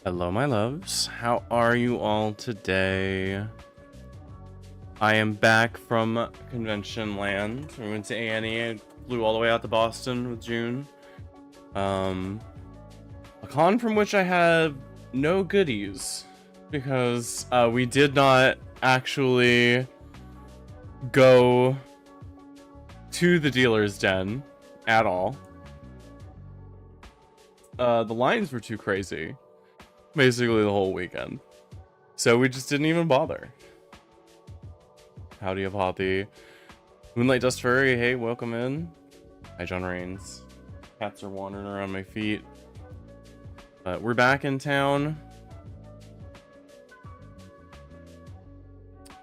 Hello, my loves. How are you all today? I am back from convention land. We went to A&E and flew all the way out to Boston with June. A con from which I had no goodies because we did not actually go to the dealer's den at all. The lines were too crazy. Basically the whole weekend. So we just didn't even bother. Howdy of Hoppy. Moonlight Dust Furry, hey, welcome in. Hi, John Rains. Cats are wandering around my feet. We're back in town.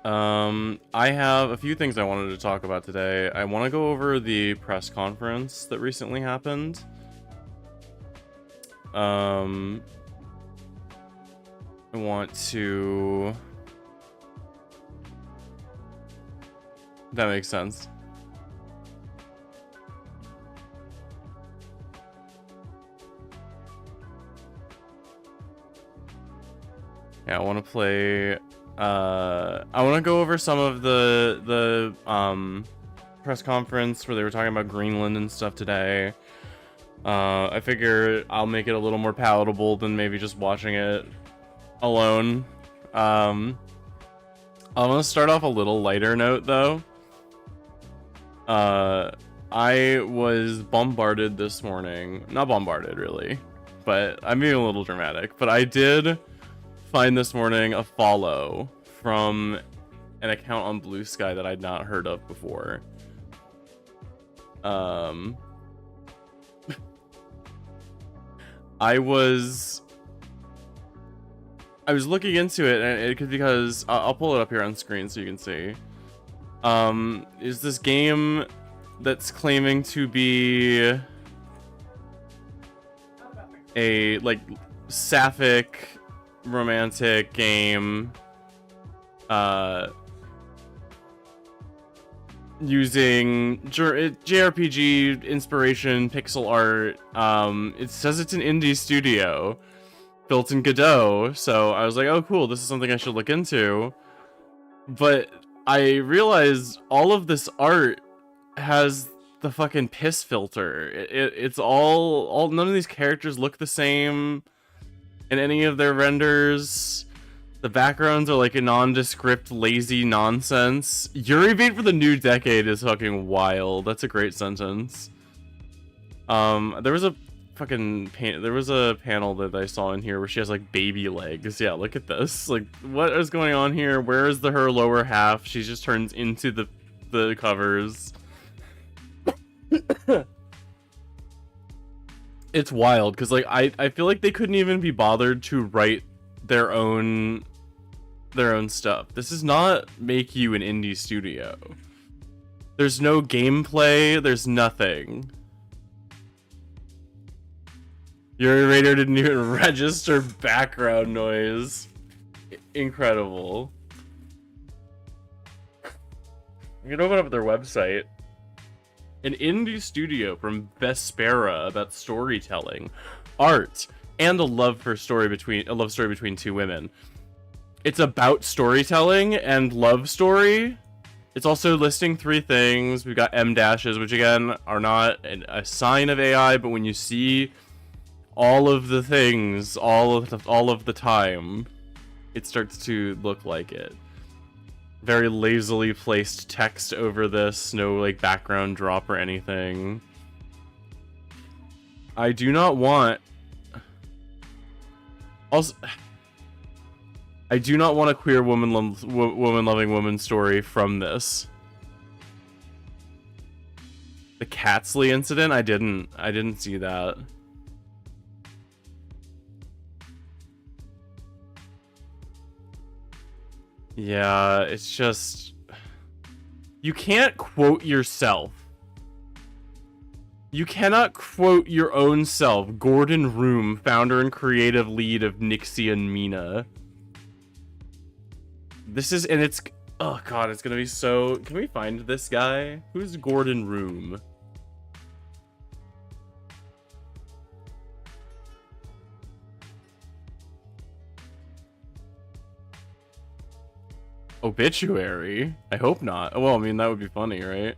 I have a few things I wanted to talk about today. I want to go over the press conference that recently happened. I want to... That makes sense. Yeah, I want to play... I want to go over some of the press conference where they were talking about Greenland and stuff today. I figure I'll make it a little more palatable than maybe just watching it alone. I'm gonna start off a little lighter note though. I was bombarded this morning. Not bombarded really, but I'm being a little dramatic. But I did find this morning a follow from an account on Blue Sky that I'd not heard of before. I was looking into it, and it could, because I'll pull it up here on screen so you can see. Is this game that's claiming to be a like sapphic romantic game using JRPG inspiration, pixel art. It says it's an indie studio built in Godot, so I was like, oh cool, this is something I should look into. But I realized all of this art has the fucking piss filter. It's all none of these characters look the same in any of their renders. The backgrounds are like a nondescript, lazy nonsense. Yuri Bait for the new decade is fucking wild. That's a great sentence. There was a panel that I saw in here where she has like baby legs. Yeah, look at this. Like, what is going on here? Where is her lower half? She just turns into the covers. It's wild because like I feel like they couldn't even be bothered to write their own stuff. This does not make you an indie studio. There's no gameplay, there's nothing. Your radar didn't even register background noise. Incredible. You can open up their website. An indie studio from Vespera about storytelling, art, and a love story between two women. It's about storytelling and love story. It's also listing 3 things. We've got M dashes, which again are not a sign of AI, but when you see all of the things all of the time, it starts to look like it. Very lazily placed text over this, no like background drop or anything. I do not want I do not want a queer woman loving woman story from this. The Catsley incident, I didn't see that. Yeah, it's just... You can't quote yourself. You cannot quote your own self. Gordon Room, founder and creative lead of Nixie and Mina. This is... And it's... Oh god, it's gonna be so... Can we find this guy? Who's Gordon Room? Obituary? I hope not. Well, I mean, that would be funny, right?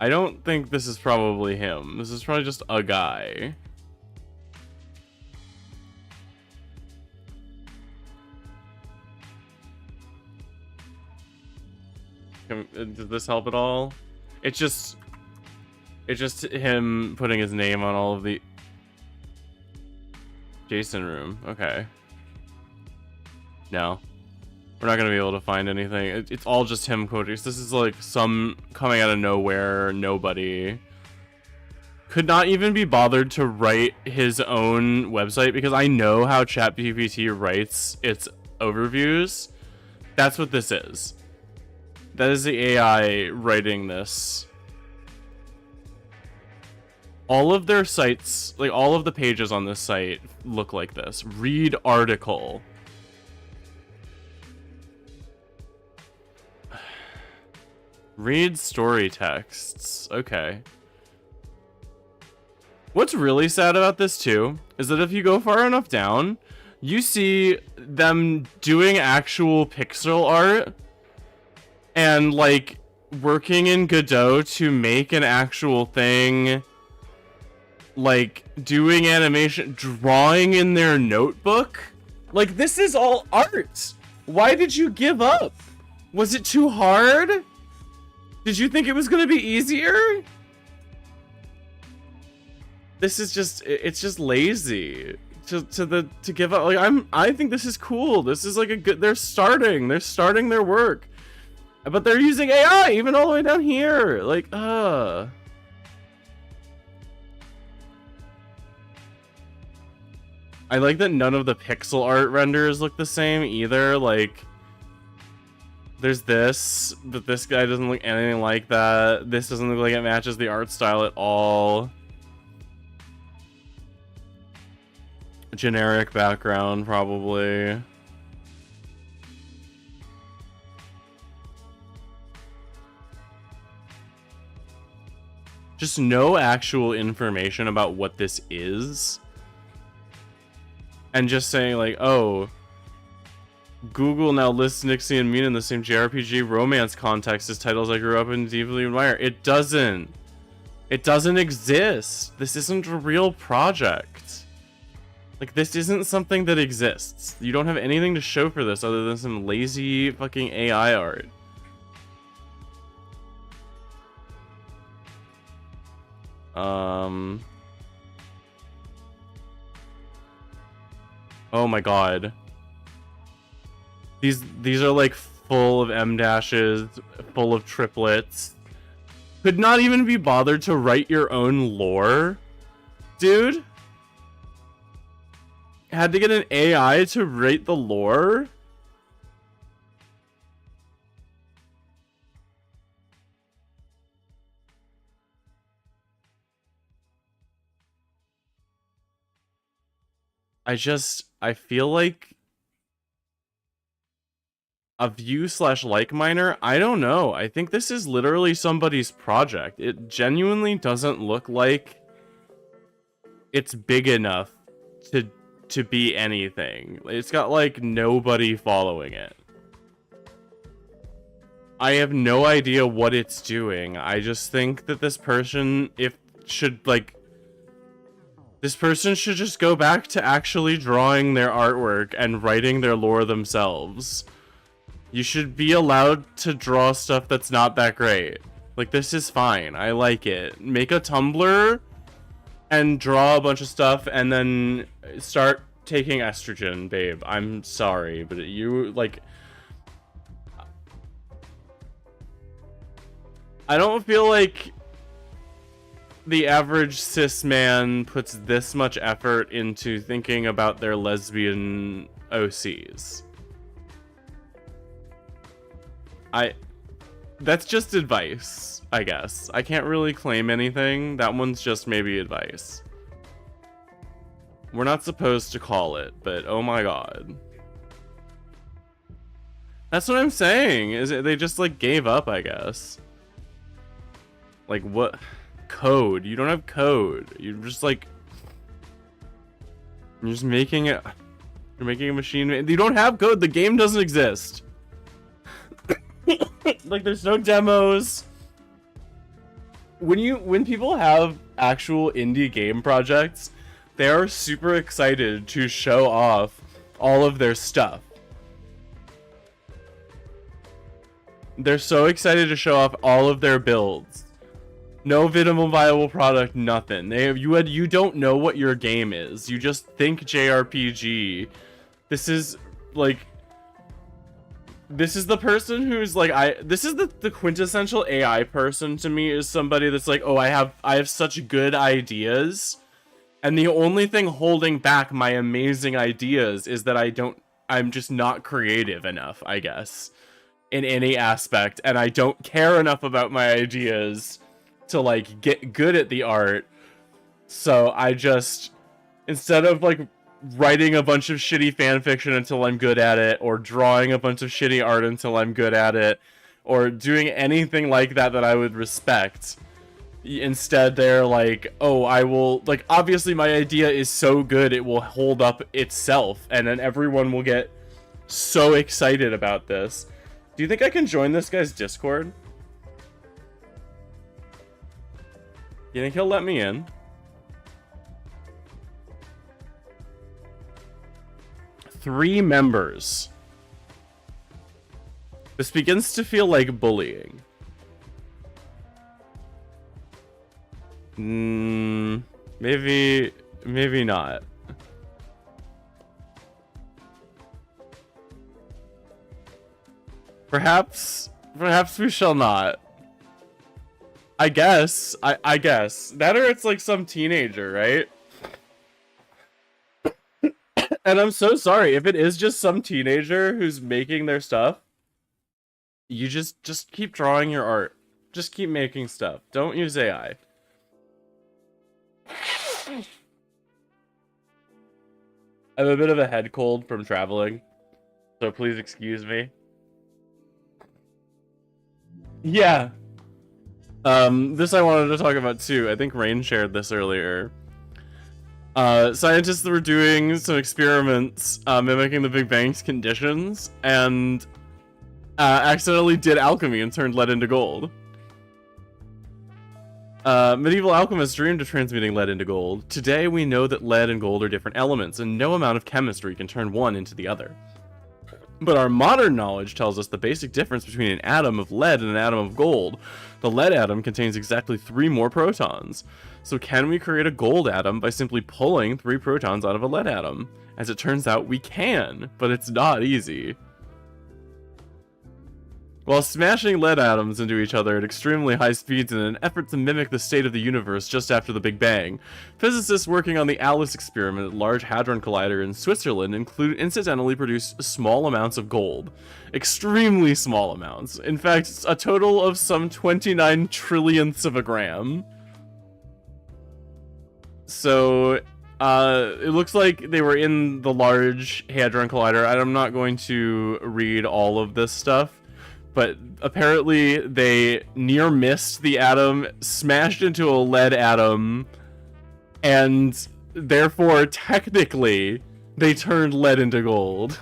I don't think this is probably him. This is probably just a guy. Does this help at all? It's just him putting his name on all of the Jason room. Okay. No. We're not gonna be able to find anything. It's all just him quoting. This is like some coming out of nowhere. Nobody could not even be bothered to write his own website, because I know how ChatGPT writes its overviews. That's what this is. That is the AI writing this. All of their sites, like all of the pages on this site, look like this. Read article. Read story texts. Okay. What's really sad about this too is that if you go far enough down, you see them doing actual pixel art and like working in Godot to make an actual thing, like doing animation, drawing in their notebook. Like, this is all art. Why did you give up? Was it too hard? Did you think it was gonna be easier? This is just, it's just lazy to give up. Like, I think this is cool. This is like a good, they're starting their work, but they're using AI even all the way down here. Like, I like that none of the pixel art renders look the same either. Like, there's this, but this guy doesn't look anything like that. This doesn't look like it matches the art style at all. Generic background, probably. Just no actual information about what this is. And just saying like, oh, Google now lists Nixie and Mina in the same JRPG romance context as titles I grew up in deeply admire. It doesn't. It doesn't exist. This isn't a real project. Like, this isn't something that exists. You don't have anything to show for this other than some lazy fucking AI art. Oh my god. These are like full of M dashes, full of triplets. Could not even be bothered to write your own lore, dude. Had to get an AI to write the lore. I feel like a view/like miner, I don't know. I think this is literally somebody's project. It genuinely doesn't look like it's big enough to be anything. It's got like nobody following it. I have no idea what it's doing. I just think that this person should just go back to actually drawing their artwork and writing their lore themselves. You should be allowed to draw stuff that's not that great. Like, this is fine. I like it. Make a Tumblr and draw a bunch of stuff and then start taking estrogen, babe. I'm sorry, but you, like... I don't feel like the average cis man puts this much effort into thinking about their lesbian OCs. That's just advice, I guess. I can't really claim anything. That one's just maybe advice. We're not supposed to call it, but oh my god. That's what I'm saying, is they just like gave up, I guess. Like, what? Code. You don't have code. You're just like... You're just making it... You're making a machine... You don't have code. The game doesn't exist. Like, there's no demos. When people have actual indie game projects, they are super excited to show off all of their stuff. They're so excited to show off all of their builds. No minimum viable product, nothing. You don't know what your game is. You just think JRPG. This is like, this is the person who's like, this is the quintessential AI person to me, is somebody that's like, oh, I have such good ideas, and the only thing holding back my amazing ideas is that I'm just not creative enough, I guess, in any aspect, and I don't care enough about my ideas to like get good at the art. So I just, instead of like writing a bunch of shitty fan fiction until I'm good at it, or drawing a bunch of shitty art until I'm good at it, or doing anything like that I would respect, instead they're like, oh, I will, like, obviously my idea is so good it will hold up itself, and then everyone will get so excited about this. Do you think I can join this guy's Discord? You think he'll let me in? Three members. This begins to feel like bullying. Maybe not. Perhaps we shall not. I guess. I guess. That, or it's like some teenager, right? And I'm so sorry if it is just some teenager who's making their stuff. You just keep drawing your art. Just keep making stuff. Don't use AI. I have a bit of a head cold from traveling, so please excuse me. Yeah. This I wanted to talk about too. I think Rain shared this earlier. Scientists were doing some experiments mimicking the Big Bang's conditions, and accidentally did alchemy and turned lead into gold. Medieval alchemists dreamed of transmuting lead into gold. Today we know that lead and gold are different elements, and no amount of chemistry can turn one into the other. But our modern knowledge tells us the basic difference between an atom of lead and an atom of gold. The lead atom contains exactly 3 more protons. So can we create a gold atom by simply pulling 3 protons out of a lead atom? As it turns out, we can, but it's not easy. While smashing lead atoms into each other at extremely high speeds in an effort to mimic the state of the universe just after the Big Bang, physicists working on the ALICE experiment at Large Hadron Collider in Switzerland incidentally produced small amounts of gold. Extremely small amounts. In fact, a total of some 29 trillionths of a gram. So, it looks like they were in the Large Hadron Collider. I'm not going to read all of this stuff, but apparently they near missed the atom, smashed into a lead atom, and therefore, technically, they turned lead into gold.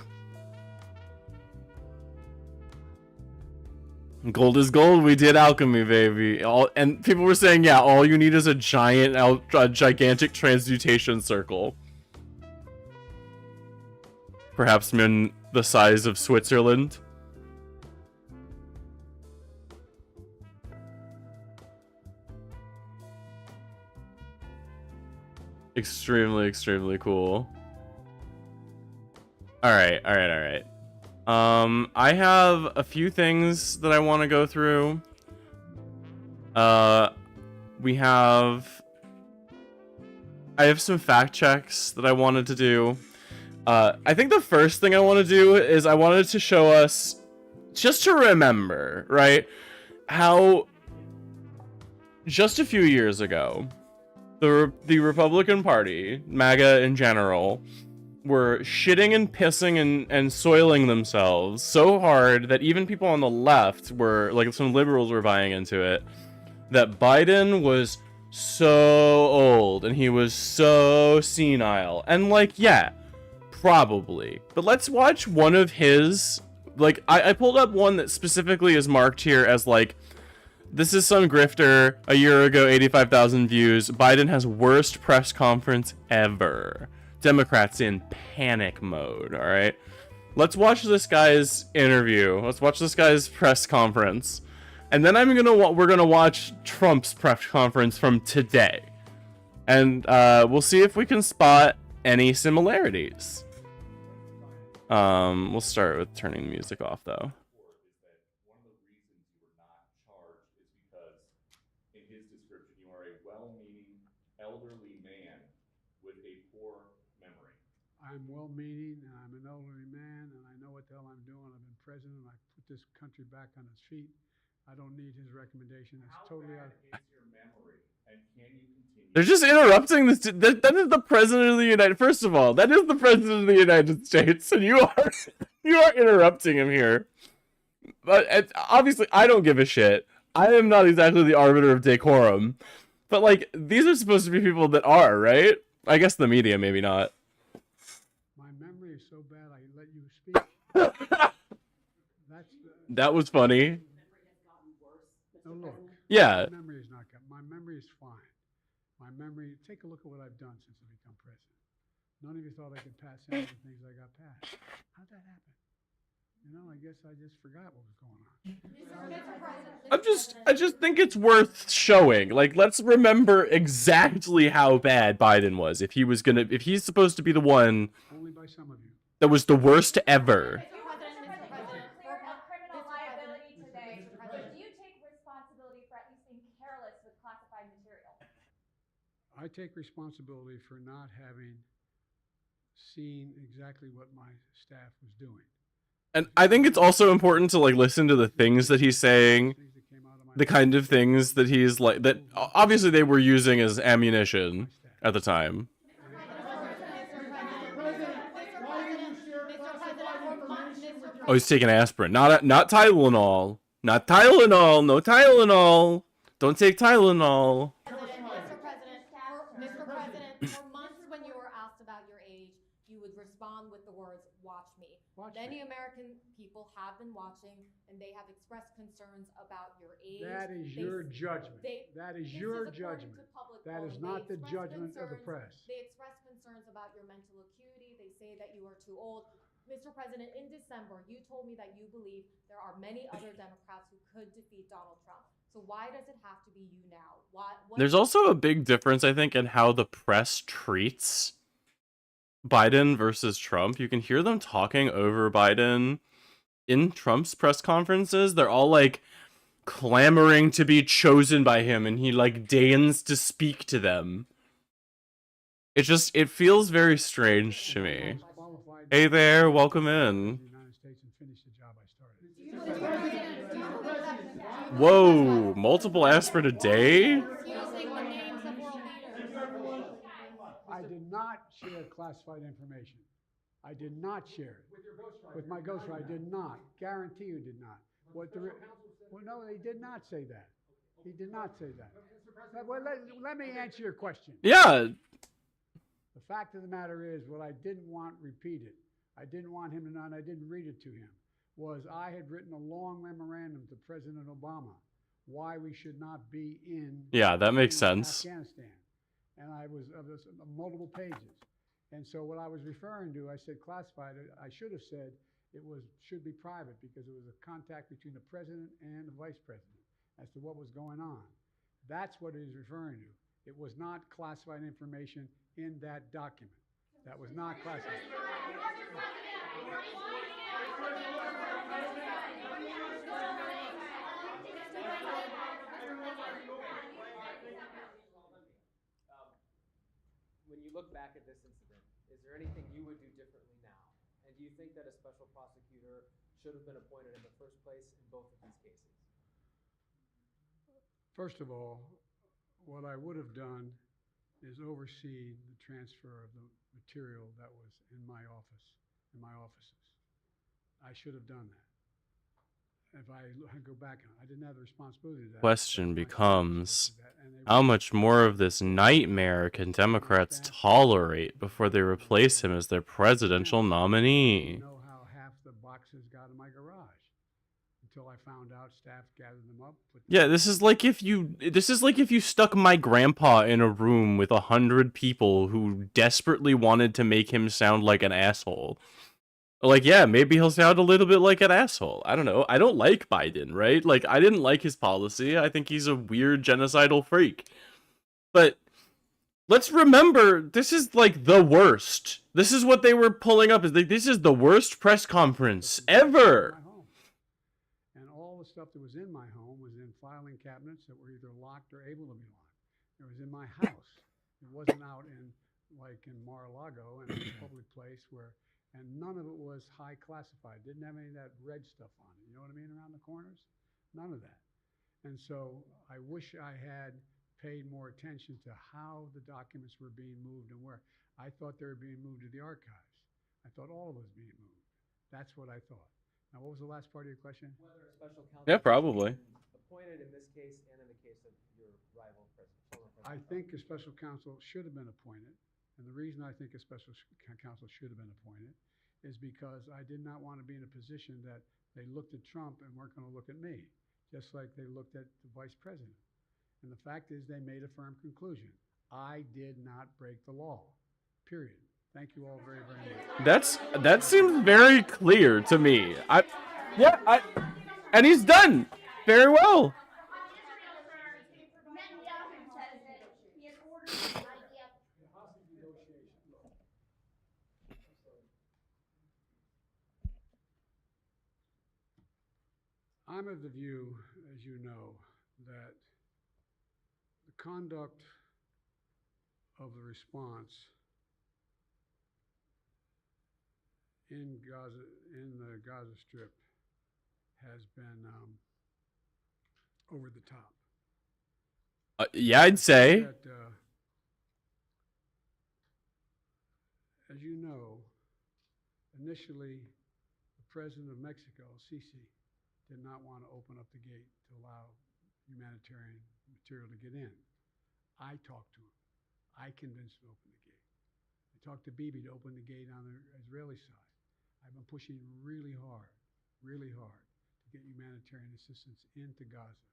Gold is gold, we did alchemy, baby. And people were saying, yeah, all you need is a gigantic transmutation circle. Perhaps in the size of Switzerland. Extremely, extremely cool. Alright. I have a few things that I want to go through. I have some fact checks that I wanted to do. I think the first thing I want to do is I wanted to show us, just to remember, right, how just a few years ago, the Republican Party, MAGA in general, were shitting and pissing and soiling themselves so hard that even people on the left were, like, some liberals were buying into it, that Biden was so old and he was so senile. And, like, yeah, probably. But let's watch one of his like, I pulled up one that specifically is marked here as, like, this is some grifter, a year ago, 85,000 views. Biden has worst press conference ever. Democrats in panic mode, all right? Let's watch this guy's interview. Let's watch this guy's press conference. And then we're gonna watch Trump's press conference from today. And we'll see if we can spot any similarities. We'll start with turning the music off, though. One of the reasons you were not charged is because, in his description, you are a well-meaning elderly man with a poor memory. I'm well-meaning, and I'm an elderly man, and I know what the hell I'm doing. I've been president. I put this country back on its feet. I don't need his recommendation. It's totally out. How bad is your memory? And can you continue? They're just interrupting this. That is the president of the United. First of all, that is the president of the United States, and you are interrupting him here. But obviously, I don't give a shit. I am not exactly the arbiter of decorum. But like, these are supposed to be people that are, right? I guess the media, maybe not. My memory is so bad. I let you speak. That was funny. No, look. Yeah. My memory is not good. My memory is fine. My memory, take a look at what I've done since I've become president. None of you thought I could pass any of the things I got passed. How'd that happen? You know, I guess I just forgot what was going on. I just think it's worth showing. Like, let's remember exactly how bad Biden was. If he's supposed to be the one Only by some of you. that was the worst ever. I take responsibility for not having seen exactly what my staff was doing. And I think it's also important to like listen to the things that he's saying, the kind of things that he's like, that obviously they were using as ammunition at the time. Oh, he's taking aspirin. Not Tylenol. Not Tylenol. No Tylenol. Don't take Tylenol. Mr. President, for months when you were asked about your age, you would respond with the words, "Watch me." Many American people have been watching, and they have expressed concerns about your age. That is your judgment. That is your judgment. That is not the judgment of the press. They express concerns about your mental acuity. They say that you are too old. Mr. President, in December, you told me that you believe there are many other Democrats who could defeat Donald Trump. So why does it have to be you now? There's also a big difference, I think, in how the press treats Biden versus Trump. You can hear them talking over Biden in Trump's press conferences. They're all like clamoring to be chosen by him, and he like deigns to speak to them. It feels very strange to me. Hey there, welcome in. Whoa, multiple aspirin a day? I did not share classified information. I did not share it. With my ghostwriter, I did not. Guarantee you did not. Well, no, he did not say that. He did not say that. Well, let me answer your question. Yeah. The fact of the matter is, what I didn't want repeated, I didn't want him to know, and I didn't read it to him, was I had written a long memorandum to President Obama why we should not be in that makes sense. Afghanistan. And I was multiple pages. And so what I was referring to, I said classified. I should have said should be private because it was a contact between the president and the vice president as to what was going on. That's what he's referring to. It was not classified information in that document. That was not classified. When you look back at this incident, is there anything you would do differently now? And do you think that a special prosecutor should have been appointed in the first place in both of these cases? First of all, what I would have done is oversee the transfer of the material that was in my offices. I should have done that. If I go back, I didn't have the responsibility to that. Question becomes, how much more of this nightmare can Democrats tolerate before they replace him as their presidential nominee? You know how half the boxes got in my my garage until I found out staff gathered them up. Yeah, this is like if you stuck my grandpa in a room with 100 people who desperately wanted to make him sound like an asshole. Like, yeah, maybe he'll sound a little bit like an asshole. I don't know. I don't like Biden, right? Like, I didn't like his policy. I think he's a weird genocidal freak. But let's remember, this is like the worst. This is what they were pulling up. This is the worst press conference ever. And all the stuff that was in my home was in filing cabinets that were either locked or able to be locked. It was in my house. It wasn't out in, like in Mar-a-Lago, in a public place where, and none of it was high classified. Didn't have any of that red stuff on it. You know what I mean? Around the corners? None of that. And so I wish I had paid more attention to how the documents were being moved and where. I thought they were being moved to the archives. I thought all of it was being moved. That's what I thought. Now, what was the last part of your question? Whether a special counsel Yeah, probably. appointed in this case and in the case of your rival president, former president. I think a special counsel should have been appointed. And the reason I think a special counsel should have been appointed is because I did not want to be in a position that they looked at Trump and weren't going to look at me, just like they looked at the vice president. And the fact is they made a firm conclusion. I did not break the law, period. Thank you all very, very much. That seems very clear to me. And he's done very well. I'm of the view, as you know, that the conduct of the response in Gaza, in the Gaza Strip, has been over the top. Yeah, I'd say. That, as you know, initially, the president of Mexico, Sisi, did not want to open up the gate to allow humanitarian material to get in. I talked to him. I convinced him to open the gate. I talked to Bibi to open the gate on the Israeli side. I've been pushing really hard to get humanitarian assistance into Gaza.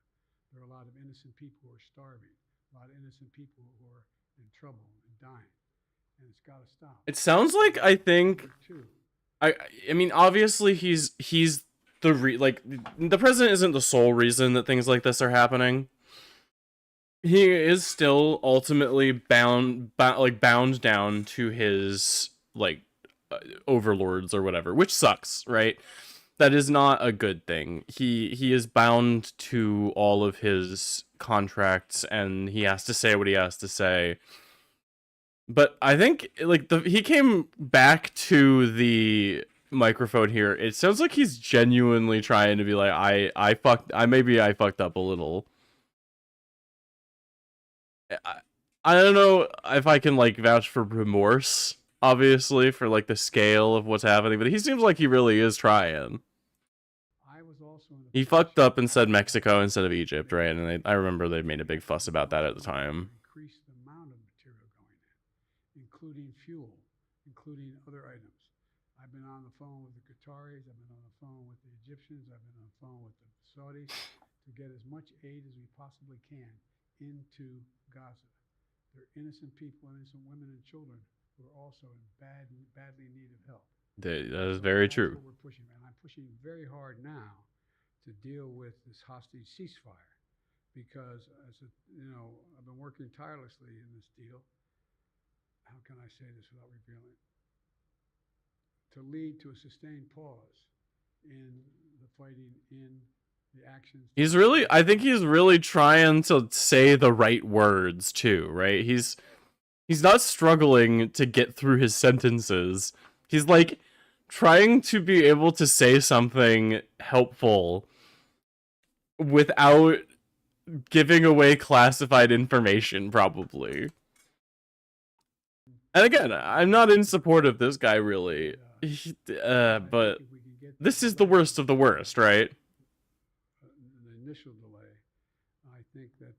There are a lot of innocent people who are starving, a lot of innocent people who are in trouble and dying, and it's got to stop. It sounds like I mean, obviously he's the president isn't the sole reason that things like this are happening. He is still ultimately bound down to his overlords or whatever, which sucks, right? That is not a good thing. He is bound to all of his contracts and he has to say what he has to say. But I think he came back to the microphone here. It sounds like he's genuinely trying to be like, I fucked up a little. I don't know if I can vouch for remorse, obviously, for the scale of what's happening, but he seems like he really is trying. He fucked up and said Mexico instead of Egypt, right? And I remember they made a big fuss about that at the time. Increase the amount of material going in, including fuel, including other items. I've been on the phone with the Qataris, I've been on the phone with the Egyptians, I've been on the phone with the Saudis to get as much aid as we possibly can into Gaza. There are innocent people, innocent women and children who are also in badly in need of help. That is very true. That's what we're pushing, and I'm pushing very hard now to deal with this hostage ceasefire, because I've been working tirelessly in this deal. How can I say this without revealing? To lead to a sustained pause in the fighting, in the actions. I think he's really trying to say the right words too, right? He's not struggling to get through his sentences. He's trying to be able to say something helpful without giving away classified information, probably. And again, I'm not in support of this guy, really. But this is the worst of the worst, right? The initial delay, I think that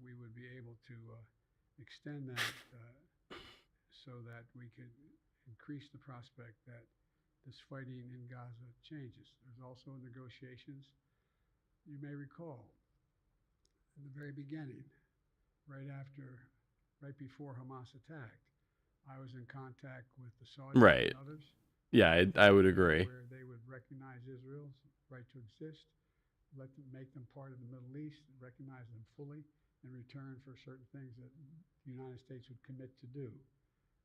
we would be able to extend that so that we could increase the prospect that this fighting in Gaza changes. There's also negotiations. You may recall, in the very beginning, right before Hamas attacked, I was in contact with the Saudis Right. and others. Yeah, I would agree. Where they would recognize Israel's right to exist, make them part of the Middle East, recognize them fully in return for certain things that the United States would commit to do.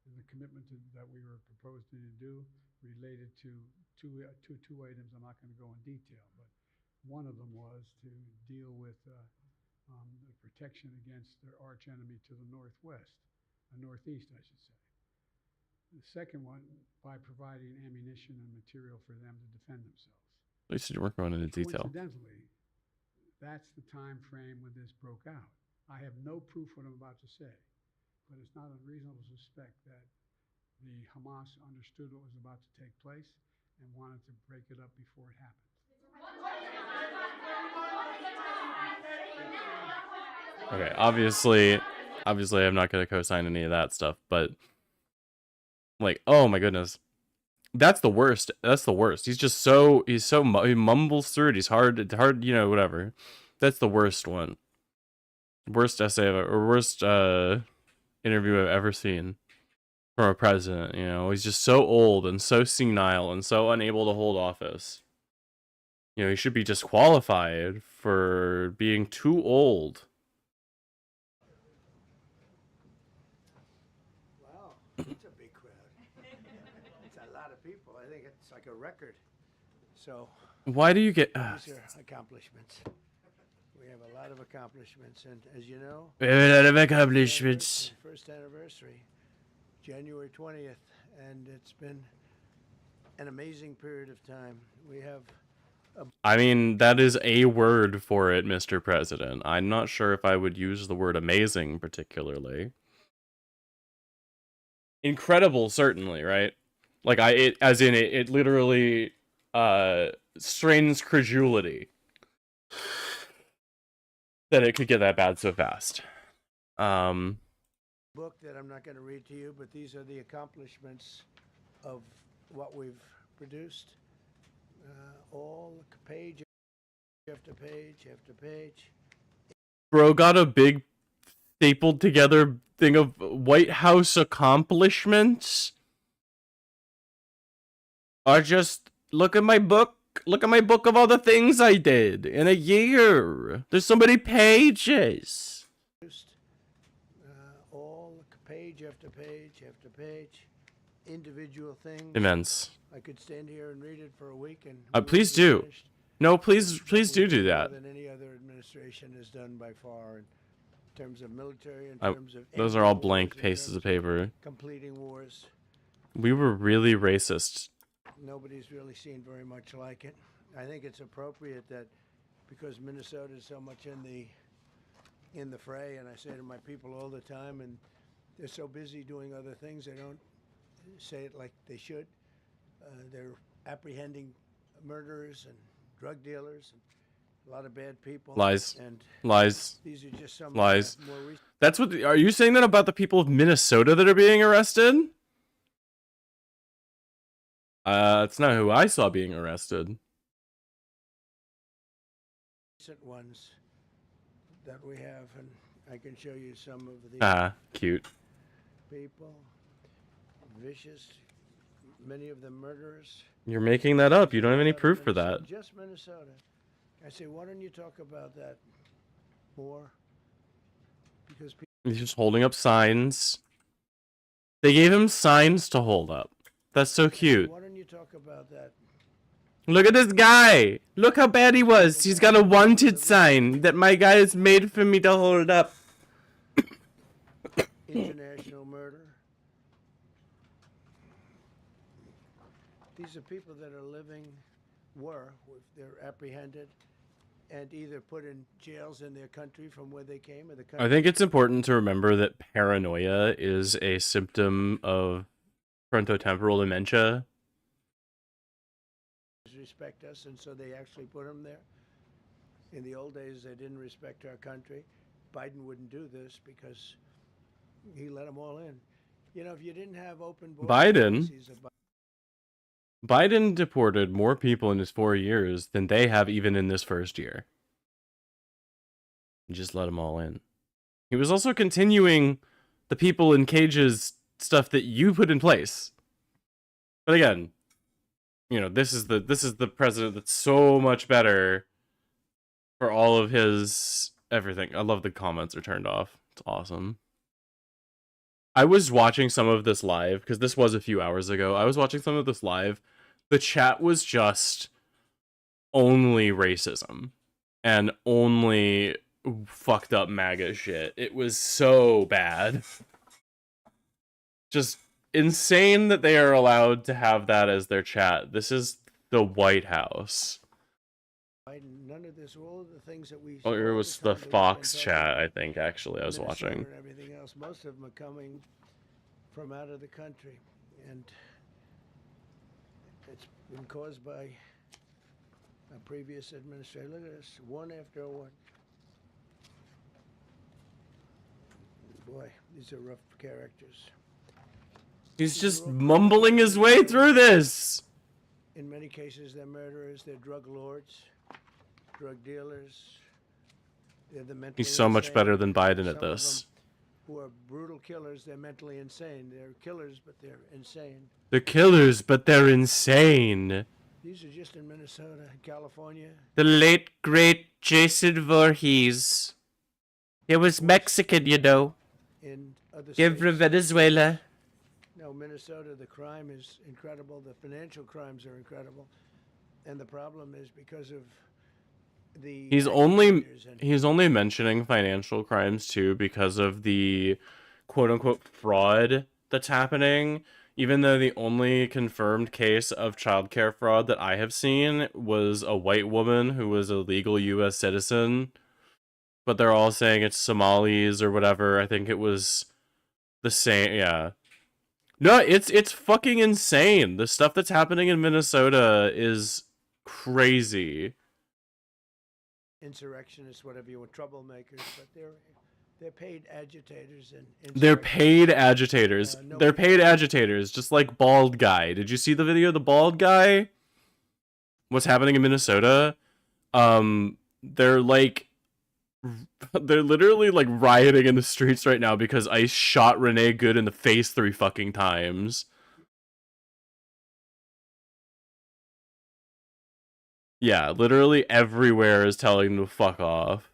And the commitment that we were proposing to do related to two items. I'm not going to go in detail, but one of them was to deal with the protection against their arch enemy to the northwest, northeast, I should say. The second one, by providing ammunition and material for them to defend themselves. At least you weren't going into detail. Coincidentally, that's the time frame when this broke out. I have no proof what I'm about to say, but it's not unreasonable to suspect that the Hamas understood what was about to take place and wanted to break it up before it happened. Okay, obviously I'm not going to co-sign any of that stuff, but like, oh my goodness. That's the worst. That's the worst. He mumbles through it. He's hard, whatever. That's the worst one. Worst essay or worst interview I've ever seen from a president. He's just so old and so senile and so unable to hold office. He should be disqualified for being too old. Wow, it's a big crowd. It's a lot of people. I think it's like a record. So why do you get these are accomplishments. We have a lot of accomplishments, and as you know, we have a lot of accomplishments. First anniversary, January 20th, and it's been an amazing period of time. We have I mean, that is a word for it, Mr. President. I'm not sure if I would use the word amazing particularly. Incredible, certainly, right? Like it literally strains credulity that it could get that bad so fast. book that I'm not going to read to you, but these are the accomplishments of what we've produced. All page after page after page. Bro got a big stapled together thing of White House accomplishments. Or just look at my book. Look at my book of all the things I did in a year. There's so many pages. All page after page after page. Individual things. Immense. I could stand here and read it for a week and please do. No, please do that. More than any other administration has done by far in terms of military, in terms of those are all blank pieces of paper. Completing wars. We were really racist. Nobody's really seen very much like it. I think it's appropriate that because Minnesota is so much in the fray, and I say to my people all the time, and they're so busy doing other things, they don't say it like they should. They're apprehending murderers and drug dealers and a lot of bad people. Lies. And lies. These are just some lies. More recent. That's what. Are you saying that about the people of Minnesota that are being arrested? It's not who I saw being arrested. Recent ones that we have, and I can show you some of these. Cute. People, vicious, many of them murderers. You're making that up. You don't have any proof for that. Just Minnesota. I say, why don't you talk about that more? Because he's just holding up signs. They gave him signs to hold up. That's so cute. Why don't you talk about that? Look at this guy. Look how bad he was. He's got a wanted sign that my guy has made for me to hold up. International murder. These are people that are they're apprehended and either put in jails in their country from where they came or the country. I think it's important to remember that paranoia is a symptom of frontotemporal dementia. Respect us, and so they actually put them there. In the old days, they didn't respect our country. Biden wouldn't do this because he let them all in. You know, if you didn't have open borders, Biden? Biden deported more people in his 4 years than they have even in this first year. Just let them all in. He was also continuing the people in cages stuff that you put in place. But again, this is the president that's so much better for all of his everything. I love the comments are turned off. It's awesome. I was watching some of this live because this was a few hours ago. I was watching some of this live. The chat was just only racism and only fucked up MAGA shit. It was so bad. Just insane that they are allowed to have that as their chat. This is the White House. None of this, all of the things that we. Oh, it was the Fox chat, I think, actually, I was watching. And everything else, most of them are coming from out of the country, and it's been caused by a previous administrator. Look at this, one after one. Boy, these are rough characters. He's just mumbling his way through this. In many cases, they're murderers, they're drug lords, drug dealers. They're the mentally He's so much insane. better than Biden Some at of this. them who are brutal killers, they're mentally insane. They're killers, but they're insane. They're killers, but they're insane. These are just in Minnesota, California. The late, great Jason Voorhees. He was Mexican, you know. In other Give states. Venezuela. No, Minnesota, the crime is incredible. The financial crimes are incredible. And the problem is because of the... He's only mentioning financial crimes too because of the quote-unquote fraud that's happening, even though the only confirmed case of childcare fraud that I have seen was a white woman who was a legal US citizen, but they're all saying it's Somalis or whatever. I think it was the same. Yeah, no, it's fucking insane. The stuff that's happening in Minnesota is crazy. Insurrectionists, whatever you want, troublemakers, but they're paid agitators and They're paid agitators. They're paid agitators, just like Bald Guy. Did you see the video of the Bald Guy? What's happening in Minnesota? They're literally like rioting in the streets right now because ICE shot Renee Good in the face 3 fucking times. Yeah, literally everywhere is telling them to fuck off.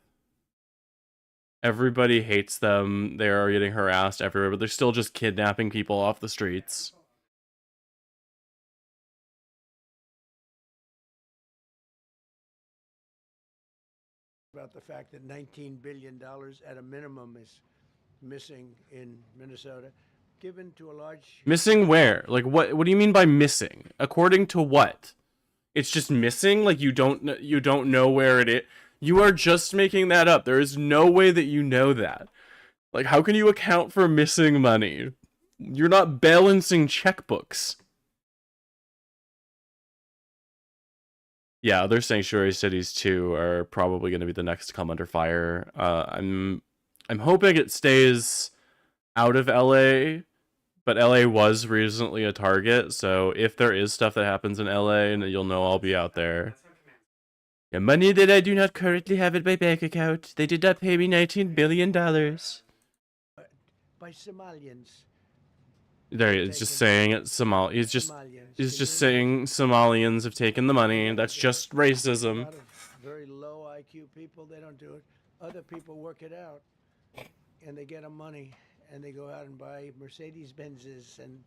Everybody hates them. They are getting harassed everywhere, but they're still just kidnapping people off the streets. about the fact that $19 billion at a minimum is missing in Minnesota, given to a large... Missing where? Like, what do you mean by missing? According to what? It's just missing? Like, you don't know where it is? You are just making that up. There is no way that you know that. Like, how can you account for missing money? You're not balancing checkbooks. Yeah, other sanctuary cities too are probably going to be the next to come under fire. I'm hoping it stays out of LA, but LA was recently a target, so if there is stuff that happens in LA, and you'll know I'll be out there. Yeah, money that I do not currently have in my bank account. They did not pay me $19 billion. By Somalians. There he is, just saying it. He's just saying Somalians have taken the money. That's just racism. A lot of very low IQ people, they don't do it. Other people work it out, and they get them money, and they go out and buy Mercedes Benzes, and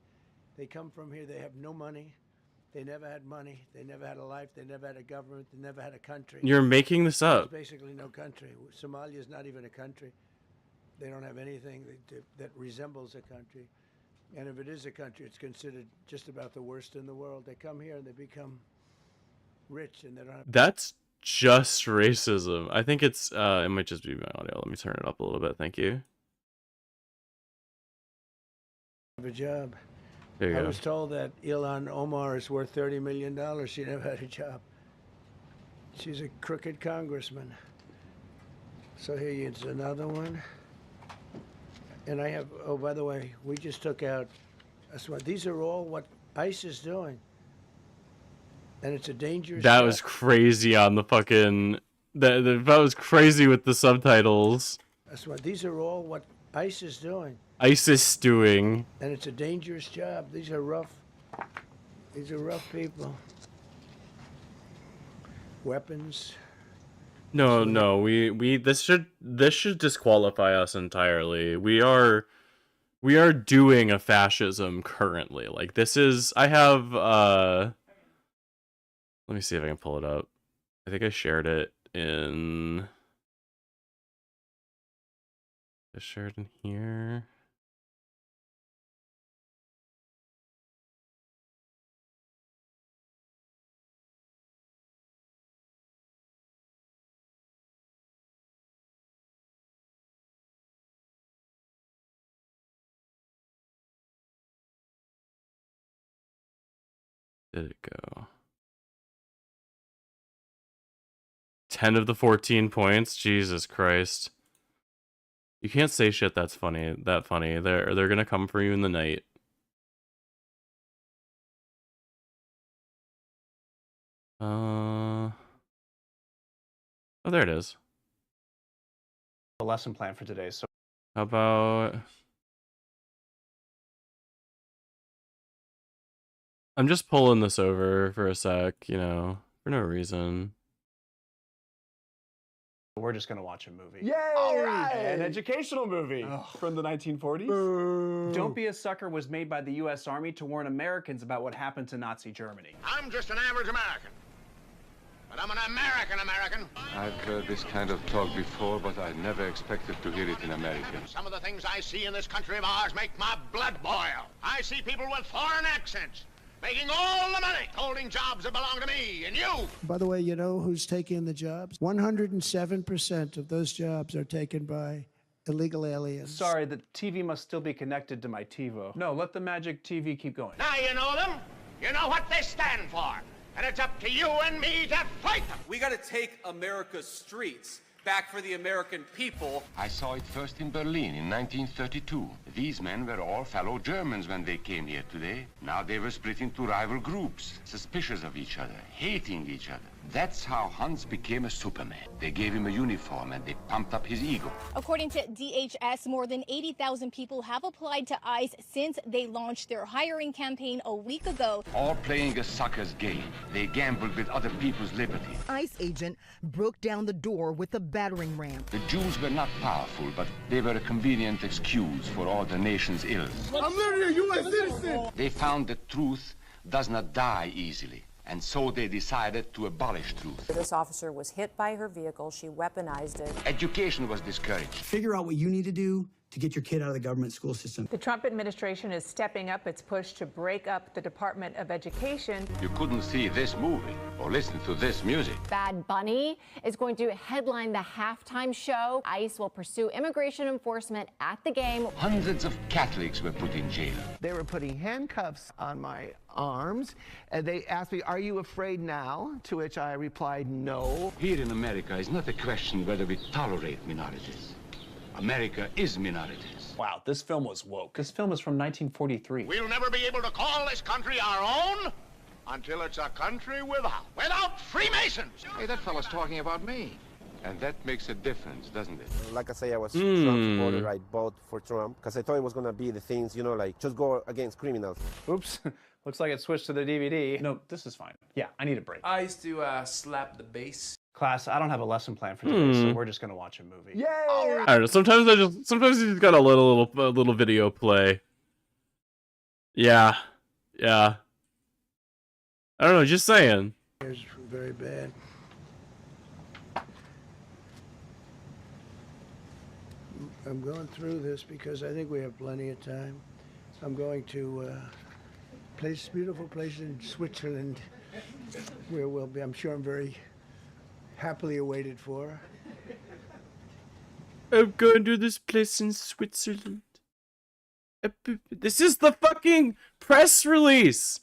they come from here. They have no money. They never had money. They never had a life. They never had a government. They never had a country. You're making this up. There's basically no country. Somalia is not even a country. They don't have anything that resembles a country. And if it is a country, it's considered just about the worst in the world. They come here and they become rich, and they don't have... That's just racism. I think it's it might just be my audio. Let me turn it up a little bit. Thank you. ...a job. There you go. I was told that Ilhan Omar is worth $30 million. She never had a job. She's a crooked congressman. So here is another one. And I have, oh, by the way, we just took out, these are all what ICE is doing. and it's a dangerous That job. was crazy on the fucking... That was crazy with the subtitles. That's what these are all what ICE is doing, ISIS doing. and it's a dangerous job. These are rough people. Weapons. No, we this should disqualify us entirely. We are doing a fascism currently. Like, this is... I have let me see if I can pull it up. I think I shared it in... I shared in here. Did it go? 10 of the 14 points? Jesus Christ. You can't say shit that's funny. They're gonna come for you in the night. Oh, there it is. A lesson plan for today. So How about... I'm just pulling this over for a sec, you know, for no reason. we're just gonna watch a movie. Yay! All right. An educational movie from the 1940s. Boo. Don't Be a Sucker was made by the U.S. Army to warn Americans about what happened to Nazi Germany. I'm just an average American. But I'm an American. I've heard this kind of talk before, but I never expected to hear it in America. Some of the things I see in this country of ours make my blood boil. I see people with foreign accents, making all the money, holding jobs that belong to me and you. By the way, you know who's taking the jobs? 107% of those jobs are taken by illegal aliens. Sorry, the TV must still be connected to my TiVo. No, let the magic TV keep going. Now you know them. You know what they stand for. And it's up to you and me to fight them. We got to take America's streets back for the American people. I saw it first in Berlin in 1932. These men were all fellow Germans when they came here today. Now they were split into rival groups, suspicious of each other, hating each other. That's how Hans became a Superman. They gave him a uniform and they pumped up his ego. According to DHS, more than 80,000 people have applied to ICE since they launched their hiring campaign a week ago. All playing a sucker's game. They gambled with other people's liberty. ICE agent broke down the door with a battering ram. The Jews were not powerful, but they were a convenient excuse for all the nation's ills. I'm literally a U.S. citizen. They found that truth does not die easily. And so they decided to abolish truth. This officer was hit by her vehicle. She weaponized it. Education was discouraged. Figure out what you need to do to get your kid out of the government school system. The Trump administration is stepping up its push to break up the Department of Education. You couldn't see this movie or listen to this music. Bad Bunny is going to headline the halftime show. ICE will pursue immigration enforcement at the game. Hundreds of Catholics were put in jail. They were putting handcuffs on my arms, and they asked me, "Are you afraid now?" To which I replied, "No." Here in America, it's not a question whether we tolerate minorities. America is minorities. Wow, this film was woke. This film is from 1943. We'll never be able to call this country our own until it's a country without Freemasons. Hey, that fellow's talking about me. And that makes a difference, doesn't it? Like I say, I was Trump supporter. I voted for Trump because I thought it was going to be the things, you know, like just go against criminals. Oops. Looks like it switched to the DVD. No, this is fine. Yeah, I need a break. I used to slap the bass. Class, I don't have a lesson plan for today, so we're just gonna watch a movie. Yay! I don't know. Sometimes you just got a little video play. Yeah. I don't know. Just saying. It's very bad. I'm going through this because I think we have plenty of time. I'm going to beautiful place in Switzerland where we'll be, I'm sure I'm very happily awaited for. I'm going to this place in Switzerland. This is the fucking press release.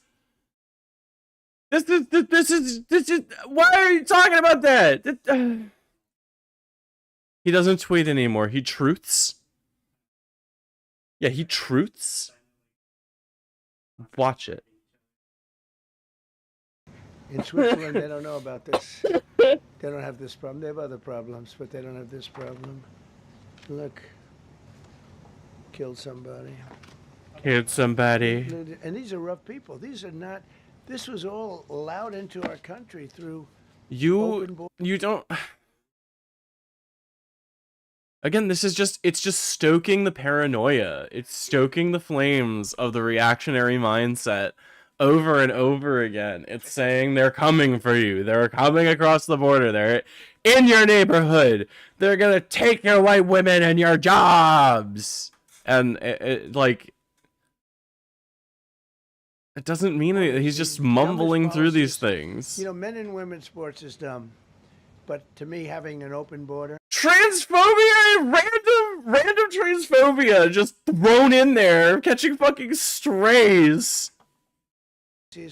This is. Why are you talking about that? He doesn't tweet anymore. He truths. Yeah, he truths. Watch it. In Switzerland, they don't know about this. They don't have this problem. They have other problems, but they don't have this problem. Look, killed somebody. Killed somebody. And these are rough people. These are not. This was all allowed into our country through You don't. Again, it's just stoking the paranoia. It's stoking the flames of the reactionary mindset over and over again. It's saying they're coming for you. They're coming across the border. They're in your neighborhood. They're gonna take your white women and your jobs. And it doesn't mean anything. He's just mumbling through these things. You know, men and women's sports is dumb. But to me, having an open border. Transphobia, random transphobia just thrown in there, catching fucking strays. You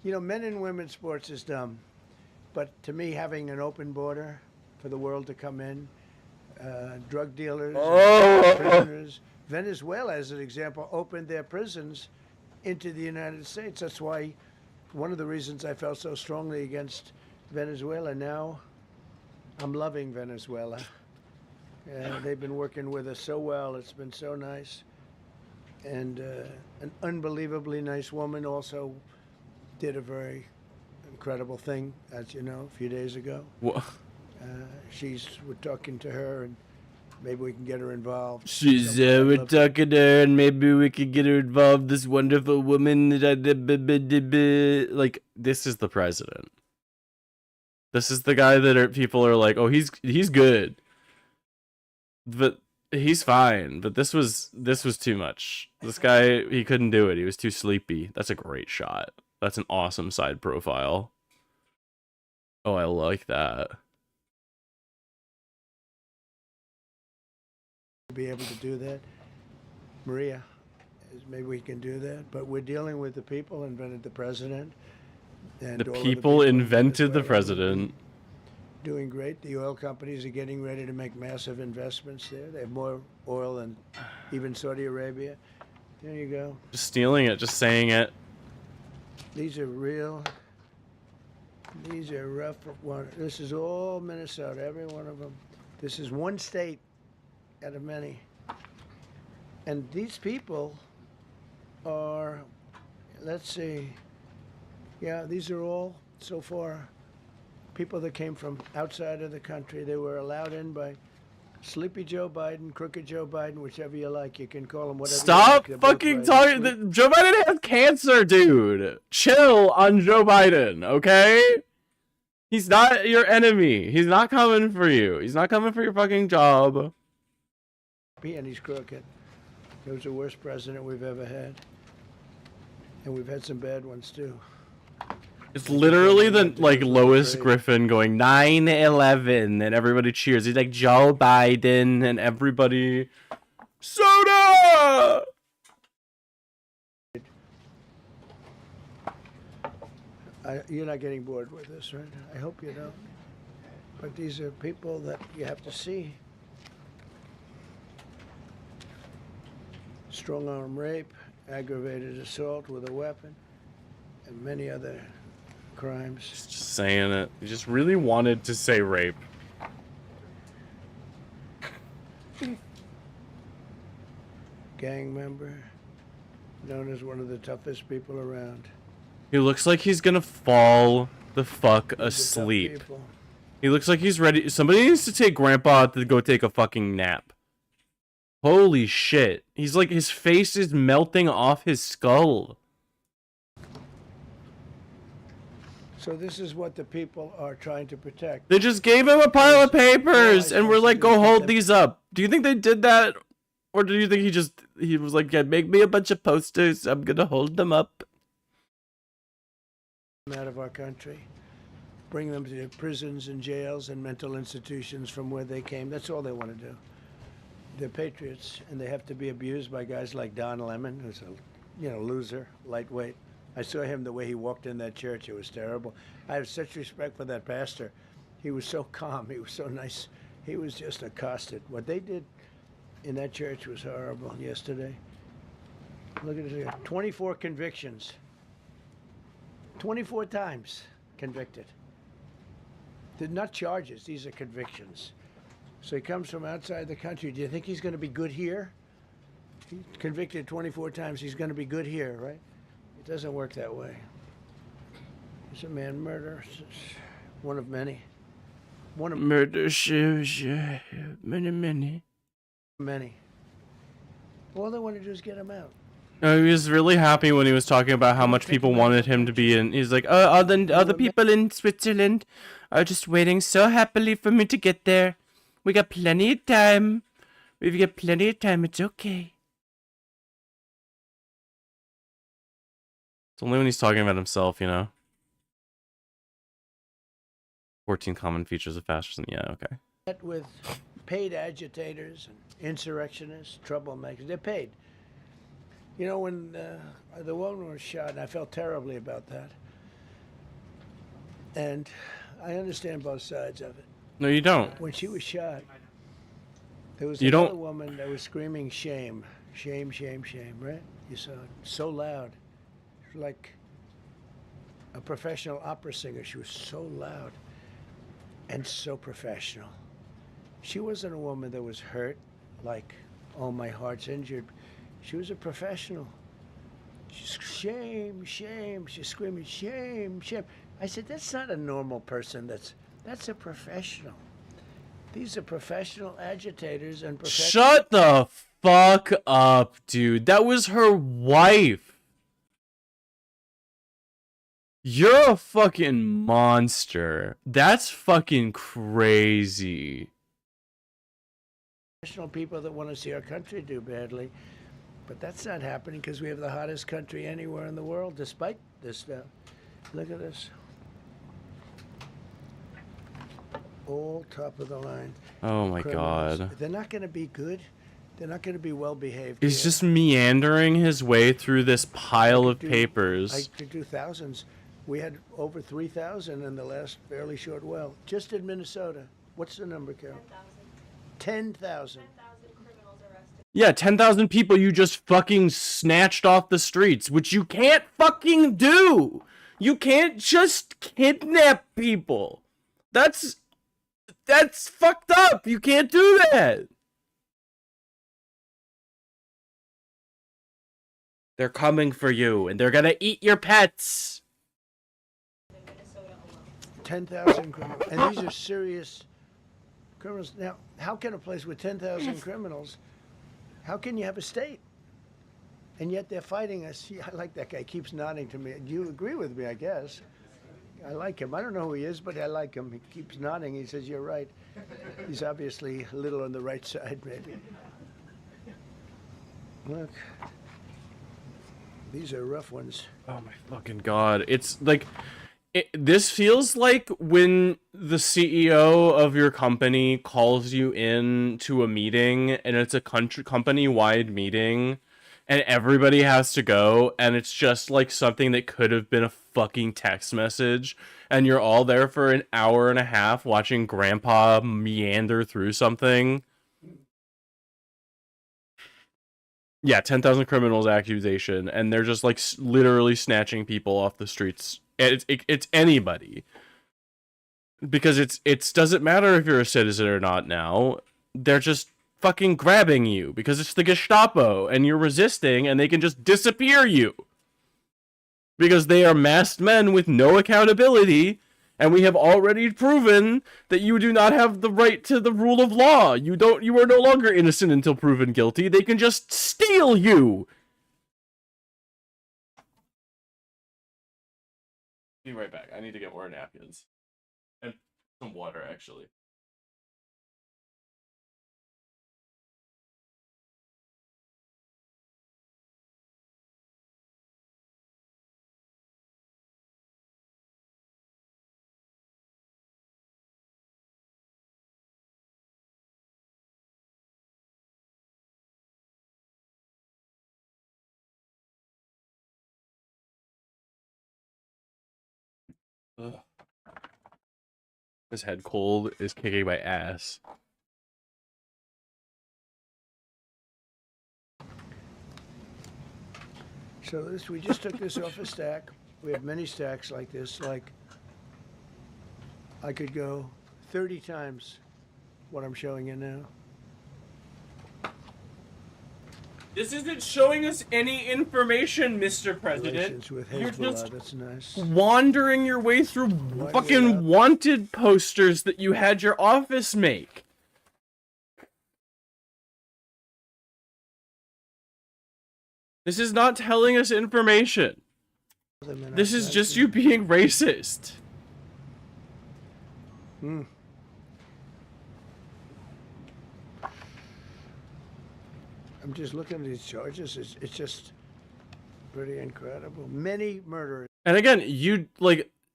know, men and women's sports is dumb. But to me, having an open border for the world to come in, drug dealers, prisoners. Venezuela, as an example, opened their prisons into the United States. That's why one of the reasons I felt so strongly against Venezuela. Now I'm loving Venezuela. They've been working with us so well. It's been so nice. And an unbelievably nice woman also did a very incredible thing, as you know, a few days ago. What? We're talking to her, and maybe we can get her involved. We're talking to her, and maybe we could get her involved. This wonderful woman. Like, this is the president. This is the guy that people are like, oh, he's good, but he's fine. But this was too much. This guy, he couldn't do it. He was too sleepy. That's a great shot. That's an awesome side profile. Oh, I like that. Be able to do that, Maria. Maybe we can do that. But we're dealing with the people invented the president. And the people invented the president. Doing great. The oil companies are getting ready to make massive investments there. They have more oil than even Saudi Arabia. There you go. Just stealing it, just saying it. These are real. These are rough. This is all Minnesota, every one of them. This is one state out of many. And these people are, let's see, yeah, these are all, so far, people that came from outside of the country. They were allowed in by Sleepy Joe Biden, Crooked Joe Biden, whichever you like. You can call them whatever Stop you like. fucking talking. Joe Biden has cancer, dude. Chill on Joe Biden, okay? He's not your enemy. He's not coming for you. He's not coming for your fucking job. And he's crooked. He was the worst president we've ever had. And we've had some bad ones, too. It's literally the, like, Lois Griffin going 9/11 and everybody cheers. He's like, Joe Biden and everybody... Soda! You're not getting bored with this, right? I hope you don't. But these are people that you have to see. Strong-arm rape, aggravated assault with a weapon, and many other crimes. Just saying it. He just really wanted to say rape. Gang member, known as one of the toughest people around. He looks like he's gonna fall the fuck asleep. He looks like he's ready. Somebody needs to take Grandpa to go take a fucking nap. Holy shit. He's like, his face is melting off his skull. So this is what the people are trying to protect. They just gave him a pile of papers and we're like, go hold these up. Do you think they did that? Or do you think he was like, yeah, make me a bunch of posters. I'm gonna hold them up. Out of our country. Bring them to prisons and jails and mental institutions from where they came. That's all they want to do. They're patriots, and they have to be abused by guys like Don Lemon, who's a loser, lightweight. I saw him the way he walked in that church. It was terrible. I have such respect for that pastor. He was so calm. He was so nice. He was just accosted. What they did in that church was horrible yesterday. Look at it here. 24 convictions. 24 times. convicted. They're not charges, these are convictions. So he comes from outside the country. Do you think he's going to be good here? He's convicted 24 times, he's going to be good here, right? It doesn't work that way. It's a man murder. It's one of many. One of Murder shoes, many. many. All they want to do is get him out. He was really happy when he was talking about how much people wanted him to be in. He's like, oh, other people in Switzerland are just waiting so happily for me to get there. We got plenty of time. We've got plenty of time. It's okay. It's only when he's talking about himself, you know. 14 common features of fascism. Yeah, okay. With paid agitators and insurrectionists, troublemakers. They're paid. You know, when the woman was shot, and I felt terribly about that. And I understand both sides of it. No, you don't. When she was shot, there was You another don't- woman that was screaming shame, shame, shame, shame, right? You saw it. So loud. She was like a professional opera singer. She was so loud and so professional. She wasn't a woman that was hurt, like, oh, my heart's injured. She was a professional. She's shame, shame. She's screaming shame, shame. I said, that's not a normal person. That's a professional. These are professional agitators and professional. Shut the fuck up, dude. That was her wife. You're a fucking monster. That's fucking crazy. Professional people that want to see our country do badly. But that's not happening because we have the hottest country anywhere in the world, despite this stuff. Look at this. All top of the line. Oh my criminals. god. They're not going to be good. They're not going to be well behaved. He's just meandering his way through this pile of I papers. could do thousands. We had over 3,000 in the last fairly short while. Just in Minnesota. What's the number, Carol? 10,000. Yeah, 10,000 people you just fucking snatched off the streets, which you can't fucking do. You can't just kidnap people. That's fucked up. You can't do that. They're coming for you, and they're gonna eat your pets. 10,000 criminals. And these are serious criminals. Now, how can a place with 10,000 criminals, how can you have a state? And yet they're fighting us. Yeah, I like that guy. Keeps nodding to me. Do you agree with me, I guess? I like him. I don't know who he is, but I like him. He keeps nodding. He says, you're right. He's obviously a little on the right side, maybe. Look. These are rough ones. Oh my fucking god. It's like... this feels like when the CEO of your company calls you in to a meeting, and it's a company-wide meeting, and everybody has to go, and it's just like something that could have been a fucking text message, and you're all there for an hour and a half watching Grandpa meander through something. Yeah, 10,000 criminals accusation, and they're just like literally snatching people off the streets. It's anybody, because it's doesn't matter if you're a citizen or not now. They're just fucking grabbing you because it's the Gestapo and you're resisting, and they can just disappear you because they are masked men with no accountability, and we have already proven that you do not have the right to the rule of law. You are no longer innocent until proven guilty. They can just steal you. Be right back. I need to get more napkins. And some water, actually. Ugh. This head cold is kicking my ass. So we just took this off a stack. We have many stacks like this, like I could go 30 times what I'm showing you now. This isn't showing us any information, Mr. President. Relations with You're Hezbollah, just that's nice. wandering your way through fucking wanted posters that you had your office make. This is not telling us information. This is just you being racist. Hmm. I'm just looking at these charges. It's just pretty incredible. Many murderers. And again,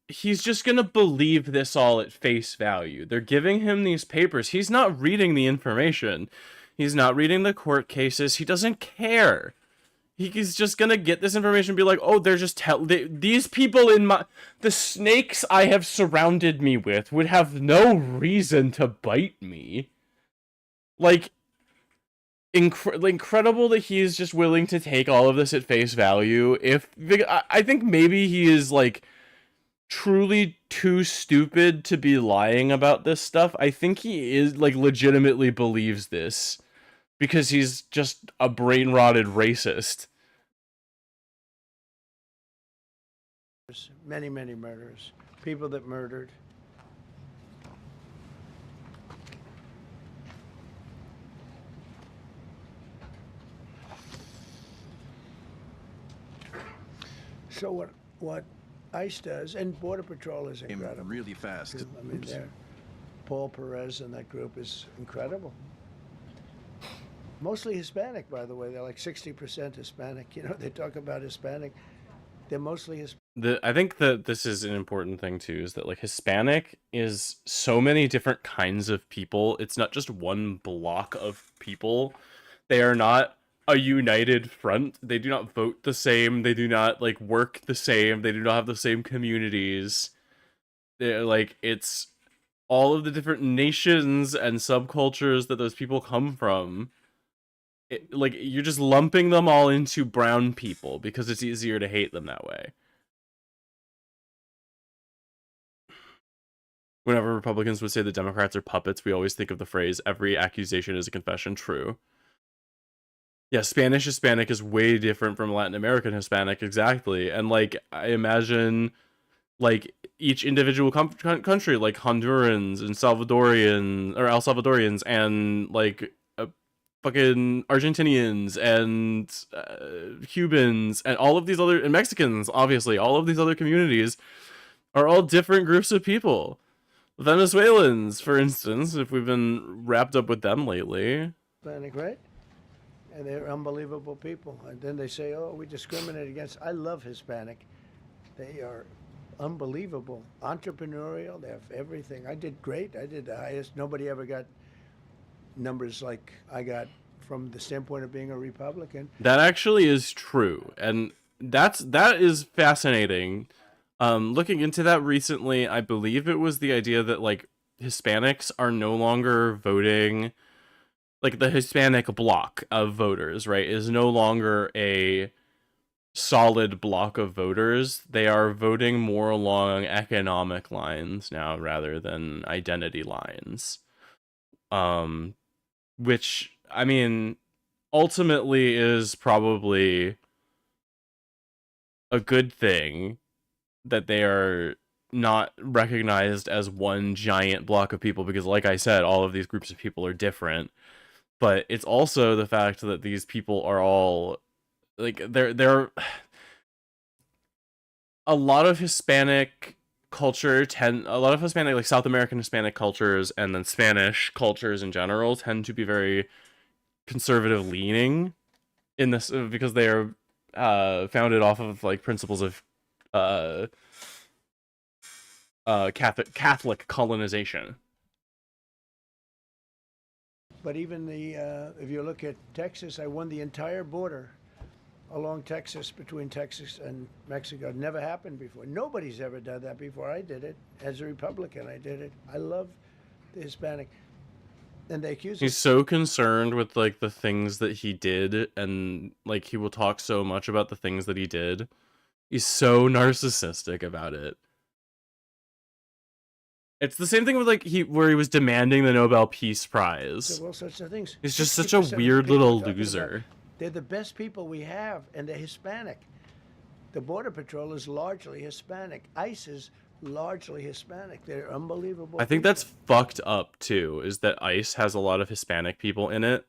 he's just gonna believe this all at face value. They're giving him these papers. He's not reading the information. He's not reading the court cases. He doesn't care. He's just gonna get this information and be like, oh, they're just these people the snakes I have surrounded me with would have no reason to bite me. Like, incredible that he is just willing to take all of this at face value. I think maybe he is like truly too stupid to be lying about this stuff. I think he is like legitimately believes this because he's just a brain-rotted racist. Many murderers. People that murdered. So what ICE does, and Border Patrol is incredible. Really fast. I mean, Paul Perez and that group is incredible. Mostly Hispanic, by the way. They're like 60% Hispanic. You know, they talk about Hispanic. They're mostly Hispanic. I think that this is an important thing too, is that like Hispanic is so many different kinds of people. It's not just one block of people. They are not a united front. They do not vote the same. They do not like work the same. They do not have the same communities. They're like, it's all of the different nations and subcultures that those people come from. Like, you're just lumping them all into brown people because it's easier to hate them that way. Whenever Republicans would say the Democrats are puppets, we always think of the phrase, every accusation is a confession. True. Yeah, Spanish Hispanic is way different from Latin American Hispanic, exactly. And, like, I imagine, like, each individual country, like Hondurans and El Salvadorians and, like, fucking Argentinians and Cubans and all of these other, and Mexicans, obviously, all of these other communities are all different groups of people. Venezuelans, for instance, if we've been wrapped up with them lately. Hispanic, right? And they're unbelievable people. And then they say, oh, we discriminate against. I love Hispanic. They are unbelievable. Entrepreneurial. They have everything. I did great. I did the highest. Nobody ever got numbers like I got from the standpoint of being a Republican. That actually is true. And that is fascinating. Looking into that recently, I believe it was the idea that, like, Hispanics are no longer voting, like, the Hispanic block of voters, right, is no longer a solid block of voters. They are voting more along economic lines now rather than identity lines. Which, I mean, ultimately is probably a good thing, that they are not recognized as one giant block of people, because like I said, all of these groups of people are different. But it's also the fact that these people are all, like, they're a lot of Hispanic culture a lot of Hispanic, like South American Hispanic cultures and then Spanish cultures in general tend to be very conservative leaning in this, because they are founded off of, like, principles of Catholic colonization. But even if you look at Texas, I won the entire border along Texas, between Texas and Mexico. It never happened before. Nobody's ever done that before. I did it. As a Republican, I did it. I love the Hispanic. And they accuse He's so concerned with, like, the things that he did, and, like, he will talk so much about the things that he did. He's so narcissistic about it. It's the same thing with like where he was demanding the Nobel Peace Prize. So, well, such things. He's just such a 60% of the weird people little we're talking loser. about, they're the best people we have, and they're Hispanic. The Border Patrol is largely Hispanic. ICE is largely Hispanic. They're unbelievable. I think people. that's fucked up too, is that ICE has a lot of Hispanic people in it.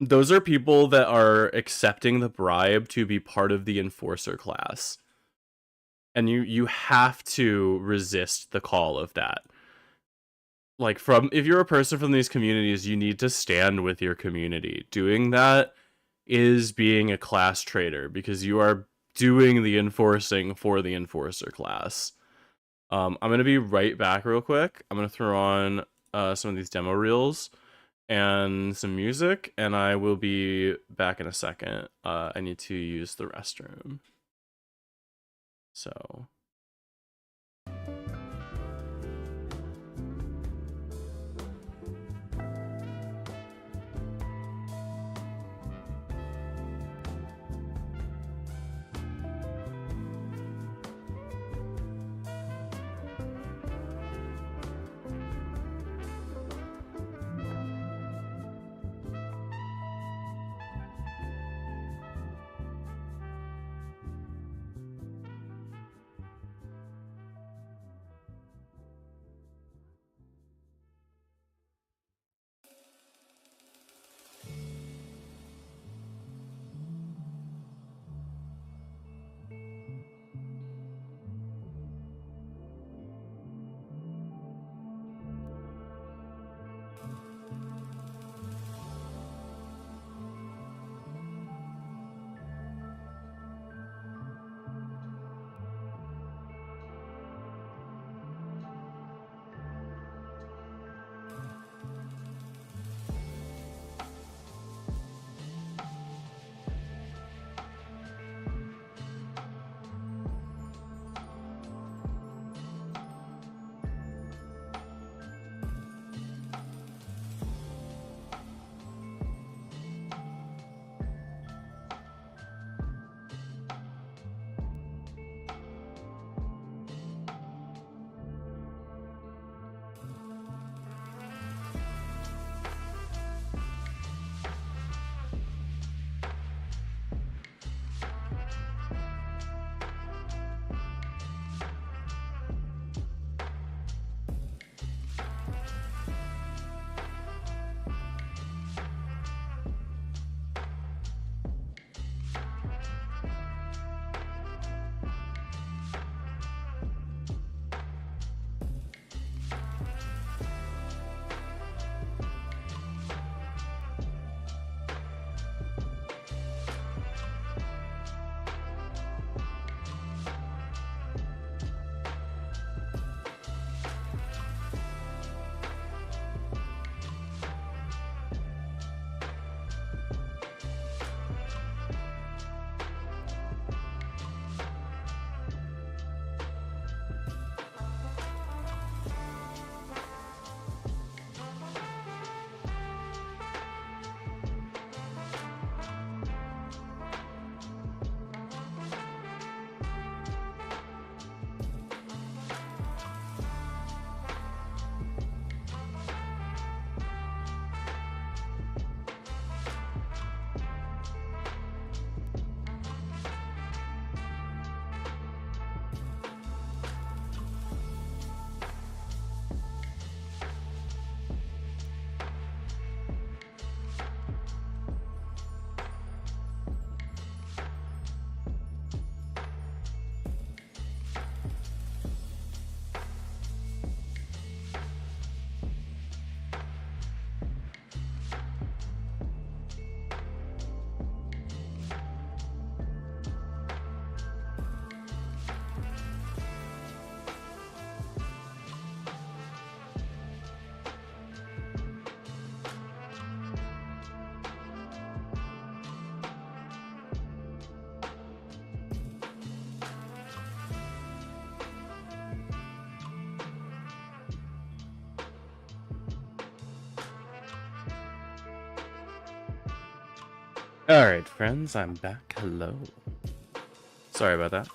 Those are people that are accepting the bribe to be part of the enforcer class. And you have to resist the call of that. Like, if you're a person from these communities, you need to stand with your community. Doing that is being a class traitor, because you are doing the enforcing for the enforcer class. I'm going to be right back real quick. I'm going to throw on some of these demo reels and some music, and I will be back in a second. I need to use the restroom. So... Alright, friends, I'm back. Hello. Sorry about that.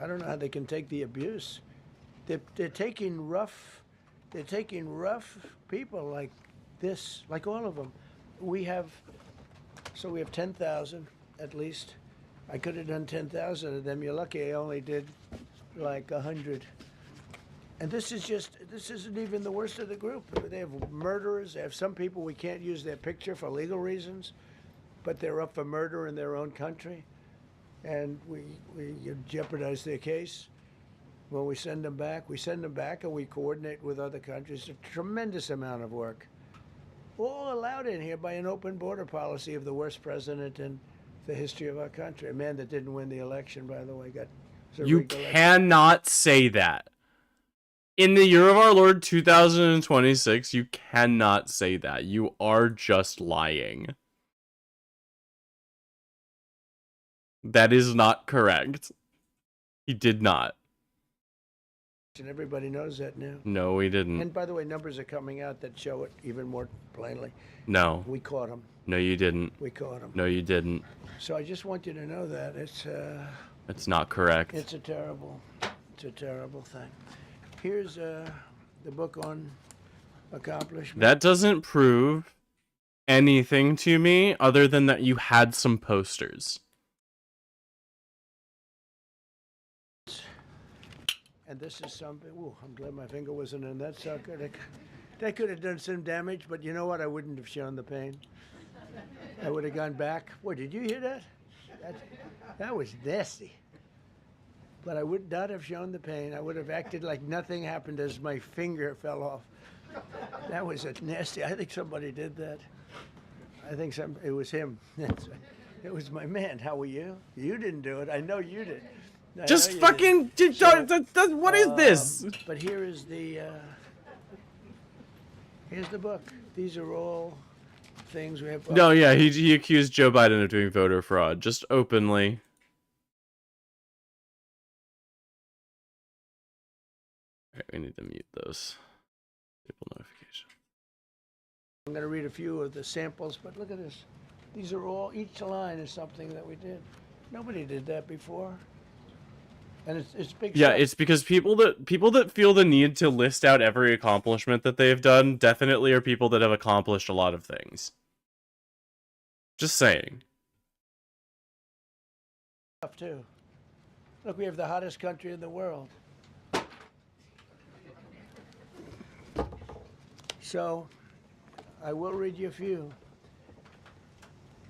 I don't know how they can take the abuse. They're taking rough people like this, like all of them. We have 10,000 at least. I could have done 10,000 of them. You're lucky I only did like 100. And this isn't even the worst of the group. They have murderers. They have some people we can't use their picture for legal reasons, but they're up for murder in their own country. And we jeopardize their case. When we send them back and we coordinate with other countries. A tremendous amount of work. All allowed in here by an open border policy of the worst president in the history of our country. A man that didn't win the election, by the way, You cannot say that. In the year of our Lord 2026, you cannot say that. You are just lying. That is not correct. He did not. And everybody knows that now. No, we didn't. And by the way, numbers are coming out that show it even more plainly. No. We caught him. No, you didn't. We caught him. No, you didn't. So I just want you to know that it's not correct. It's a terrible thing. Here's the book on accomplishment. That doesn't prove anything to me other than that you had some posters. And this is something. Ooh, I'm glad my finger wasn't in that sucker. That could have done some damage, but you know what? I wouldn't have shown the pain. I would have gone back. Boy, did you hear that? That was nasty. But I would not have shown the pain. I would have acted like nothing happened as my finger fell off. That was a nasty. I think somebody did that. I think it was him. It was my man. How were you? You didn't do it. I know you did. Just fucking. What is this? But here's the book. These are all things we have. No, yeah, he accused Joe Biden of doing voter fraud, just openly. All right, we need to mute those. People notification. I'm going to read a few of the samples, but look at this. These are all. Each line is something that we did. Nobody did that before. And it's big. Yeah, stuff. it's because people that feel the need to list out every accomplishment that they've done definitely are people that have accomplished a lot of things. Just saying. Stuff too. Look, we have the hottest country in the world. So, I will read you a few.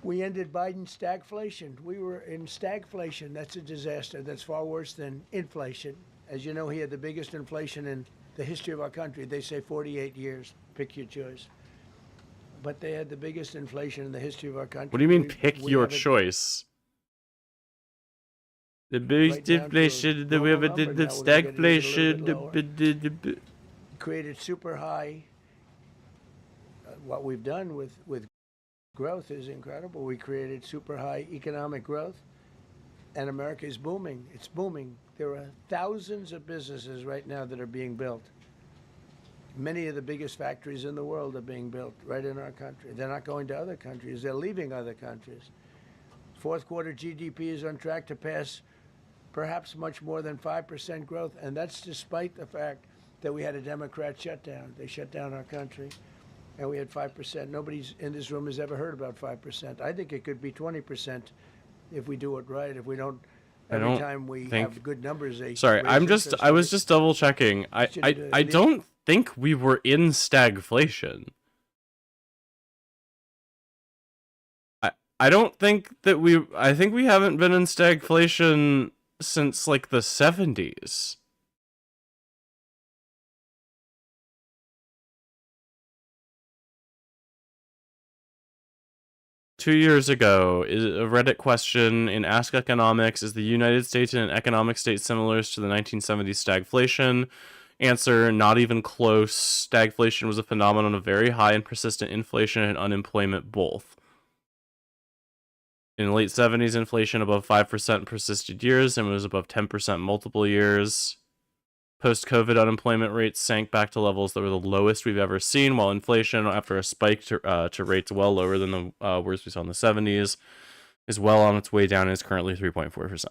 We ended Biden's stagflation. We were in stagflation. That's a disaster. That's far worse than inflation. As you know, he had the biggest inflation in the history of our country. They say 48 years. Pick your choice. But they had the biggest inflation in the history of our country. What do you mean, pick your choice? The biggest inflation that we ever did, the stagflation. Created super high. What we've done with growth is incredible. We created super high economic growth, and America is booming. It's booming. There are thousands of businesses right now that are being built. Many of the biggest factories in the world are being built right in our country. They're not going to other countries. They're leaving other countries. Fourth quarter GDP is on track to pass perhaps much more than 5% growth, and that's despite the fact that we had a Democrat shutdown. They shut down our country. And we had 5%. Nobody's in this room has ever heard about 5%. I think it could be 20% if we do it right. If we don't, every time we have good numbers, they. Sorry, I was just double checking. I don't think we were in stagflation. I don't think that I think we haven't been in stagflation since like the 70s. Two years ago, is a Reddit question in Ask Economics: is the United States in an economic state similar to the 1970s stagflation? Answer: not even close. Stagflation was a phenomenon of very high and persistent inflation and unemployment both. In the late 70s, inflation above 5% persisted years and was above 10% multiple years. Post-COVID unemployment rates sank back to levels that were the lowest we've ever seen, while inflation, after a spike to rates well lower than the worst we saw in the 70s, is well on its way down and is currently 3.4%.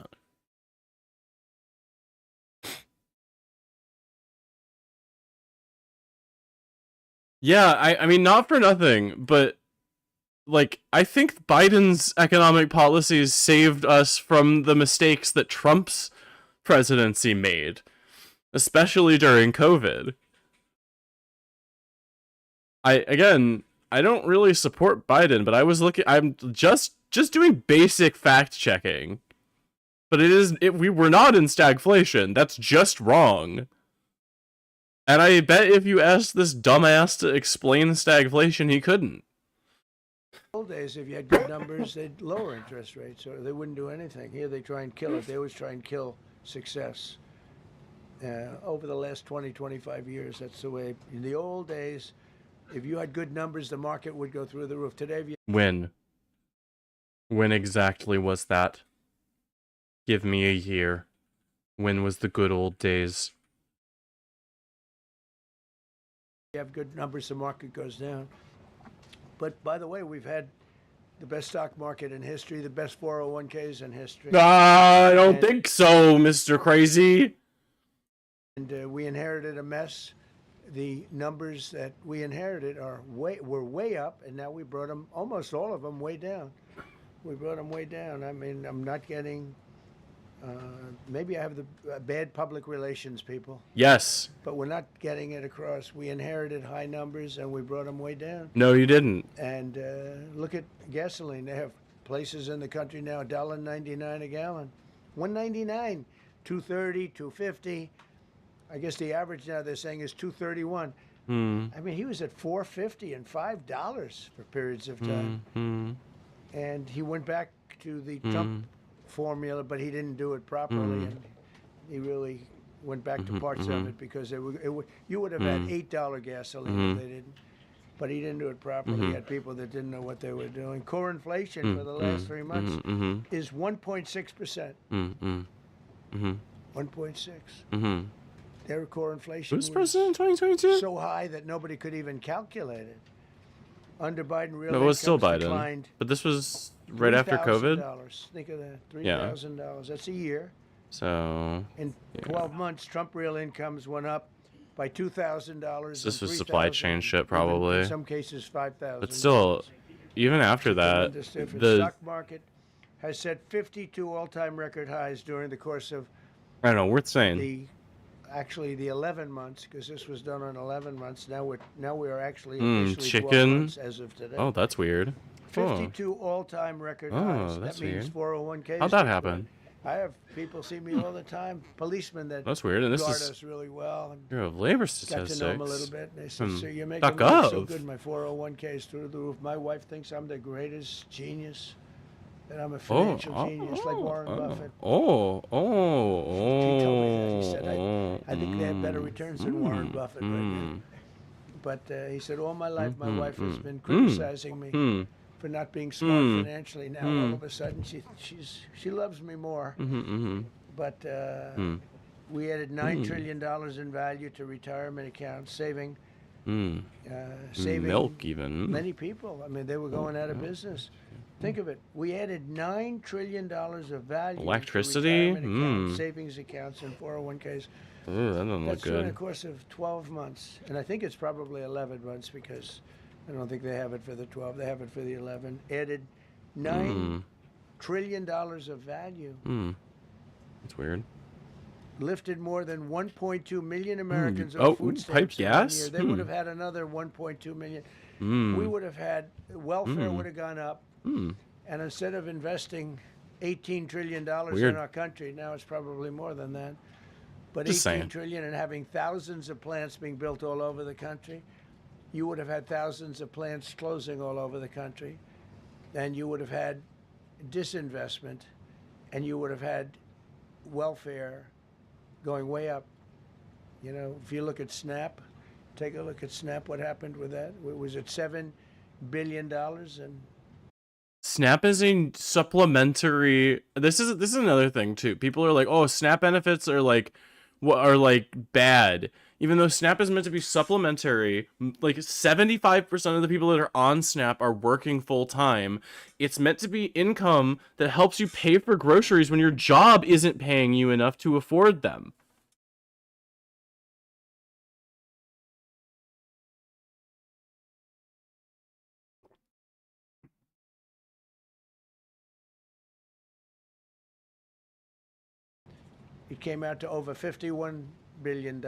Yeah, I mean, not for nothing, but like, I think Biden's economic policies saved us from the mistakes that Trump's presidency made, especially during COVID. I don't really support Biden, but I'm just doing basic fact checking. But we were not in stagflation. That's just wrong. And I bet if you asked this dumbass to explain stagflation, he couldn't. Old days, if you had good numbers, they'd lower interest rates, or they wouldn't do anything. Here, they try and kill it. They always try and kill success. Over the last 20, 25 years, that's the way. In the old days, if you had good numbers, the market would go through the roof. Today, if you... When exactly was that? Give me a year. When was the good old days? you have good numbers, the market goes down. But by the way, we've had the best stock market in history, the best 401ks in history. I don't think so, Mr. Crazy. And we inherited a mess. The numbers that we inherited were way up, and now we brought them, almost all of them, way down. We brought them way down. I mean, I'm not getting... maybe I have the bad public relations people. Yes. But we're not getting it across. We inherited high numbers, and we brought them way down. No, you didn't. And look at gasoline. They have places in the country now, $1.99 a gallon. $1.99, $2.30, $2.50. I guess the average now they're saying is $2.31. I mean, he was at $4.50 and $5 for periods of time. And he went back to the Trump formula, but he didn't do it properly. And he really went back to parts of it because you would have had $8 gasoline if they didn't. But he didn't do it properly. He had people that didn't know what they were doing. Core inflation for the last 3 months is 1.6%. 1.6. Their core inflation Who's president in 2022? so high that nobody could even calculate it. Under Biden, real No, it was still incomes Biden. declined But this was right after COVID. $3,000. Think of that. $3,000. That's a year. So In 12 months, Trump real incomes went up by $2,000. this was supply chain shit, probably. In some cases, $5,000. But still, even after that, Tremendous difference. the Stock market has set 52 all-time record highs during the course of I don't know, worth saying. actually the 11 months, because this was done on 11 months. Now we are actually officially 12 chicken. months as of today. Oh, that's weird. 52 all-time record highs. That's that means weird. 401ks. How'd that happen? I have people see me all the time, policemen that That's weird. And this guard is us really well. And Bureau of Labor got Statistics. to know them a little bit. And they said, "Sir, you're making Duck me look so up. good. My 401k is through the roof. My wife thinks I'm the greatest genius. That I'm a financial genius, like Warren Buffett." He told me that. He said, I think they have better returns than Warren Buffett right now. But he said, all my life, my wife has been criticizing me for not being smart financially. Now, all of a sudden, she loves me more. But we added $9 trillion in value to retirement accounts, saving milk even. many people. I mean, they were going out of business. Think of it. We added $9 trillion of value Electricity? to retirement accounts, savings accounts, and 401ks. Ooh, that doesn't look That's during good. the course of 12 months. And I think it's probably 11 months because I don't think they have it for the 12. They have it for the 11. Added $9 trillion of value. That's weird. Lifted more than 1.2 million Americans off food stamps piped in 1 gas? year. They would have had another 1.2 million. We would have had, welfare would have gone up. And instead of investing $18 trillion in our country, now it's probably more than that. But Just $18 saying. trillion and having thousands of plants being built all over the country, you would have had thousands of plants closing all over the country. And you would have had disinvestment, and you would have had welfare going way up. You know, if you look at SNAP, take a look at SNAP, what happened with that? Was it $7 billion? And SNAP is a supplementary. This is another thing too. People are like, "Oh, SNAP benefits are like bad." Even though SNAP is meant to be supplementary, like 75% of the people that are on SNAP are working full time. It's meant to be income that helps you pay for groceries when your job isn't paying you enough to afford them. It came out to over $51 billion.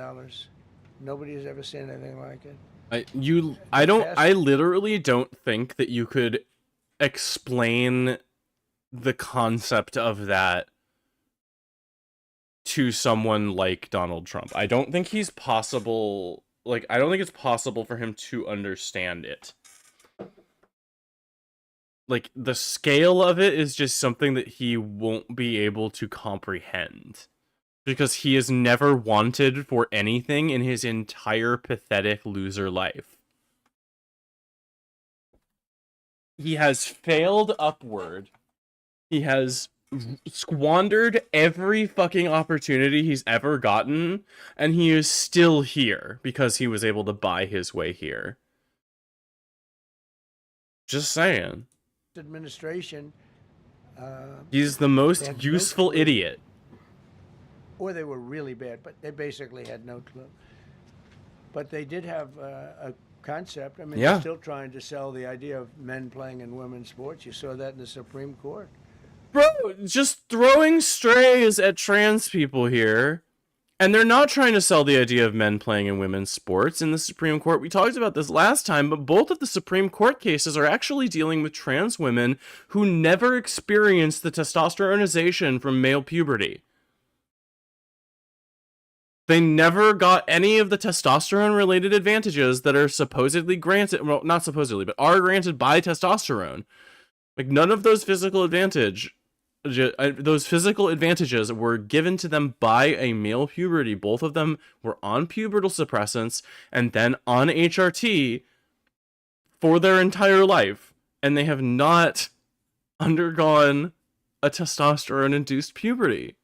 Nobody has ever seen anything like it. I literally don't think that you could explain the concept of that to someone like Donald Trump. I don't think he's possible, like, I don't think it's possible for him to understand it. Like, the scale of it is just something that he won't be able to comprehend. Because he has never wanted for anything in his entire pathetic loser life. He has failed upward. He has squandered every fucking opportunity he's ever gotten, and he is still here because he was able to buy his way here. Just saying. Administration. He's the most useful idiot. Or they were really bad, but they basically had no clue. But they did have a concept. I mean, Yeah. they're still trying to sell the idea of men playing in women's sports. You saw that in the Supreme Court. Bro, just throwing strays at trans people here. And they're not trying to sell the idea of men playing in women's sports in the Supreme Court. We talked about this last time, but both of the Supreme Court cases are actually dealing with trans women who never experienced the testosteronization from male puberty. They never got any of the testosterone-related advantages that are supposedly granted, well, not supposedly, but are granted by testosterone. Like, none of those physical advantages were given to them by a male puberty. Both of them were on pubertal suppressants and then on HRT for their entire life, and they have not undergone a testosterone-induced puberty.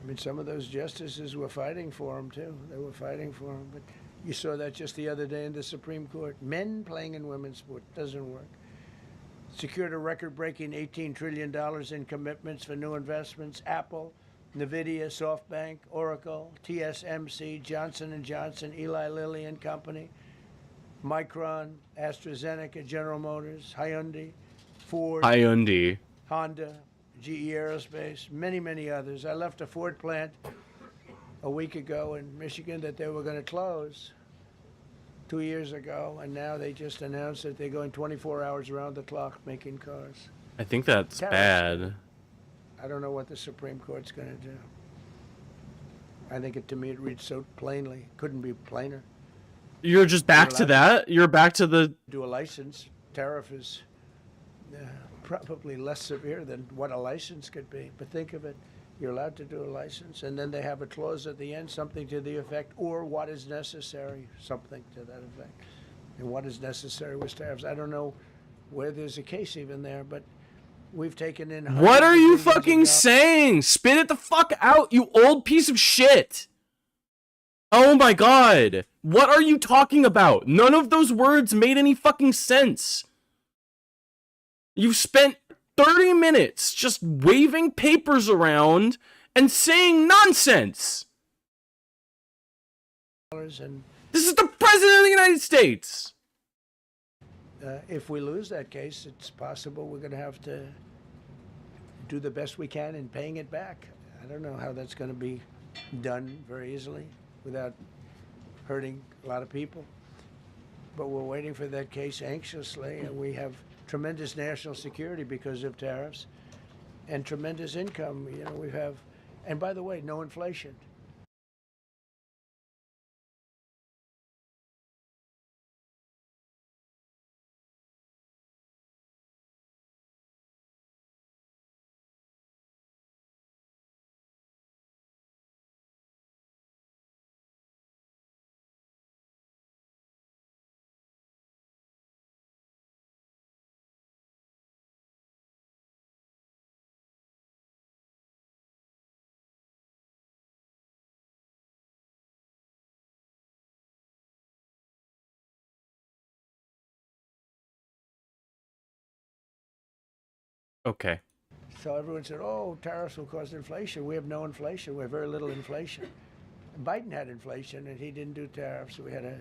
I mean, some of those justices were fighting for him, too. They were fighting for him. But you saw that just the other day in the Supreme Court. Men playing in women's sport doesn't work. Secured a record-breaking $18 trillion in commitments for new investments. Apple, NVIDIA, SoftBank, Oracle, TSMC, Johnson & Johnson, Eli Lilly and Company, Micron, AstraZeneca, General Motors, Hyundai, Ford, Honda, GE Aerospace, many, many others. I left a Ford plant a week ago in Michigan that they were going to close 2 years ago, and now they just announced that they're going 24 hours around the clock making cars. I think that's bad. I don't know what the Supreme Court's going to do. I think to me it reads so plainly. Couldn't be plainer. You're just back to that? You're back to the... Do a license. Tariff is probably less severe than what a license could be. But think of it. You're allowed to do a license, and then they have a clause at the end, something to the effect, or what is necessary, something to that effect. And what is necessary with tariffs. I don't know where there's a case even there, but we've taken in... What are you fucking saying? Spit it the fuck out, you old piece of shit! Oh my god! What are you talking about? None of those words made any fucking sense! You spent 30 minutes just waving papers around and saying nonsense! This is the President of the United States! If we lose that case, it's possible we're going to have to do the best we can in paying it back. I don't know how that's going to be done very easily without hurting a lot of people. But we're waiting for that case anxiously, and we have tremendous national security because of tariffs and tremendous income. You know, we have, and by the way, no inflation. Okay. So everyone said, oh, tariffs will cause inflation. We have no inflation. We have very little inflation. Biden had inflation, and he didn't do tariffs. We had a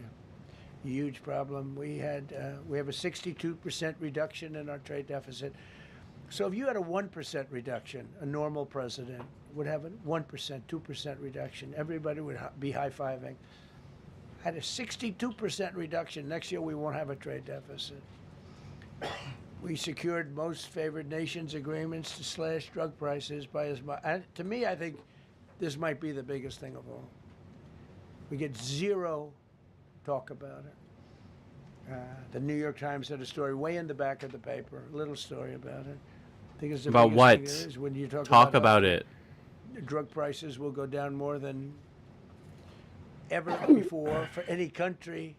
huge problem. We have a 62% reduction in our trade deficit. So if you had a 1% reduction, a normal president would have a 1%, 2% reduction. Everybody would be high-fiving. Had a 62% reduction. Next year, we won't have a trade deficit. We secured most favored nations agreements to slash drug prices by as much. And to me, I think this might be the biggest thing of all. We get zero talk about it. The New York Times had a story way in the back of the paper, a little story about it. I think it's the About biggest what? thing there is. When you Talk about it. Drug prices will go down more than ever before for any country,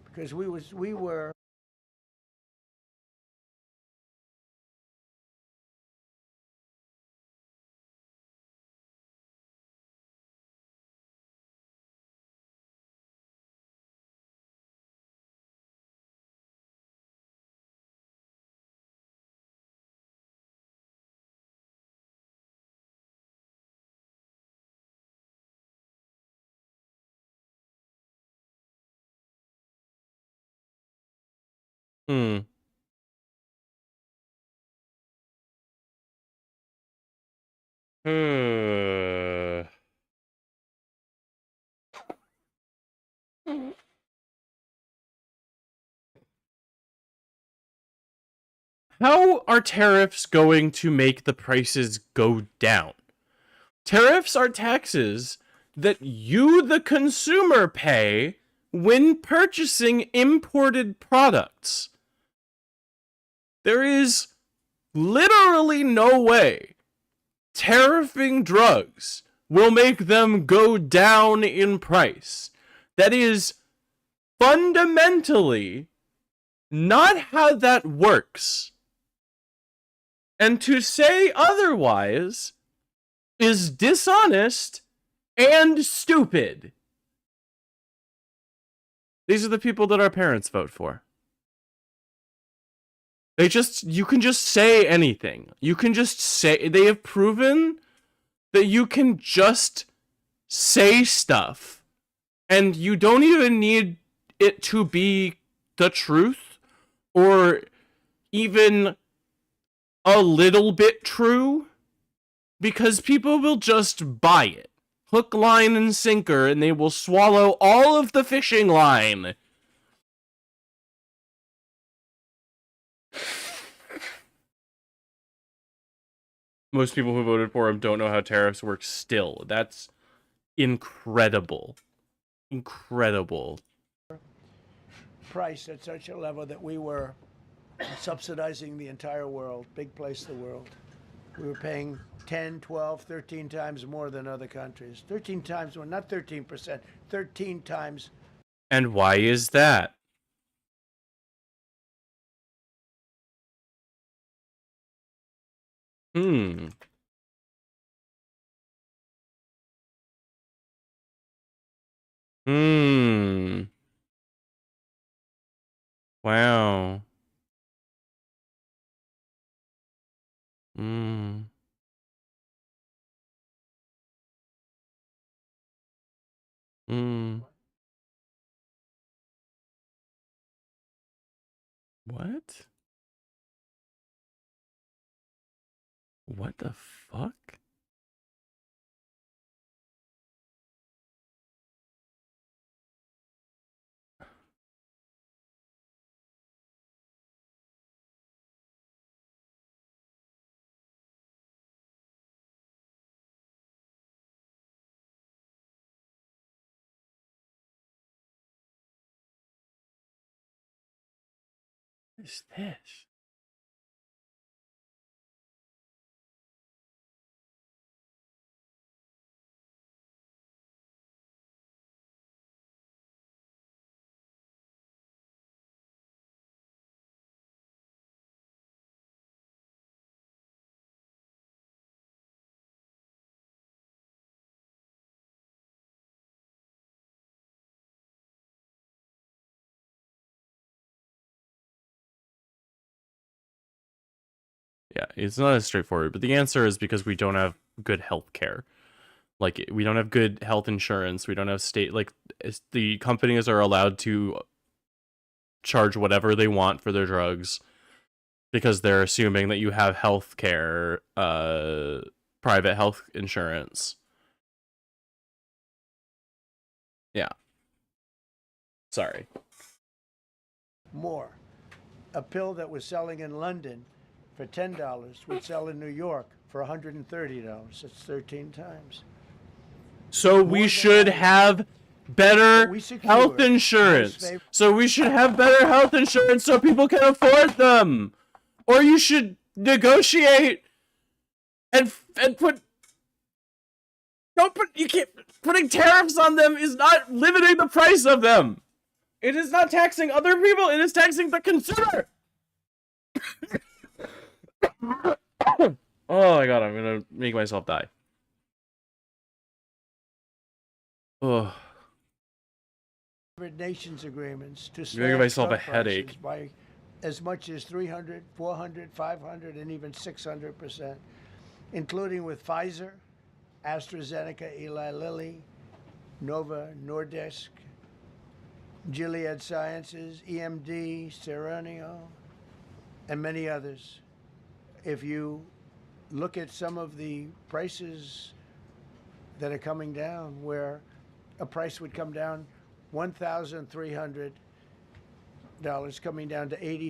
because we were. Hmm. How are tariffs going to make the prices go down? Tariffs are taxes that you, the consumer, pay when purchasing imported products. There is literally no way tariffing drugs will make them go down in price. That is fundamentally not how that works. And to say otherwise is dishonest and stupid. These are the people that our parents vote for. You can just say anything. You can just say, they have proven that you can just say stuff and you don't even need it to be the truth or even a little bit true, because people will just buy it. Hook, line, and sinker, and they will swallow all of the fishing line. Most people who voted for him don't know how tariffs work still. That's incredible. Incredible. Price at such a level that we were subsidizing the entire world, big place in the world. We were paying 10, 12, 13 times more than other countries. 13 times more, not 13%, 13 times. And why is that? Hmm. Hmm. Wow. Hmm. Hmm. What? What the fuck? What is this? Yeah, it's not as straightforward, but the answer is because we don't have good health care. Like, we don't have good health insurance. We don't have the companies are allowed to charge whatever they want for their drugs. because they're assuming that you have health care, private health insurance. Yeah. Sorry. More. A pill that was selling in London for $10 would sell in New York for $130. That's 13 times. So we should have better health insurance. So we should have better health insurance so people can afford them. Or you should negotiate and put. Don't put. You can't. Putting tariffs on them is not limiting the price of them. It is not taxing other people. It is taxing the consumer. Oh my god, I'm gonna make myself die. Oh. Nations agreements to I'm gonna give myself a drug headache. prices by as much as 300, 400, 500, and even 600%, including with Pfizer, AstraZeneca, Eli Lilly, Nova Nordisk, Gilead Sciences, EMD, Serenio, and many others. If you look at some of the prices that are coming down, where a price would come down $1,300 coming down to $80.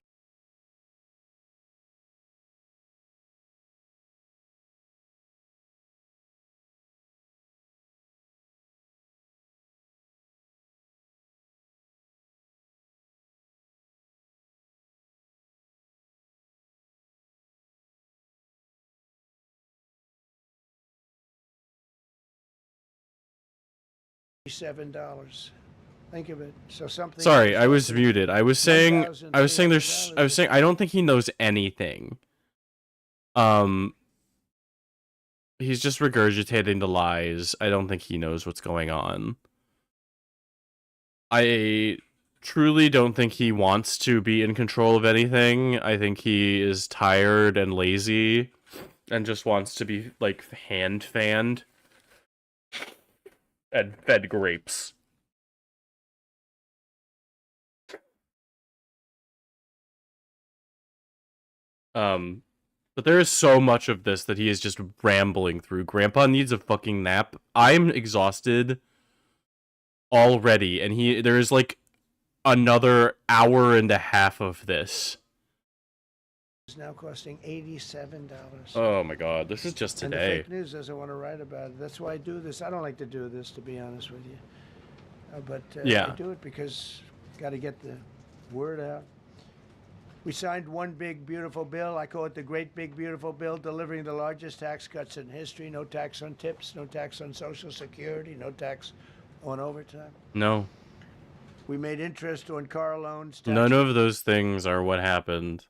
$7. Think of it. So something. Sorry, I was muted. I was saying I don't think he knows anything. He's just regurgitating the lies. I don't think he knows what's going on. I truly don't think he wants to be in control of anything. I think he is tired and lazy and just wants to be, like, hand-fanned and fed grapes. But there is so much of this that he is just rambling through. Grandpa needs a fucking nap. I'm exhausted already, and there is like another hour and a half of this. It's now costing $87. Oh my god, this is just And the today. fake news doesn't want to write about it. That's why I do this. I don't like to do this, to be honest with you. But Yeah. I do it because got to get the word out. We signed one big, beautiful bill. I call it the Great Big Beautiful Bill, delivering the largest tax cuts in history. No tax on tips, no tax on Social Security, no tax on overtime. No. We made interest on car loans. None of those things are what happened.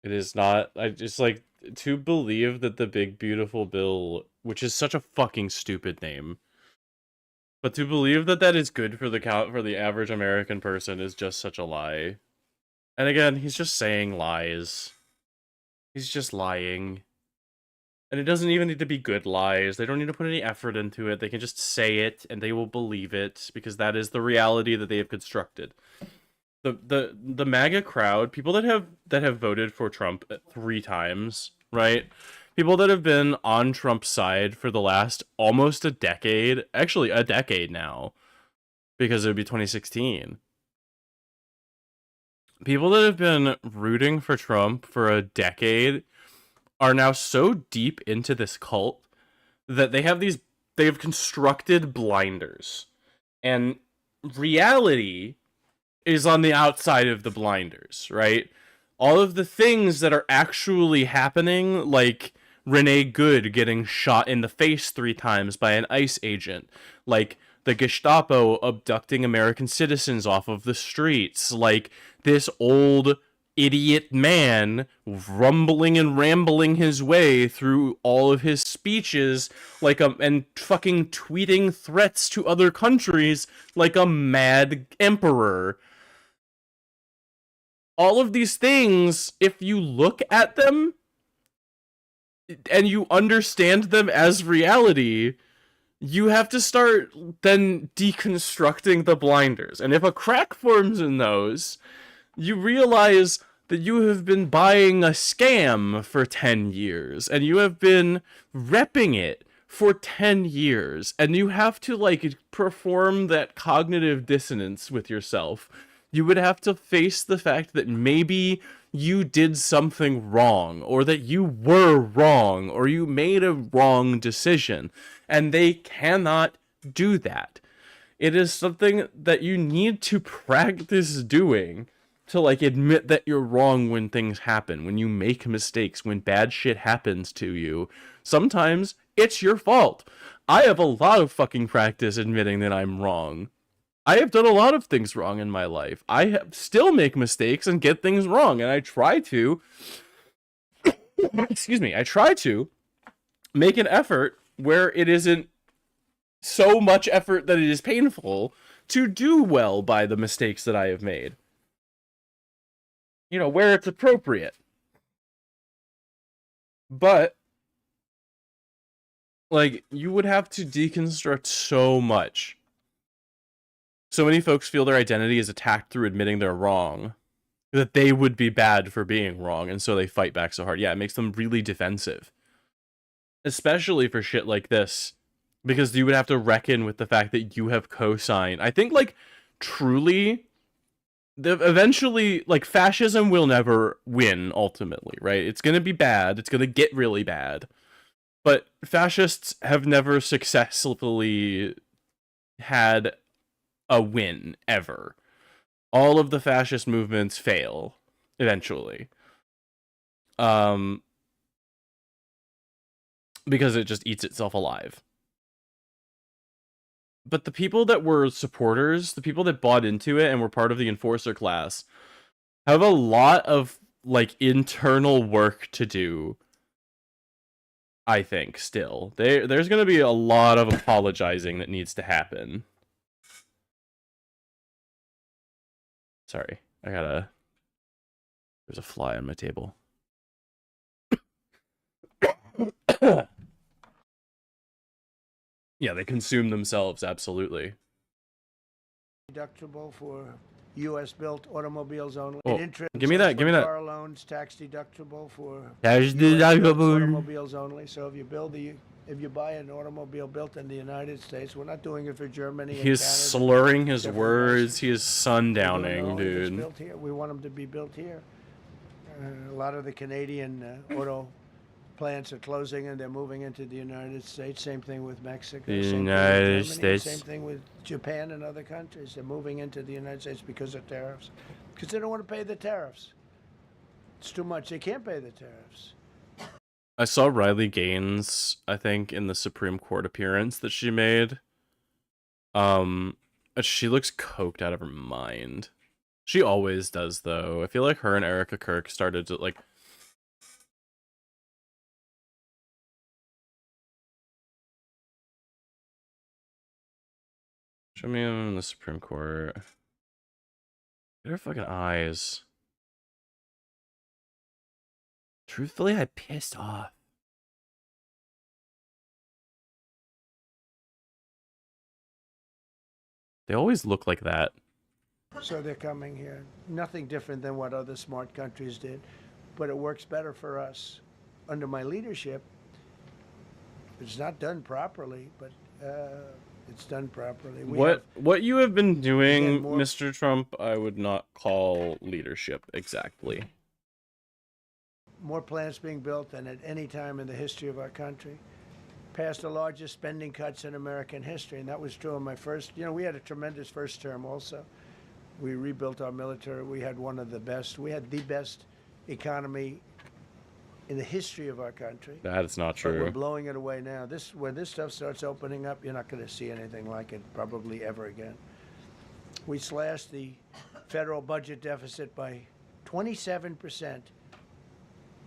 It is not. I just like to believe that the Big Beautiful Bill, which is such a fucking stupid name, but to believe that that is good for the average American person is just such a lie. And again, he's just saying lies. He's just lying. And it doesn't even need to be good lies. They don't need to put any effort into it. They can just say it and they will believe it because that is the reality that they have constructed. The MAGA crowd, people that have voted for Trump 3 times, right? People that have been on Trump's side for the last almost a decade, actually a decade now, because it would be 2016. People that have been rooting for Trump for a decade are now so deep into this cult that they have constructed blinders. And reality is on the outside of the blinders, right? All of the things that are actually happening, like Renee Good getting shot in the face 3 times by an ICE agent, like the Gestapo abducting American citizens off of the streets, like this old idiot man rumbling and rambling his way through all of his speeches and fucking tweeting threats to other countries like a mad emperor. All of these things, if you look at them and you understand them as reality, you have to start then deconstructing the blinders. And if a crack forms in those, you realize that you have been buying a scam for 10 years, and you have been repping it for 10 years, and you have to, like, perform that cognitive dissonance with yourself. You would have to face the fact that maybe you did something wrong, or that you were wrong, or you made a wrong decision, and they cannot do that. It is something that you need to practice doing, to, like, admit that you're wrong when things happen, when you make mistakes, when bad shit happens to you. Sometimes it's your fault. I have a lot of fucking practice admitting that I'm wrong. I have done a lot of things wrong in my life. Still make mistakes and get things wrong, and I try to excuse me, I try to make an effort where it isn't so much effort that it is painful to do well by the mistakes that I have made. You know, where it's appropriate. But, like, you would have to deconstruct so much. So many folks feel their identity is attacked through admitting they're wrong, that they would be bad for being wrong, and so they fight back so hard. Yeah, it makes them really defensive. Especially for shit like this, because you would have to reckon with the fact that you have co-signed. I think, like, truly, eventually, like, fascism will never win, ultimately, right? It's gonna be bad, it's gonna get really bad, but fascists have never successfully had a win, ever. All of the fascist movements fail, eventually. Because it just eats itself alive. But the people that were supporters, the people that bought into it and were part of the enforcer class, have a lot of, like, internal work to do, I think, still. There's going to be a lot of apologizing that needs to happen. Sorry, there's a fly on my table. Yeah, they consume themselves, absolutely. Deductible for U.S.-built automobiles only. Oh, Interest give me that, give me that. Car loans, tax deductible for Tax US-built deductible. automobiles only. So if you buy an automobile built in the United States, we're not doing it for Germany. He is slurring his words. He is sundowning, dude. Built here. We want them to be built here. A lot of the Canadian auto plants are closing and they're moving into the United States. Same thing with Mexico. The same United thing with Germany, States. Same thing with Japan and other countries. They're moving into the United States because of tariffs. Because they don't want to pay the tariffs. It's too much. They can't pay the tariffs. I saw Riley Gaines, I think, in the Supreme Court appearance that she made. She looks coked out of her mind. She always does, though. I feel like her and Erica Kirk started to, like... Show me him in the Supreme Court. Get her fucking eyes. Truthfully, I pissed off. They always look like that. So they're coming here. Nothing different than what other smart countries did. But it works better for us. Under my leadership, it's not done properly, but it's done properly. What you have been doing, Mr. Trump, I would not call leadership exactly. More plants being built than at any time in the history of our country. Passed the largest spending cuts in American history, and that was true in my first. You know, we had a tremendous first term also. We rebuilt our military. We had one of the best. We had the best economy in the history of our country. That is not true. But we're blowing it away now. When this stuff starts opening up, you're not going to see anything like it probably ever again. We slashed the federal budget deficit by 27%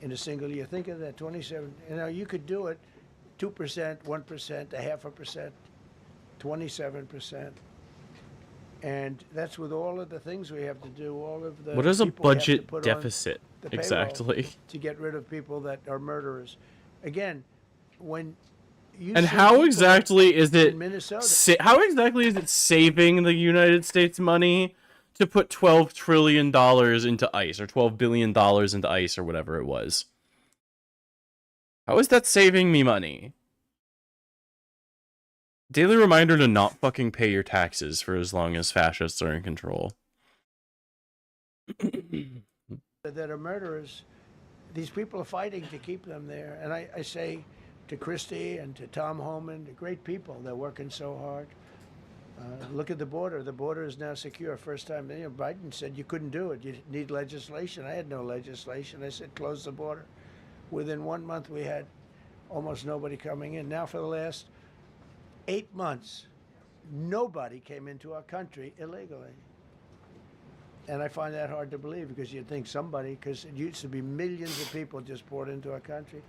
in a single year. Think of that, 27. You know, you could do it 2%, 1%, 0.5%, 27%. And that's with all of the things we have to do, all of the... What is a people we have to budget put on deficit, the payroll exactly? To get rid of people that are murderers. Again, when you... And see how people exactly is it... in Minnesota, how exactly is it saving the United States money to put $12 trillion into ICE, or $12 billion into ICE, or whatever it was. How is that saving me money? Daily reminder to not fucking pay your taxes for as long as fascists are in control. That are murderers. These people are fighting to keep them there. And I say to Christie and to Tom Homan, great people, they're working so hard. Look at the border. The border is now secure. First time, Biden said you couldn't do it. You need legislation. I had no legislation. I said close the border. Within 1 month, we had almost nobody coming in. Now for the last 8 months, nobody came into our country illegally. And I find that hard to believe because you'd think somebody, because it used to be millions of people just poured into our country.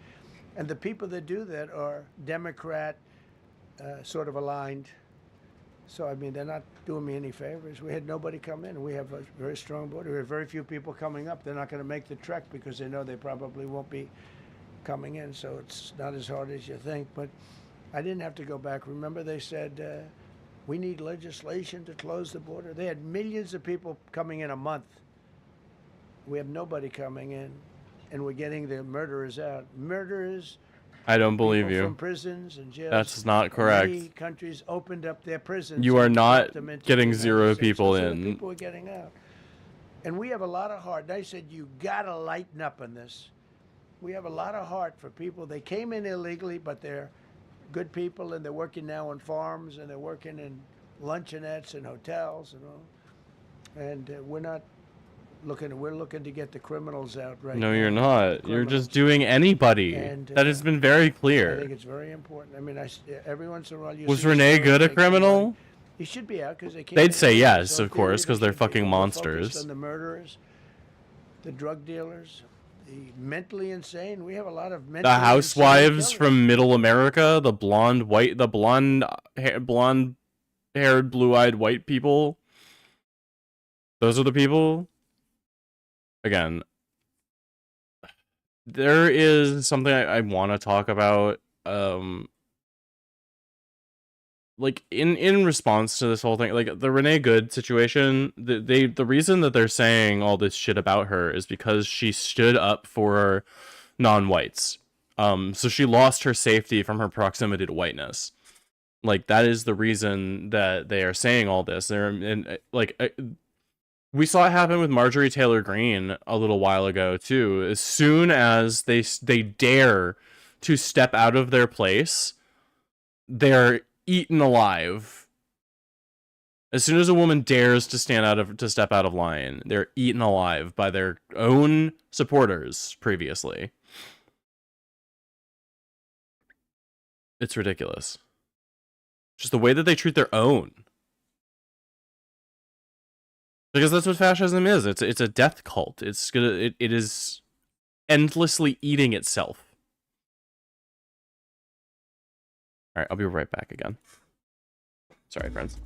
And the people that do that are Democrat sort of aligned. So, I mean, they're not doing me any favors. We had nobody come in. We have a very strong border. We have very few people coming up. They're not going to make the trek because they know they probably won't be coming in. So it's not as hard as you think. But I didn't have to go back. Remember, they said, we need legislation to close the border. They had millions of people coming in a month. We have nobody coming in, and we're getting the murderers out. Murderers. I don't believe you. From prisons and jails. That's not correct. Many countries opened up their prisons. You are and not dropped them into getting the 0 United States. people So in. People are getting out. And we have a lot of heart. And I said, you got to lighten up on this. We have a lot of heart for people. They came in illegally, but they're good people, and they're working now on farms, and they're working in luncheonettes and hotels and all. And we're not looking, we're looking to get the criminals out right now. No, you're not. You're just doing anybody. And, that has been very I clear. think it's very important. I mean, every once in a while you Was see Renee stories good a like criminal? he should be out because they can't. They'd say yes, So of course, because they're fucking focused monsters. on the murderers, the drug dealers, the mentally insane. We have a lot of mentally The housewives insane killers. from middle America, the blonde-haired, blue-eyed white people. Those are the people. Again, there is something I want to talk about. Like in response to this whole thing, like the Renee Good situation, the reason that they're saying all this shit about her is because she stood up for non-whites. So she lost her safety from her proximity to whiteness. Like that is the reason that they are saying all this. We saw it happen with Marjorie Taylor Greene a little while ago too. As soon as they dare to step out of their place, they're eaten alive. As soon as a woman dares to step out of line, they're eaten alive by their own supporters previously. It's ridiculous. Just the way that they treat their own. Because that's what fascism is. It's a death cult. It is endlessly eating itself. All right, I'll be right back again. Sorry, friends.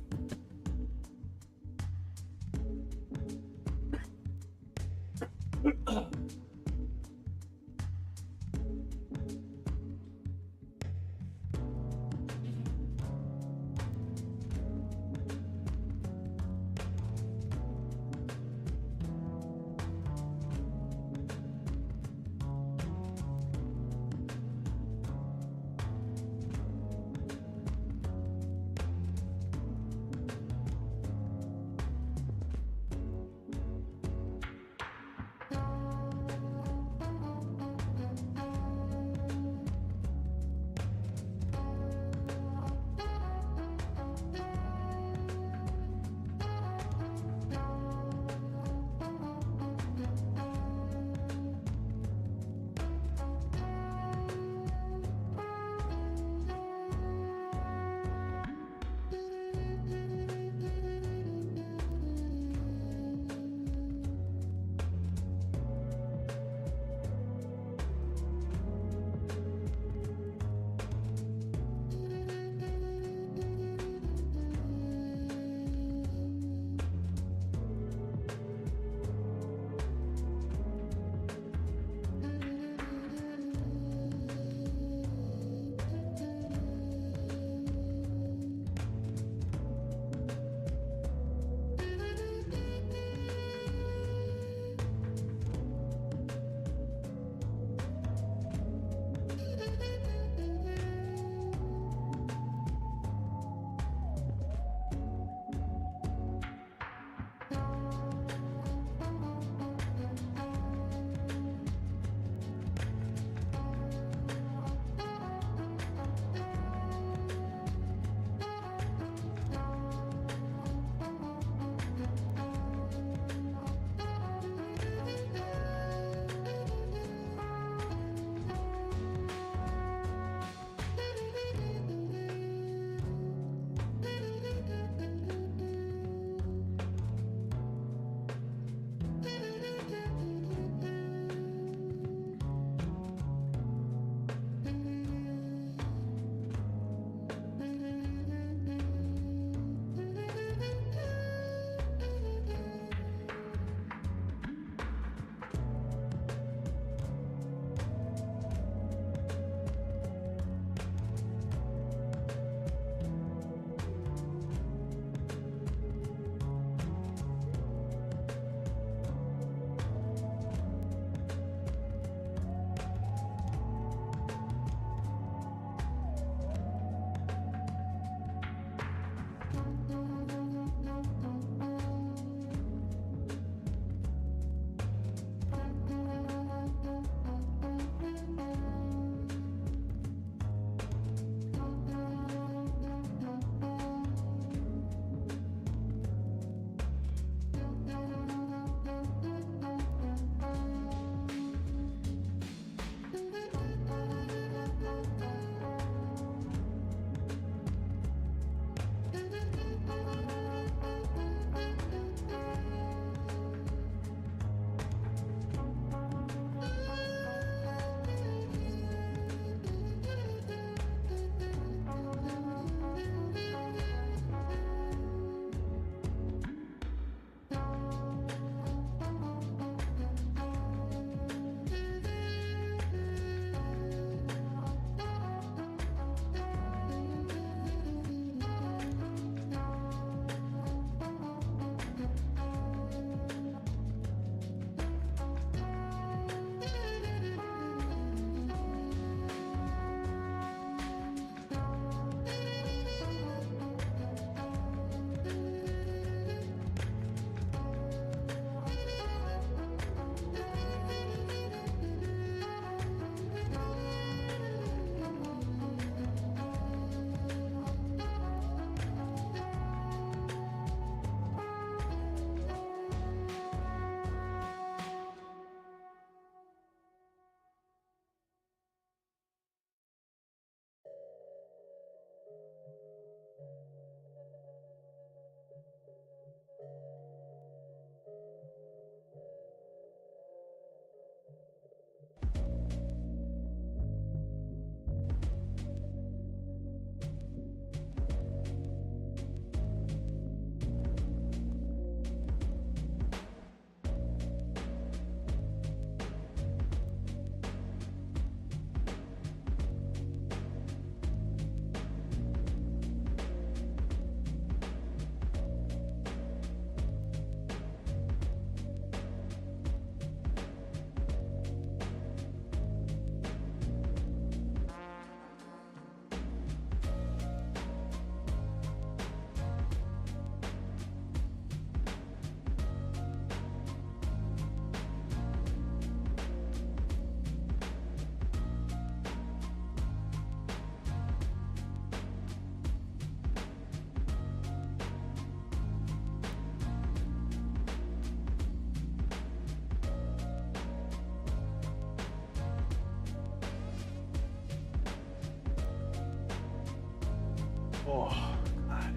Oh, God.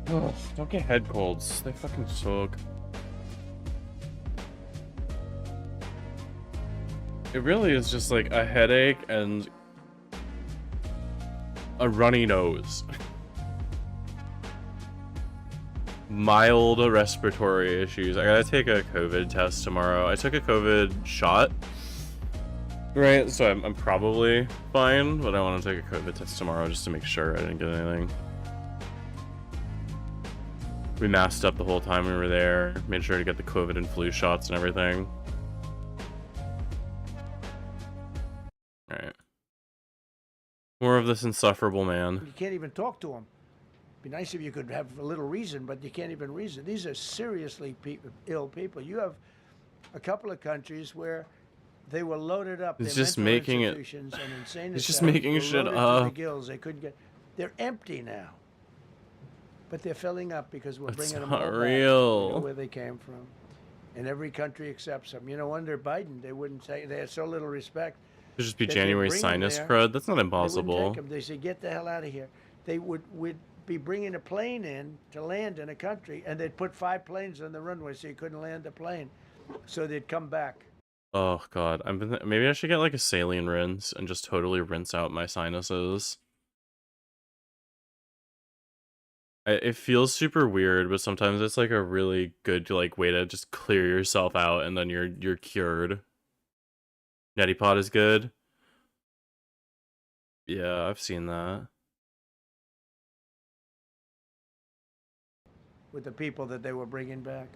Ugh, don't get head colds. They fucking suck. It really is just like a headache and a runny nose. Mild respiratory issues. I gotta take a COVID test tomorrow. I took a COVID shot. Right, so I'm probably fine, but I want to take a COVID test tomorrow just to make sure I didn't get anything. We masked up the whole time we were there, made sure to get the COVID and flu shots and everything. Alright. More of this insufferable man. You can't even talk to them. Be nice if you could have a little reason, but you can't even reason. These are seriously ill people. You have a couple of countries where they were loaded up. It's Their just mental making it. institutions and insane It's just asylums making were shit loaded to up. the gills. They couldn't get. They're empty now, but they're filling up because we're That's bringing them not all back. real. We know where they came from, and every country accepts them. You know, under Biden, they wouldn't say. They had so little respect. Could just be that they'd January bring 'em sinus there. crud. That's not They wouldn't impossible. take 'em. They say, "Get the hell out of here." They would be bringing a plane in to land in a country, and they'd put 5 planes on the runway so you couldn't land the plane. So they'd come back. Oh god, maybe I should get like a saline rinse and just totally rinse out my sinuses. It feels super weird, but sometimes it's like a really good like way to just clear yourself out, and then you're cured. Neti Pot is good. Yeah, I've seen that. With the people that they were bringing back.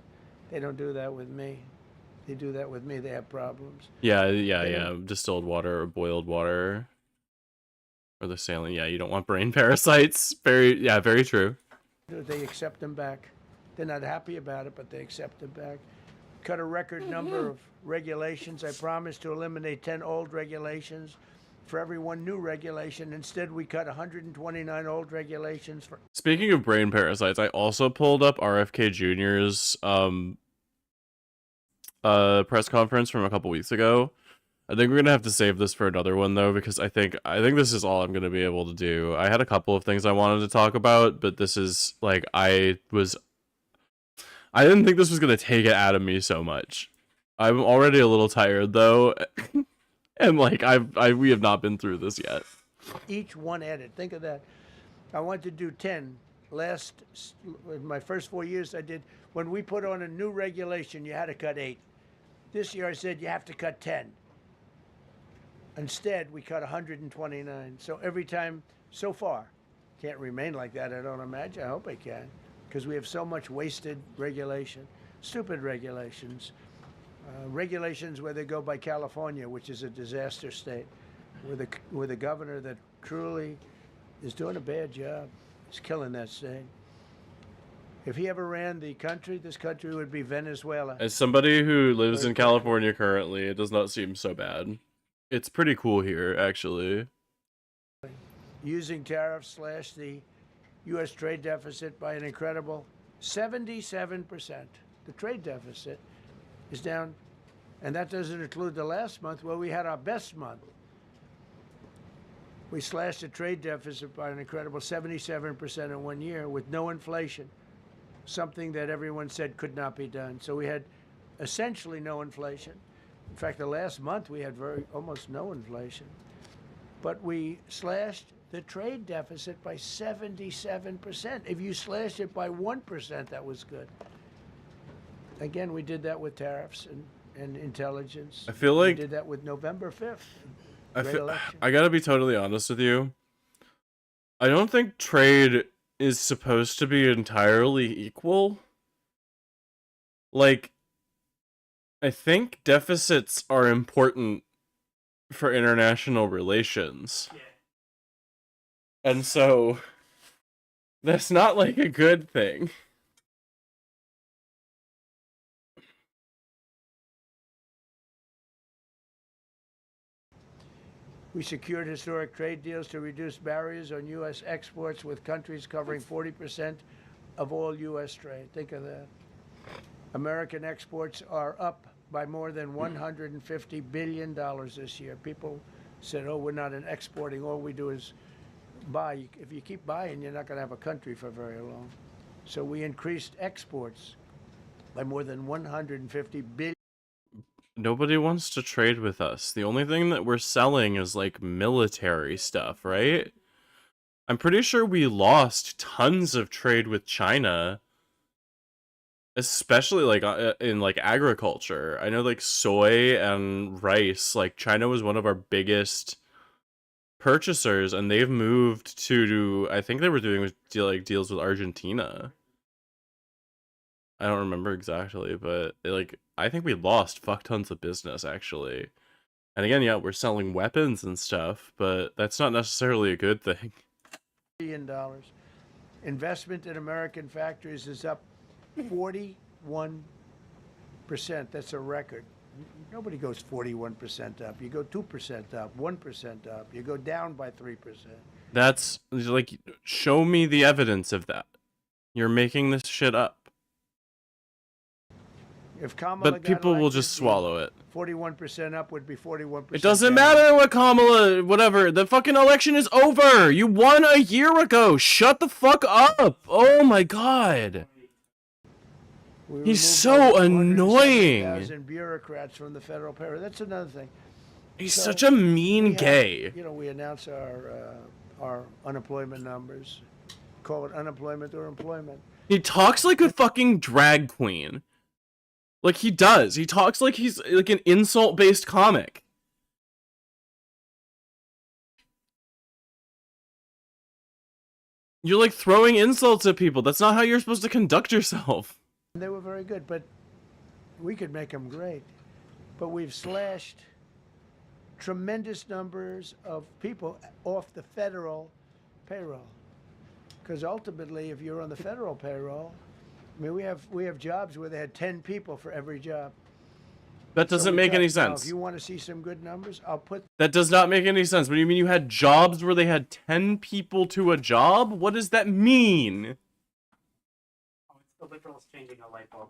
They don't do that with me. They do that with me, they have problems. Yeah. Distilled water or boiled water. Or the saline. Yeah, you don't want brain parasites. Very true. They accept them back. They're not happy about it, but they accept them back. Cut a record number of regulations. I promised to eliminate 10 old regulations for every one new regulation. Instead, we cut 129 old regulations for. Speaking of brain parasites, I also pulled up RFK Jr.'s press conference from a couple weeks ago. I think we're gonna have to save this for another one though, because I think this is all I'm gonna be able to do. I had a couple of things I wanted to talk about, but this is like I didn't think this was gonna take it out of me so much. I'm already a little tired though, and like we have not been through this yet. Each one added. Think of that. I wanted to do 10. In my first 4 years, I did. When we put on a new regulation, you had to cut 8. This year, I said you have to cut 10. Instead, we cut 129. So every time, so far, can't remain like that, I don't imagine. I hope I can, because we have so much wasted regulation, stupid regulations. Regulations where they go by California, which is a disaster state, with a governor that truly is doing a bad job. He's killing that state. If he ever ran the country, this country would be Venezuela. As somebody who lives in California currently, it does not seem so bad. It's pretty cool here, actually. Using tariffs slashed the U.S. trade deficit by an incredible 77%. The trade deficit is down, and that doesn't include the last month where we had our best month. We slashed the trade deficit by an incredible 77% in 1 year with no inflation, something that everyone said could not be done. So we had essentially no inflation. In fact, the last month we had almost no inflation. But we slashed the trade deficit by 77%. If you slashed it by 1%, that was good. Again, we did that with tariffs and intelligence. I feel like we did that with November 5th. I gotta be totally honest with you. I don't think trade is supposed to be entirely equal. Like, I think deficits are important for international relations. Yeah. And so, that's not like a good thing. We secured historic trade deals to reduce barriers on U.S. exports with countries covering 40% of all U.S. trade. Think of that. American exports are up by more than $150 billion this year. People said, oh, we're not exporting, all we do is buy. If you keep buying, you're not going to have a country for very long. So we increased exports by more than 150 billion. Nobody wants to trade with us. The only thing that we're selling is like military stuff, right? I'm pretty sure we lost tons of trade with China, especially like in like agriculture. I know like soy and rice, like China was one of our biggest purchasers, and they've moved to I think they were doing deals with Argentina. I don't remember exactly, but like I think we lost fuck tons of business actually. And again, yeah, we're selling weapons and stuff, but that's not necessarily a good thing. $1 billion. Investment in American factories is up 41%. That's a record. Nobody goes 41% up. You go 2% up, 1% up. You go down by 3%. That's like, show me the evidence of that. You're making this shit up. If Kamala But people will just swallow it. 41% up would be 41%. It doesn't down. matter what Kamala, whatever. The fucking election is over. You won a year ago. Shut the fuck up. Oh my god. He's so annoying. Bureaucrats from the federal payroll. That's another thing. He's such a mean gay. You know, we announce our unemployment numbers. Call it unemployment or employment. He talks like a fucking drag queen. Like he does. He talks like he's like an insult-based comic. You're like throwing insults at people. That's not how you're supposed to conduct yourself. They were very good, but we could make them great. But we've slashed tremendous numbers of people off the federal payroll. Because ultimately, if you're on the federal payroll, I mean, we have jobs where they had 10 people for every job. That doesn't make any sense. If you want to see some good numbers, I'll put... That does not make any sense. What do you mean you had jobs where they had 10 people to a job? What does that mean? Oh, it's the liberals changing a light bulb.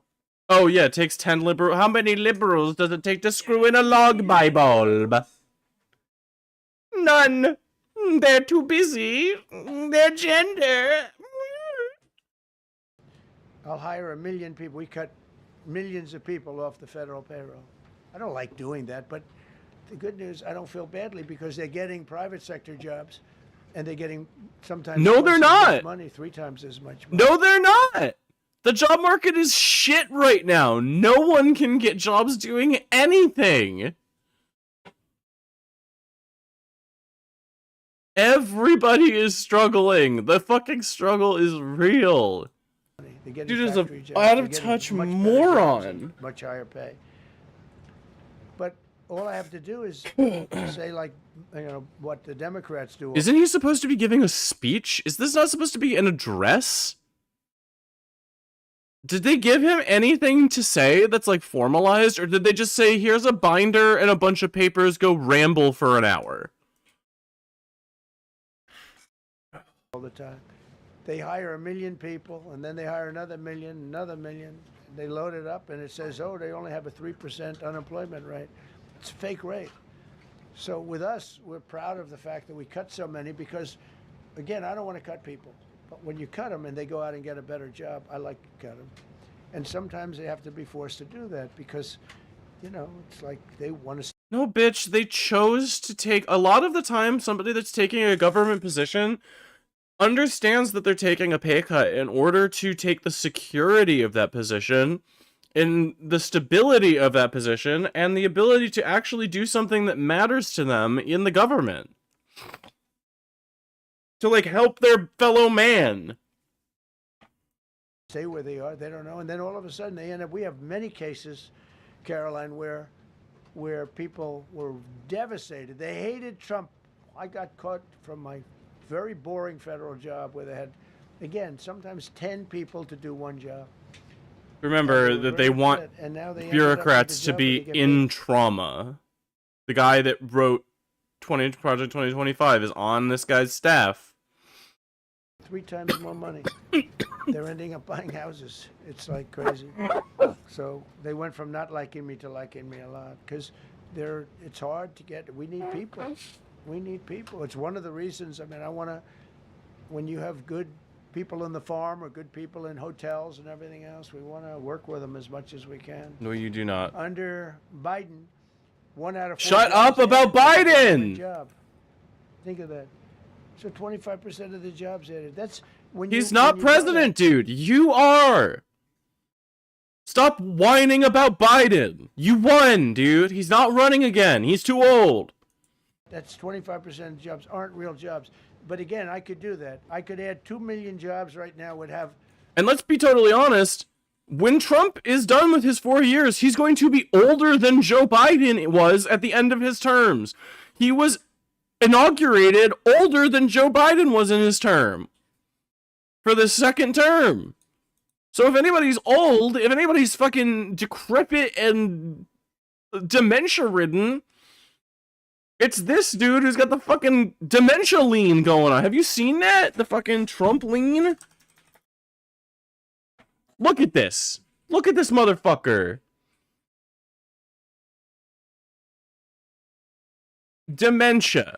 Oh yeah, it takes 10 liberal. How many liberals does it take to screw in a log bulb? None. They're too busy. Their gender. I'll hire 1 million people. We cut millions of people off the federal payroll. I don't like doing that, but the good news, I don't feel badly because they're getting private sector jobs, and they're getting sometimes No, they're not. money, 3 times as much money. No, they're not. The job market is shit right now. No one can get jobs doing anything. Everybody is struggling. The fucking struggle is real. Dude is a out-of-touch moron. Much higher pay. But all I have to do is say, like, you know, what the Democrats do. Isn't he supposed to be giving a speech? Is this not supposed to be an address? Did they give him anything to say that's, like, formalized? Or did they just say, here's a binder and a bunch of papers, go ramble for an hour? All the time. They hire 1 million people, and then they hire another million. They load it up, and it says, oh, they only have a 3% unemployment rate. It's a fake rate. So with us, we're proud of the fact that we cut so many because, again, I don't want to cut people. But when you cut them and they go out and get a better job, I like to cut them. And sometimes they have to be forced to do that because, you know, it's like they want to... No, bitch, they chose to take... A lot of the time, somebody that's taking a government position understands that they're taking a pay cut in order to take the security of that position and the stability of that position and the ability to actually do something that matters to them in the government. To, like, help their fellow man. Stay where they are, they don't know, and then all of a sudden they end up... We have many cases, Caroline, where people were devastated. They hated Trump. I got caught from my very boring federal job where they had, again, sometimes 10 people to do one job. Remember that they want and now they bureaucrats to be in trauma. The guy that wrote Project 2025 is on this guy's staff. 3 times more money. They're ending up buying houses. It's like crazy. So they went from not liking me to liking me a lot because it's hard to get. We need people. We need people. It's one of the reasons. I mean, when you have good people in the farm or good people in hotels and everything else, we want to work with them as much as we can. No, you do not. Under Biden, 1 out of 4 Shut jobs up about added was a Biden! government job. Think of that. So 25% of the jobs added. That's when He's not president, dude. You are. Stop whining about Biden. You won, dude. He's not running again. He's too old. That's 25% of jobs aren't real jobs. But again, I could do that. I could add 2 million jobs right now. Would have. And let's be totally honest. When Trump is done with his 4 years, he's going to be older than Joe Biden was at the end of his terms. He was inaugurated older than Joe Biden was in his term. For the second term. So if anybody's old, if anybody's fucking decrepit and dementia-ridden, it's this dude who's got the fucking dementia lean going on. Have you seen that? The fucking Trump lean? Look at this. Look at this motherfucker. Dementia.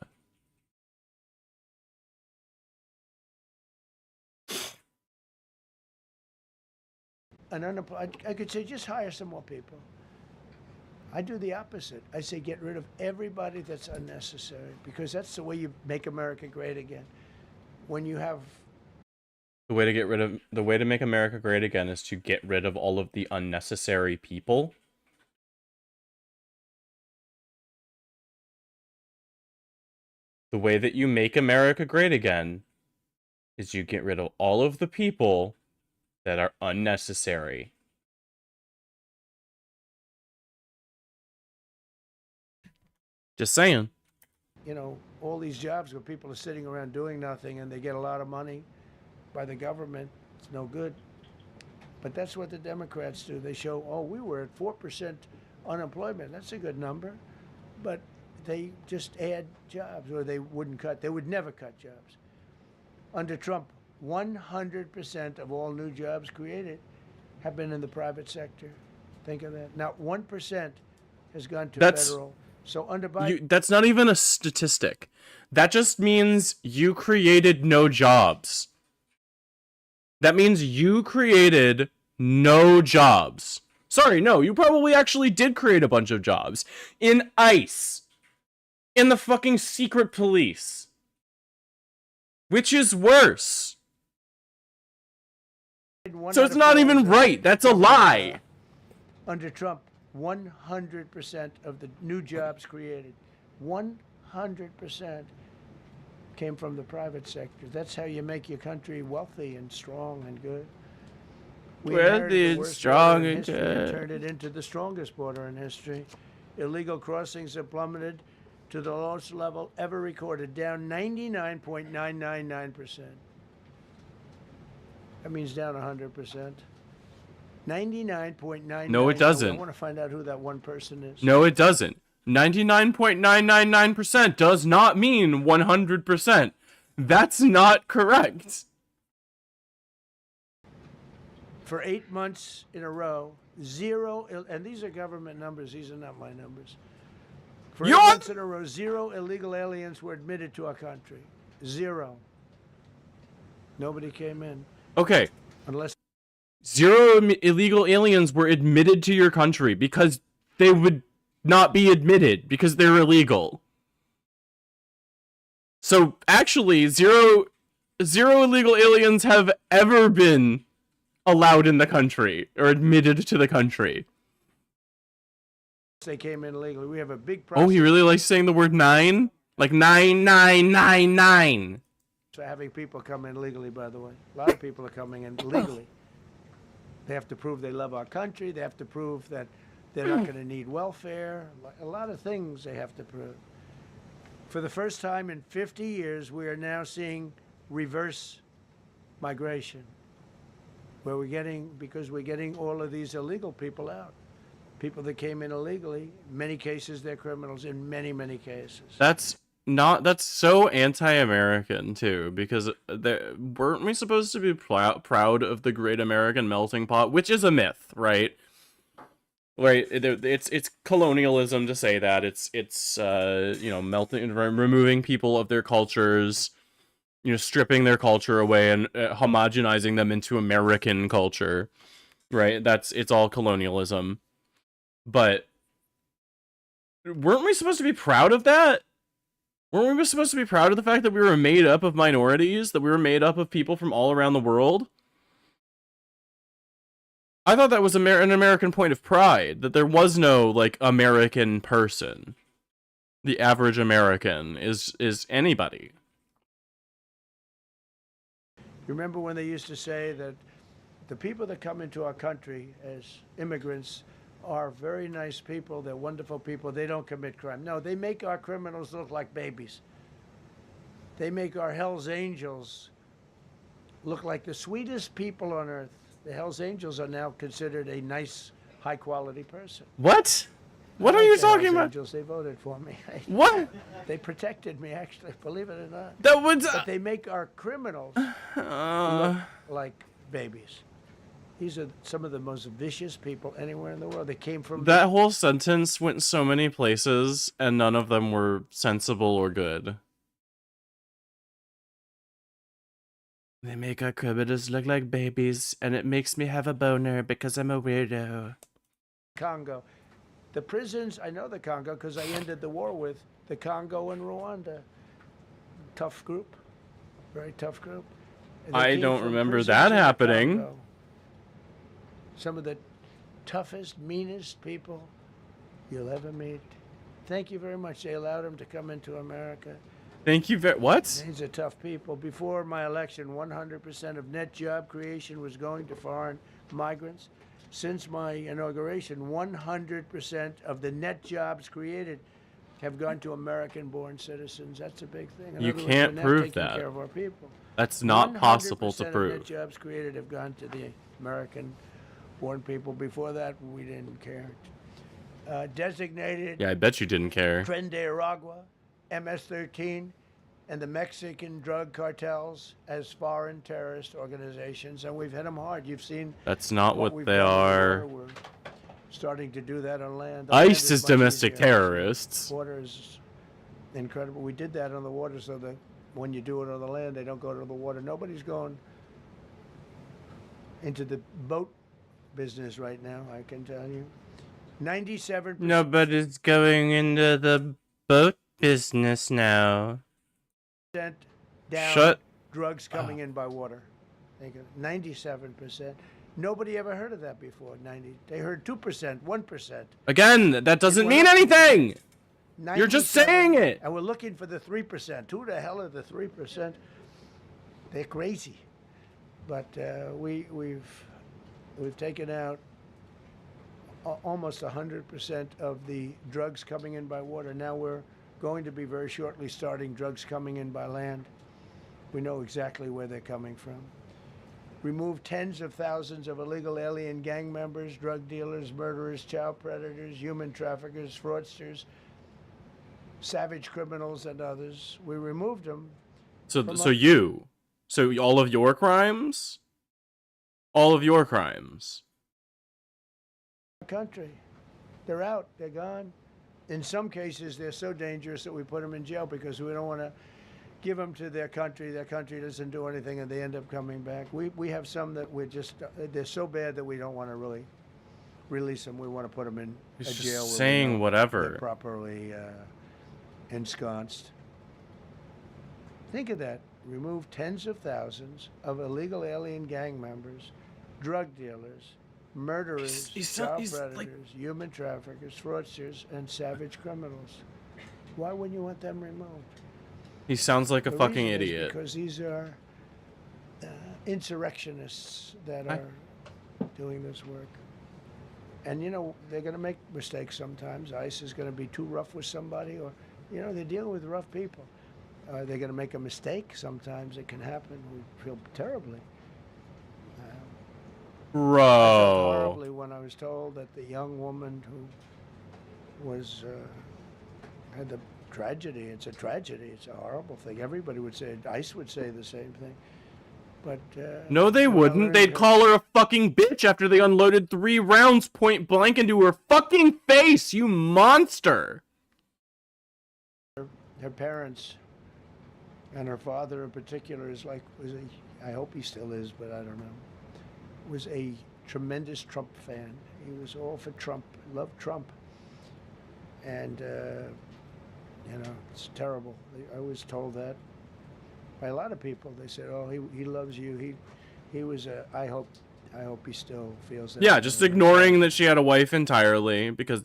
I could say just hire some more people. I do the opposite. I say get rid of everybody that's unnecessary because that's the way you make America great again. When you have The way to make America great again is to get rid of all of the unnecessary people. The way that you make America great again is you get rid of all of the people that are unnecessary. Just saying. you know, all these jobs where people are sitting around doing nothing and they get a lot of money by the government, it's no good. But that's what the Democrats do. They show, oh, we were at 4% unemployment. That's a good number. But they just add jobs, or they wouldn't cut. They would never cut jobs. Under Trump, 100% of all new jobs created have been in the private sector. Think of that. Not 1% has gone to federal. So under Biden, that's not even a statistic. That just means you created no jobs. That means you created no jobs. Sorry, no, you probably actually did create a bunch of jobs. In ICE. In the fucking secret police. Which is worse. So it's not even right. That's a lie. Under Trump, 100% of the new jobs created, 100% came from the private sector. That's how you make your country wealthy and strong and good. We inherited the worst border in history and turned it into the strongest border in history. Illegal crossings have plummeted to the lowest level ever recorded, down 99.999%. That means down 100%. 99.999%. No, it doesn't. I want to find out who that one person is. No, it doesn't. 99.999% does not mean 100%. That's not correct. For 8 months in a row, zero, and these are government numbers, these are not my numbers. For 8 months in a row, zero illegal aliens were admitted to our country. Zero. Nobody came in. Okay. Unless zero illegal aliens were admitted to your country because they would not be admitted because they're illegal. So actually, zero illegal aliens have ever been allowed in the country or admitted to the country. they came in illegally, we have a big Oh, process he really likes saying the word 9? Like 9999. for having people come in legally, by the way. A lot of people are coming in legally. They have to prove they love our country. They have to prove that they're not going to need welfare. A lot of things they have to prove. For the first time in 50 years, we are now seeing reverse migration, where because we're getting all of these illegal people out. People that came in illegally, in many cases, they're criminals in many, many cases. That's so anti-American too, because weren't we supposed to be proud of the great American melting pot, which is a myth, right? Right, it's colonialism to say that. It's you know, melting, removing people of their cultures, you know, stripping their culture away and homogenizing them into American culture. Right? It's all colonialism. But weren't we supposed to be proud of that? Weren't we supposed to be proud of the fact that we were made up of minorities, that we were made up of people from all around the world? I thought that was an American point of pride, that there was no, like, American person. The average American is anybody. Remember when they used to say that the people that come into our country as immigrants are very nice people, they're wonderful people, they don't commit crime. No, they make our criminals look like babies. They make our Hells Angels look like the sweetest people on earth. The Hells Angels are now considered a nice, high-quality person. What? What are you talking Hells about? Angels, they voted for me. What? They protected me, actually, believe it or not. That was... But they make our criminals look like babies. These are some of the most vicious people anywhere in the world. They came from... That whole sentence went so many places, and none of them were sensible or good. They make our criminals look like babies, and it makes me have a boner because I'm a weirdo. Congo. The prisons, I know the Congo because I ended the war with the Congo and Rwanda. Tough group. Very tough group. And they I came don't from remember prisons that in the happening. Congo. Some of the toughest, meanest people you'll ever meet. Thank you very much. They allowed him to come into America. Thank you very... What? These are tough people. Before my election, 100% of net job creation was going to foreign migrants. Since my inauguration, 100% of the net jobs created have gone to American-born citizens. That's a big thing. In You other words, can't we're now prove taking that. care of our people. That's not possible to 100% of prove. net jobs created have gone to the American-born people. Before that, we didn't care. Designated Yeah, I bet you didn't care. Tren de Aragua, MS-13, and the Mexican drug cartels as foreign terrorist organizations, and we've hit them hard. You've seen That's not what we've they done with the are. water. We're starting to do that on land. The land ICE is much domestic easier. terrorists. Water is incredible. We did that on the water so that when you do it on the land, they don't go to the water. Nobody's going into the boat business right now, I can tell you. 97%. Nobody's going into the boat business now. Down Shut drugs coming in by water. 97%. Nobody ever heard of that before. They heard 2%, 1%. Again, that doesn't mean anything. You're just saying it. And we're looking for the 3%. Who the hell are the 3%? They're crazy. But we've taken out almost 100% of the drugs coming in by water. Now we're going to be very shortly starting drugs coming in by land. We know exactly where they're coming from. Remove tens of thousands of illegal alien gang members, drug dealers, murderers, child predators, human traffickers, fraudsters, savage criminals, and others. We removed them. So all of your crimes? All of your crimes. Country. They're out. They're gone. In some cases, they're so dangerous that we put them in jail because we don't want to give them to their country. Their country doesn't do anything, and they end up coming back. We have some that they're so bad that we don't want to really release them. We want to put them in a He's jail. just where saying we know whatever. they're properly ensconced. Think of that. Remove tens of thousands of illegal alien gang members, drug dealers, murderers, child predators, human traffickers, fraudsters, and savage criminals. Why wouldn't you want them removed? He sounds like a The fucking reason is idiot. because these are insurrectionists that are doing this work. And, you know, they're going to make mistakes sometimes. ICE is going to be too rough with somebody, or, you know, they're dealing with rough people. They're going to make a mistake sometimes. It can happen. We feel terribly. I felt Bro. horribly when I was told that the young woman who was had the tragedy. It's a tragedy. It's a horrible thing. Everybody would say, ICE would say the same thing. But No, they when I wouldn't. learned They'd call her a fucking bitch after they unloaded 3 rounds point blank into her fucking face, you monster! her parents and her father in particular is like I hope he still is, but I don't know. Was a tremendous Trump fan. He was all for Trump, loved Trump, and you know, it's terrible. I was told that by a lot of people. They said, "Oh, he loves you. He was a." I hope he still feels that. Yeah, just ignoring that she had a wife entirely because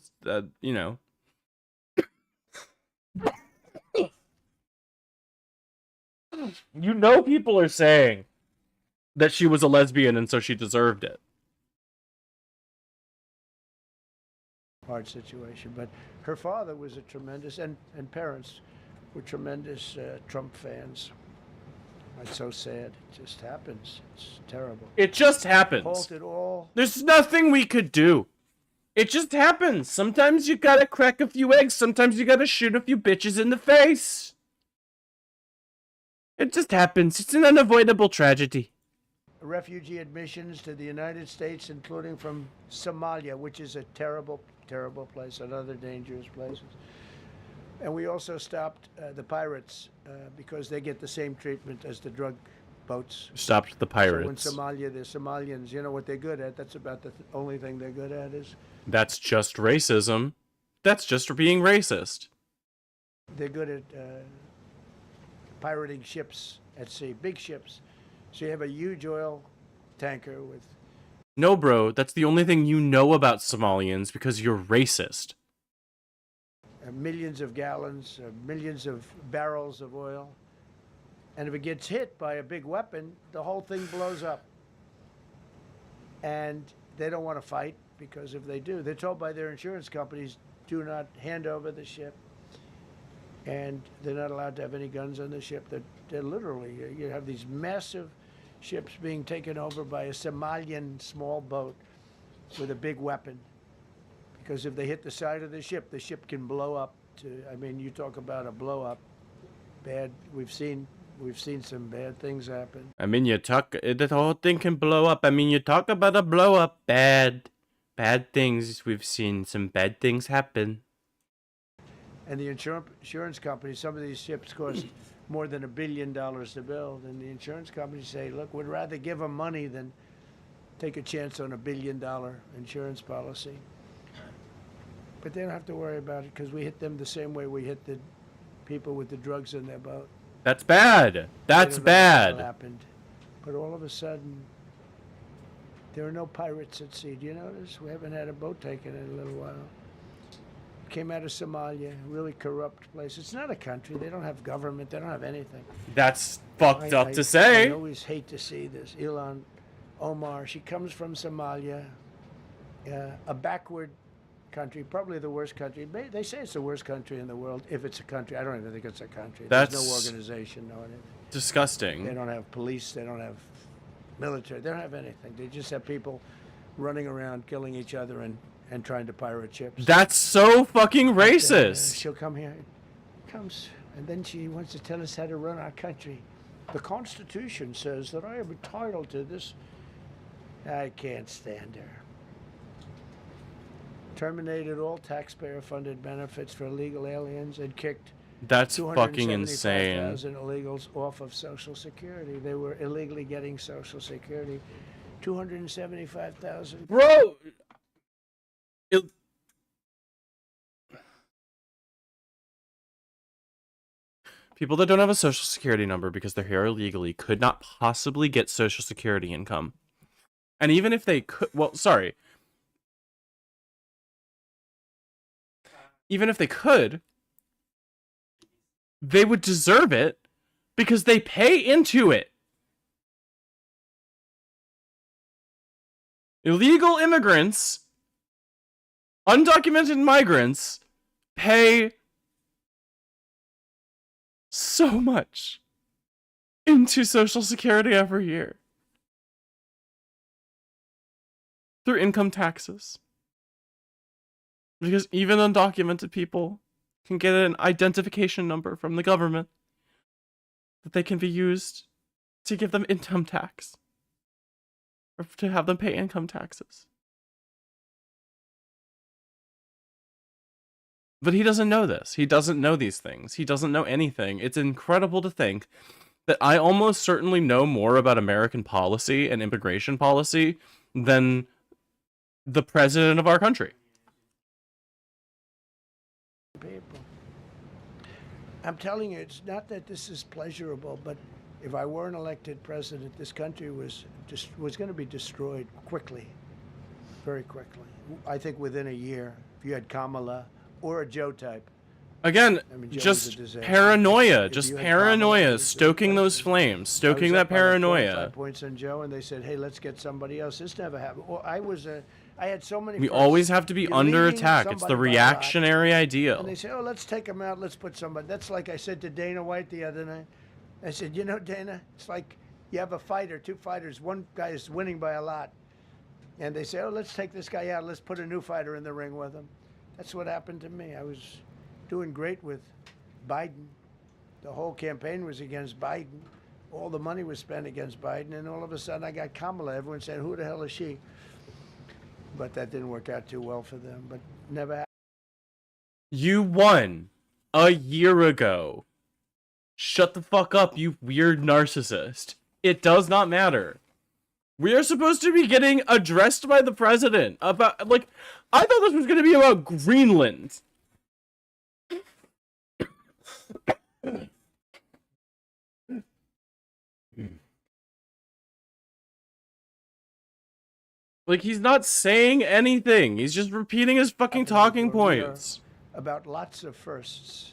you know. You know, people are saying that she was a lesbian and so she deserved it. Hard situation, but her father was a tremendous, and parents were tremendous Trump fans. It's so sad. It just happens. It's terrible. It just happens. Halted all. There's nothing we could do. It just happens. Sometimes you gotta crack a few eggs. Sometimes you gotta shoot a few bitches in the face. It just happens. It's an unavoidable tragedy. Refugee admissions to the United States, including from Somalia, which is a terrible, terrible place, another dangerous place. And we also stopped the pirates because they get the same treatment as the drug boats. Stopped the pirates. So in Somalia, the Somalians, you know what they're good at? That's about the only thing they're good at is... That's just racism. That's just being racist. They're good at pirating ships at sea, big ships. So you have a huge oil tanker with... No, bro, that's the only thing you know about Somalians because you're racist. Millions of gallons, millions of barrels of oil. And if it gets hit by a big weapon, the whole thing blows up. And they don't want to fight because if they do, they're told by their insurance companies, do not hand over the ship. And they're not allowed to have any guns on the ship. They're literally, you have these massive ships being taken over by a Somalian small boat with a big weapon. Because if they hit the side of the ship can blow up. I mean, you talk about a blow up. Bad. We've seen some bad things happen. I mean, the whole thing can blow up. I mean, you talk about a blow up. Bad things. We've seen some bad things happen. And the insurance companies, some of these ships cost more than $1 billion to build. And the insurance companies say, look, we'd rather give them money than take a chance on $1 billion insurance policy. But they don't have to worry about it because we hit them the same way we hit the people with the drugs in their boat. That's bad. That's bad. Happened. But all of a sudden, there are no pirates at sea. Do you notice? We haven't had a boat taken in a little while. Came out of Somalia, really corrupt place. It's not a country. They don't have government. They don't have anything. That's fucked up to say. I always hate to see this. Ilan Omar, she comes from Somalia, a backward country, probably the worst country. They say it's the worst country in the world, if it's a country. I don't even think it's a country. There's no organization, no anything. Disgusting. They don't have police. They don't have military. They don't have anything. They just have people running around, killing each other, and trying to pirate ships. That's so fucking racist. She'll come here, comes, and then she wants to tell us how to run our country. The Constitution says that I am entitled to this. I can't stand her. Terminated all taxpayer-funded benefits for illegal aliens and kicked That's fucking insane. 275,000 illegals off of Social Security. They were illegally getting Social Security. 275,000. Bro! People that don't have a Social Security number because they're here illegally could not possibly get Social Security income. And even if they could, well, sorry. Even if they could, they would deserve it because they pay into it. Illegal immigrants, undocumented migrants, pay so much into Social Security every year through income taxes. Because even undocumented people can get an identification number from the government that they can be used to give them income tax. Or to have them pay income taxes. But he doesn't know this. He doesn't know these things. He doesn't know anything. It's incredible to think that I almost certainly know more about American policy and immigration policy than the president of our country. People. I'm telling you, it's not that this is pleasurable, but if I weren't elected president, this country was going to be destroyed quickly, very quickly. I think within a year, if you had Kamala or a Joe type. Again, I mean, Joe was a just disaster. paranoia, If just you had paranoia, Kamala, stoking those flames, stoking that I was up by like paranoia. 25 points on Joe, and they said, "Hey, let's get somebody else." This never happened. Well, I had so many. We firsts. always have to be You're under leading attack. It's the somebody by a lot. reactionary ideal. And they say, "Oh, let's take him out. Let's put somebody." That's like I said to Dana White the other night. I said, "You know, Dana, it's like you have a fighter, two fighters. One guy is winning by a lot, and they say, "Oh, let's take this guy out. Let's put a new fighter in the ring with him." That's what happened to me. I was doing great with Biden. The whole campaign was against Biden. All the money was spent against Biden, and all of a sudden I got Kamala. Everyone said, "Who the hell is she?" But that didn't work out too well for them. But never happened. You won a year ago. Shut the fuck up, you weird narcissist. It does not matter. We are supposed to be getting addressed by the president about, like, I thought this was going to be about Greenland. Like, he's not saying anything. He's just repeating his fucking talking points. About lots of firsts.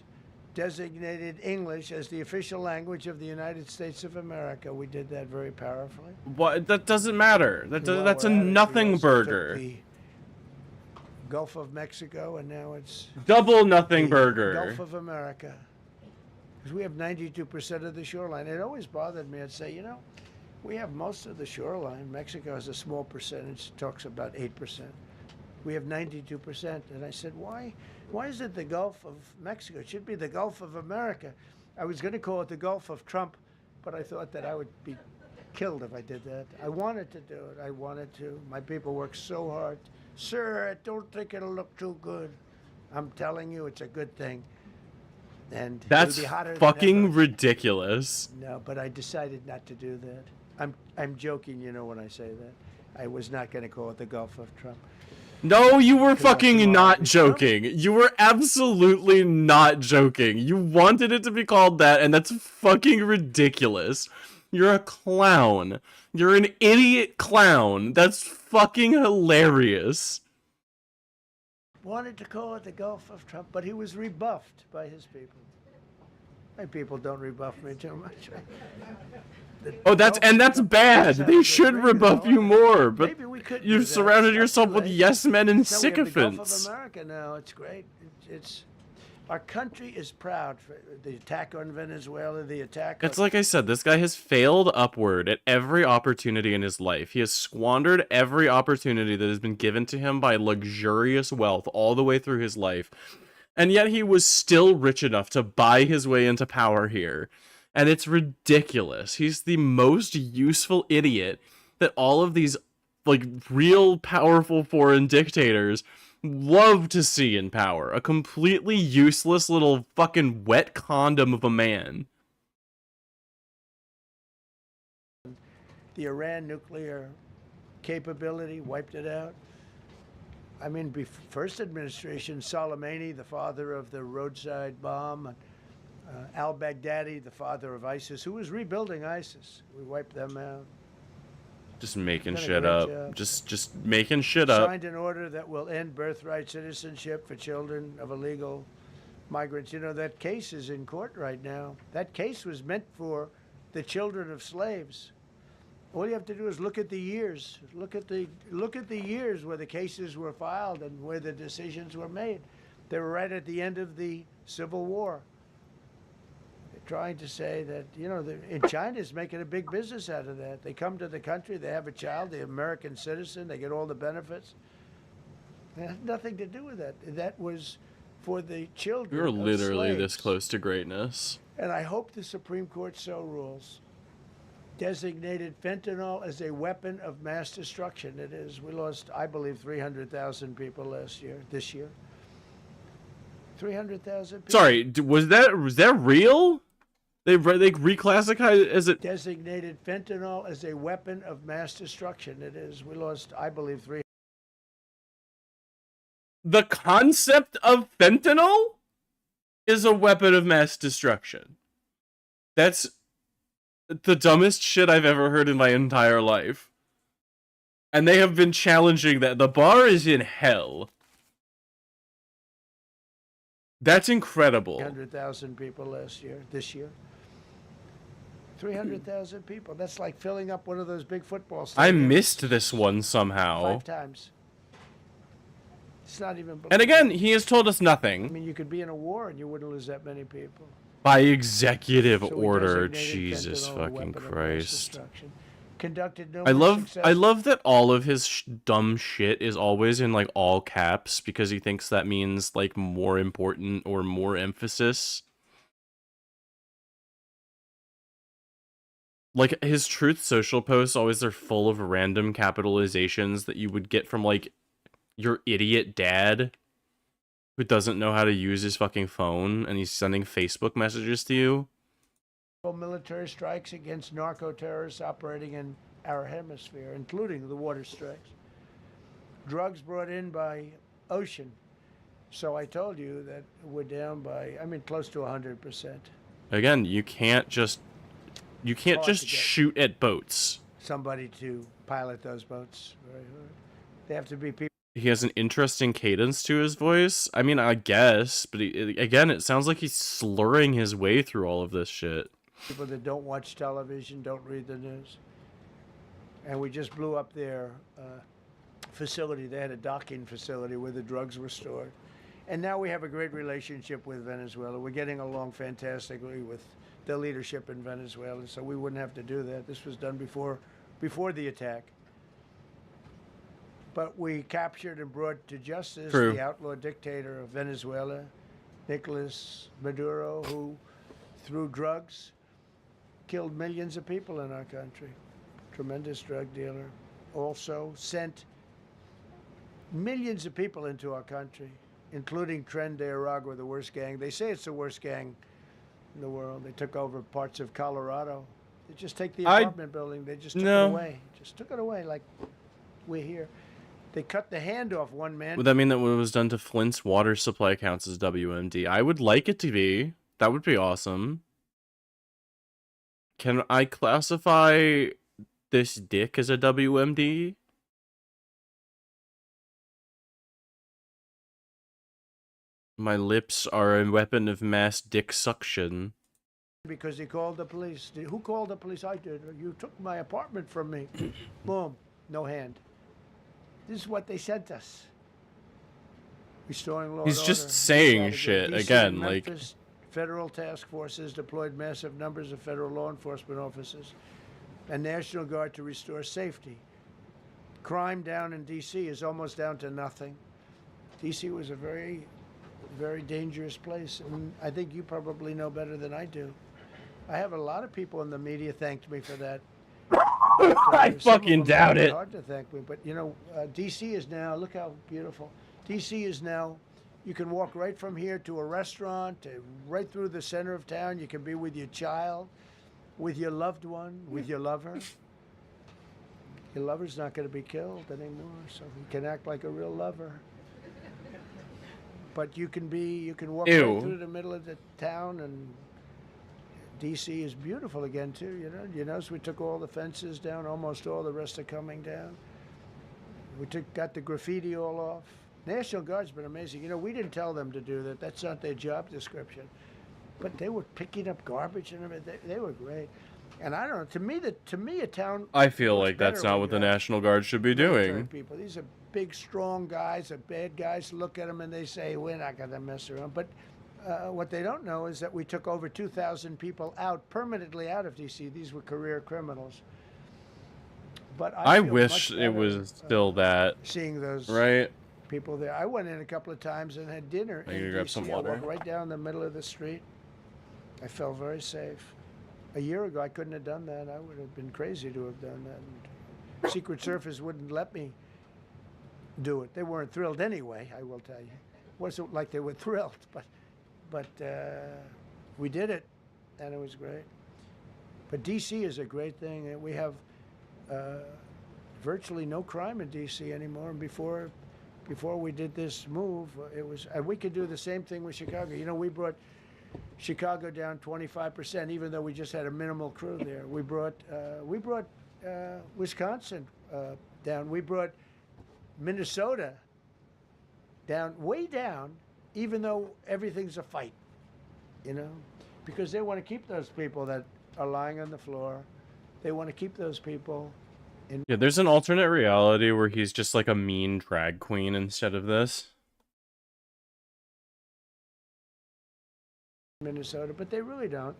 Designated English as the official language of the United States of America. We did that very powerfully. What? That doesn't matter. That's a nothing burger. The Gulf of Mexico, and now it's Double nothing the burger. Gulf of America. Because we have 92% of the shoreline. It always bothered me. I'd say, you know, we have most of the shoreline. Mexico has a small percentage, talks about 8%. We have 92%. And I said, why is it the Gulf of Mexico? It should be the Gulf of America. I was going to call it the Gulf of Trump, but I thought that I would be killed if I did that. I wanted to do it. I wanted to. My people worked so hard. Sir, I don't think it'll look too good. I'm telling you, it's a good thing. And That's it'll be hotter fucking than ever. ridiculous. No, but I decided not to do that. I'm joking, you know, when I say that. I was not going to call it the Gulf of Trump. No, you were fucking not joking. You were absolutely not joking. You wanted it to be called that, and that's fucking ridiculous. You're a clown. You're an idiot clown. That's fucking hilarious. Wanted to call it the Gulf of Trump, but he was rebuffed by his people. My people don't rebuff me too much. Oh, that's bad. They should rebuff you more, but Maybe we could do you've that. surrounded It's not yourself too with late. yes men and No, we have the Gulf sycophants. of America now. It's great. It's our country is proud for the attack on Venezuela, the attack. It's on, like I said, this guy has failed upward at every opportunity in his life. He has squandered every opportunity that has been given to him by luxurious wealth all the way through his life. And yet he was still rich enough to buy his way into power here. And it's ridiculous. He's the most useful idiot that all of these, like, real powerful foreign dictators love to see in power. A completely useless little fucking wet condom of a man. the Iran nuclear capability, wiped it out. I mean, first administration, Soleimani, the father of the roadside bomb, al-Baghdadi, the father of ISIS, who was rebuilding ISIS. We wiped them out. Just making Done a shit great up. job. Just making shit up. Signed an order that will end birthright citizenship for children of illegal migrants. You know, that case is in court right now. That case was meant for the children of slaves. All you have to do is look at the years. Look at the years where the cases were filed and where the decisions were made. They were right at the end of the Civil War. They're trying to say that, you know, in China's making a big business out of that. They come to the country, they have a child, the American citizen, they get all the benefits. It had nothing to do with that. That was for the children We were of literally slaves. this close to greatness. And I hope the Supreme Court so rules. designated fentanyl as a weapon of mass destruction. It is. We lost, I believe, 300,000 people this year. 300,000 people. Sorry, was that real? They reclassified it as a Designated fentanyl as a weapon of mass destruction. It is. We lost, I believe, The concept of fentanyl is a weapon of mass destruction. That's the dumbest shit I've ever heard in my entire life. And they have been challenging that. The bar is in hell. That's incredible. 300,000 people this year. 300,000 people. That's like filling up one of those big football stadiums. I missed this one somehow. 5 times. It's not even. And again, he has told us nothing. I mean, you could be in a war and you wouldn't lose that many people. By executive So we order, designated Jesus fentanyl a fucking weapon of mass Christ. destruction. Conducted I numerous love that all of his dumb shit is always in like all caps because he thinks that means like more important or more emphasis. Like his Truth Social posts always are full of random capitalizations that you would get from like your idiot dad who doesn't know how to use his fucking phone and he's sending Facebook messages to you. military strikes against narco-terrorists operating in our hemisphere, including the water strikes. Drugs brought in by ocean. So I told you that we're down by, I mean, close to 100%. Again, you can't just shoot at boats. Somebody to pilot those boats. Very hard. They have to be people. He has an interesting cadence to his voice. I mean, I guess, but again, it sounds like he's slurring his way through all of this shit. People that don't watch television, don't read the news. And we just blew up their facility. They had a docking facility where the drugs were stored. And now we have a great relationship with Venezuela. We're getting along fantastically with the leadership in Venezuela, so we wouldn't have to do that. This was done before the attack. But we captured and brought to justice the outlaw dictator of Venezuela, Nicolas Maduro, who, through drugs, killed millions of people in our country. Tremendous drug dealer. Also sent millions of people into our country, including Tren de Aragua, the worst gang. They say it's the worst gang in the world. They took over parts of Colorado. They just take the apartment building. They just took it away. Just took it away like we're here. They cut the hand off one man. Would that mean that what was done to Flint's water supply counts as WMD? I would like it to be. That would be awesome. Can I classify this dick as a WMD? My lips are a weapon of mass dick suction. Because he called the police. Who called the police? I did. You took my apartment from me. Boom. No hand. This is what they sent us. Restoring law He's and just order. saying shit DC again, and like Memphis, federal task forces deployed massive numbers of federal law enforcement officers and National Guard to restore safety. Crime down in D.C. is almost down to nothing. D.C. was a very, very dangerous place, and I think you probably know better than I do. I have a lot of people in the media thanked me for that. I fucking doubt it. Hard to thank me, but you know, D.C. is now. Look how beautiful. D.C. is now. You can walk right from here to a restaurant, right through the center of town. You can be with your child, with your loved one, with your lover. Your lover's not going to be killed anymore, so you can act like a real lover. But you can walk right through the middle of the town, and D.C. is beautiful again too. You notice we took all the fences down, almost all. The rest are coming down. We got the graffiti all off. National Guard's been amazing. You know, we didn't tell them to do that. That's not their job description. But they were picking up garbage and everything. They were great. And I don't know. To me, a town. I feel like that's not what the National Guard should be doing. People. These are big, strong guys. Are bad guys. Look at them and they say, "We're not going to mess around." But what they don't know is that we took over 2,000 people permanently out of D.C. These were career criminals. But I wish it was still that. Seeing those people there. I went in a couple of times and had dinner. Are you gonna grab some DC. water? I walked right down the middle of the street. I felt very safe. A year ago, I couldn't have done that. I would have been crazy to have done that. And Secret Service wouldn't let me do it. They weren't thrilled anyway, I will tell you. It wasn't like they were thrilled, but we did it, and it was great. But D.C. is a great thing. We have virtually no crime in D.C. anymore. And before we did this move, it was, and we could do the same thing with Chicago. You know, we brought Chicago down 25%, even though we just had a minimal crew there. We brought Wisconsin down. We brought Minnesota down, way down, even though everything's a fight, you know, because they want to keep those people that are lying on the floor. They want to keep those people in. Yeah, there's an alternate reality where he's just like a mean drag queen instead of this. Minnesota, but they really don't.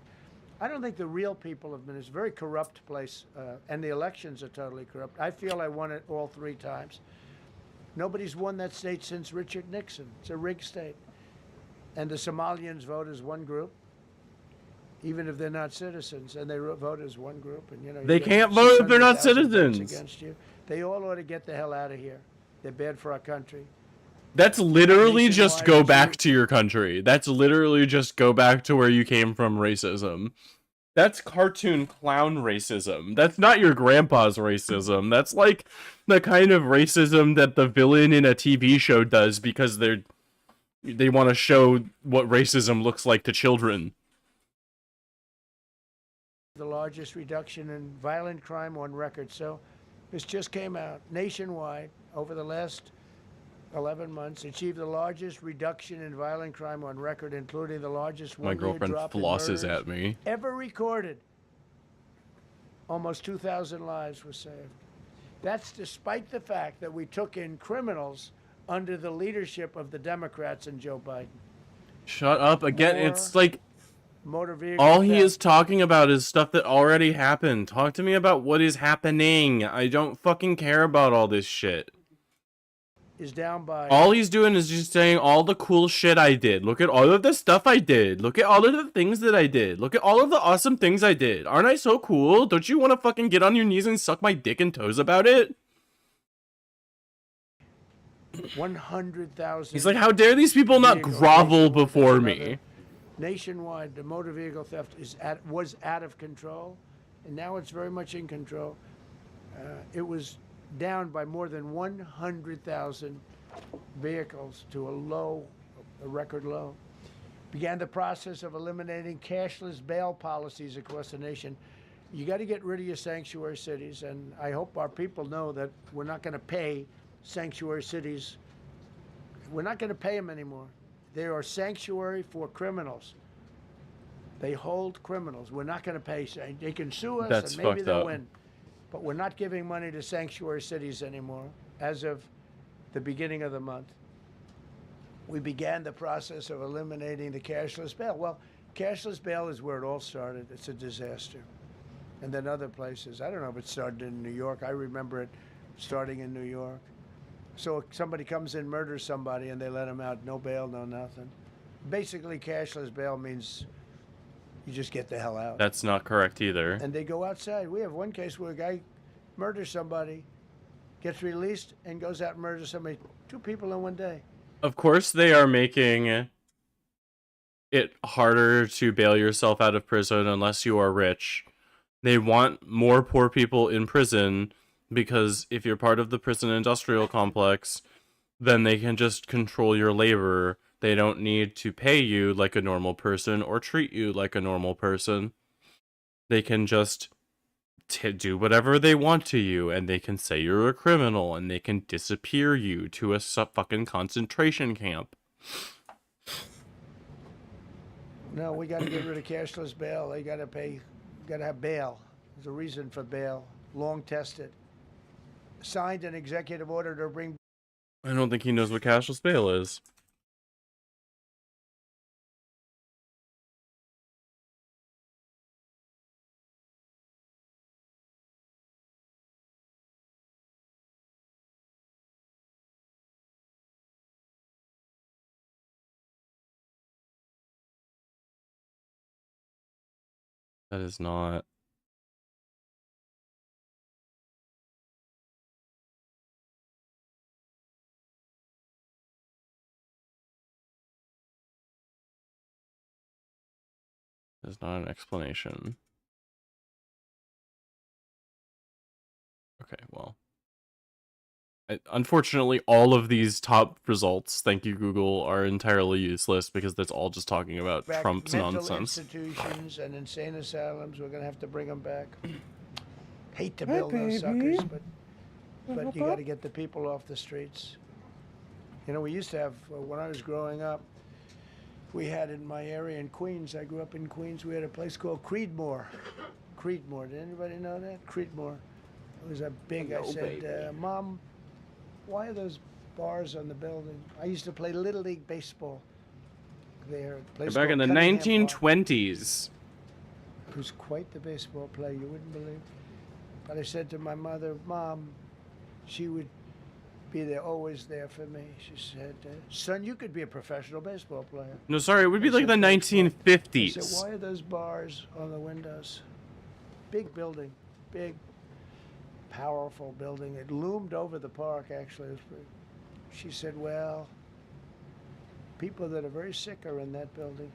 I don't think the real people of Minnesota, it's a very corrupt place, and the elections are totally corrupt. I feel I won it all 3 times. Nobody's won that state since Richard Nixon. It's a rigged state. And the Somalians vote as one group, even if they're not citizens, and they vote as one group. And you know, They can't vote if they're not 600,000 votes citizens. against you. They all ought to get the hell out of here. They're bad for our country. That's literally just Nationwide, go back to your country. That's literally just go back to where you came from racism. That's cartoon clown racism. That's not your grandpa's racism. That's like the kind of racism that the villain in a TV show does because they want to show what racism looks like to children. The largest reduction in violent crime on record. So this just came out nationwide over the last 11 months, achieved the largest reduction in violent crime on record, including the largest My one-year girlfriend drop in flosses murders at me. ever recorded. Almost 2,000 lives were saved. That's despite the fact that we took in criminals under the leadership of the Democrats and Joe Biden. Shut up again. It's like Motor vehicle all he theft. is talking about is stuff that already happened. Talk to me about what is happening. I don't fucking care about all this shit. Is down by All he's doing is just saying all the cool shit I did. Look at all of the stuff I did. Look at all of the things that I did. Look at all of the awesome things I did. Aren't I so cool? Don't you want to fucking get on your knees and suck my dick and toes about it? 100,000. He's like, how dare these people not vehicles grovel nationwide. before That's me? another- Nationwide, the motor vehicle theft was out of control, and now it's very much in control. It was down by more than 100,000 vehicles to a record low. Began the process of eliminating cashless bail policies across the nation. You got to get rid of your sanctuary cities, and I hope our people know that we're not going to pay sanctuary cities. We're not going to pay them anymore. They are sanctuary for criminals. They hold criminals. We're not going to pay. They can sue us, That's and maybe fucked they'll up. win. But we're not giving money to sanctuary cities anymore as of the beginning of the month. We began the process of eliminating the cashless bail. Well, cashless bail is where it all started. It's a disaster. And then other places. I don't know if it started in New York. I remember it starting in New York. So somebody comes in, murders somebody, and they let them out. No bail, no nothing. Basically, cashless bail means you just get the hell out. That's not correct either. And they go outside. We have one case where a guy murders somebody, gets released, and goes out and murders somebody. 2 people in one day. Of course they are making it harder to bail yourself out of prison unless you are rich. They want more poor people in prison because if you're part of the prison industrial complex, then they can just control your labor. They don't need to pay you like a normal person or treat you like a normal person. They can just do whatever they want to you, and they can say you're a criminal, and they can disappear you to a fucking concentration camp. No, we got to get rid of cashless bail. They got to pay, got to have bail. There's a reason for bail. Long tested. Signed an executive order to bring. I don't think he knows what cashless bail is. That is not. That is not an explanation. Okay, well. Unfortunately, all of these top results, thank you Google, are entirely useless because that's all just talking about Back Trump's mental nonsense. institutions and insane asylums, we're going to have to bring them back. Hate to build those suckers, but you got to get the people off the streets. You know, we used to have, when I was growing up, we had in my area in Queens, I grew up in Queens, we had a place called Creedmoor. Creedmoor, did anybody know that? Creedmoor. It was a big, I said, Mom, why are those bars on the building? I used to play Little League Baseball there. Back in the 1920s. He was quite the baseball player, you wouldn't believe. But I said to my mother, Mom, she would be there, always there for me. She said, son, you could be a professional baseball player. No, sorry, it would be like the I 1950s. said, why are those bars on the windows? Big building, big, powerful building. It loomed over the park, actually. She said, well, people that are very sick are in that building.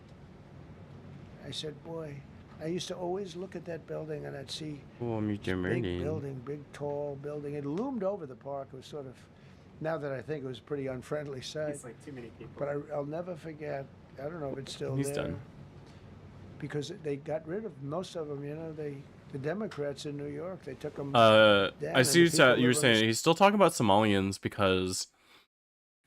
I said, boy, I used to always look at that building and I'd see big building, big tall building. It loomed over the park. It was sort of, now that I think it was a pretty unfriendly sight. It's like too many people. But I'll never forget, I don't know if it's still He's there. done. Because they got rid of most of them, you know, the Democrats in New York, they took them I down. see what you were saying. He's still talking about Somalians because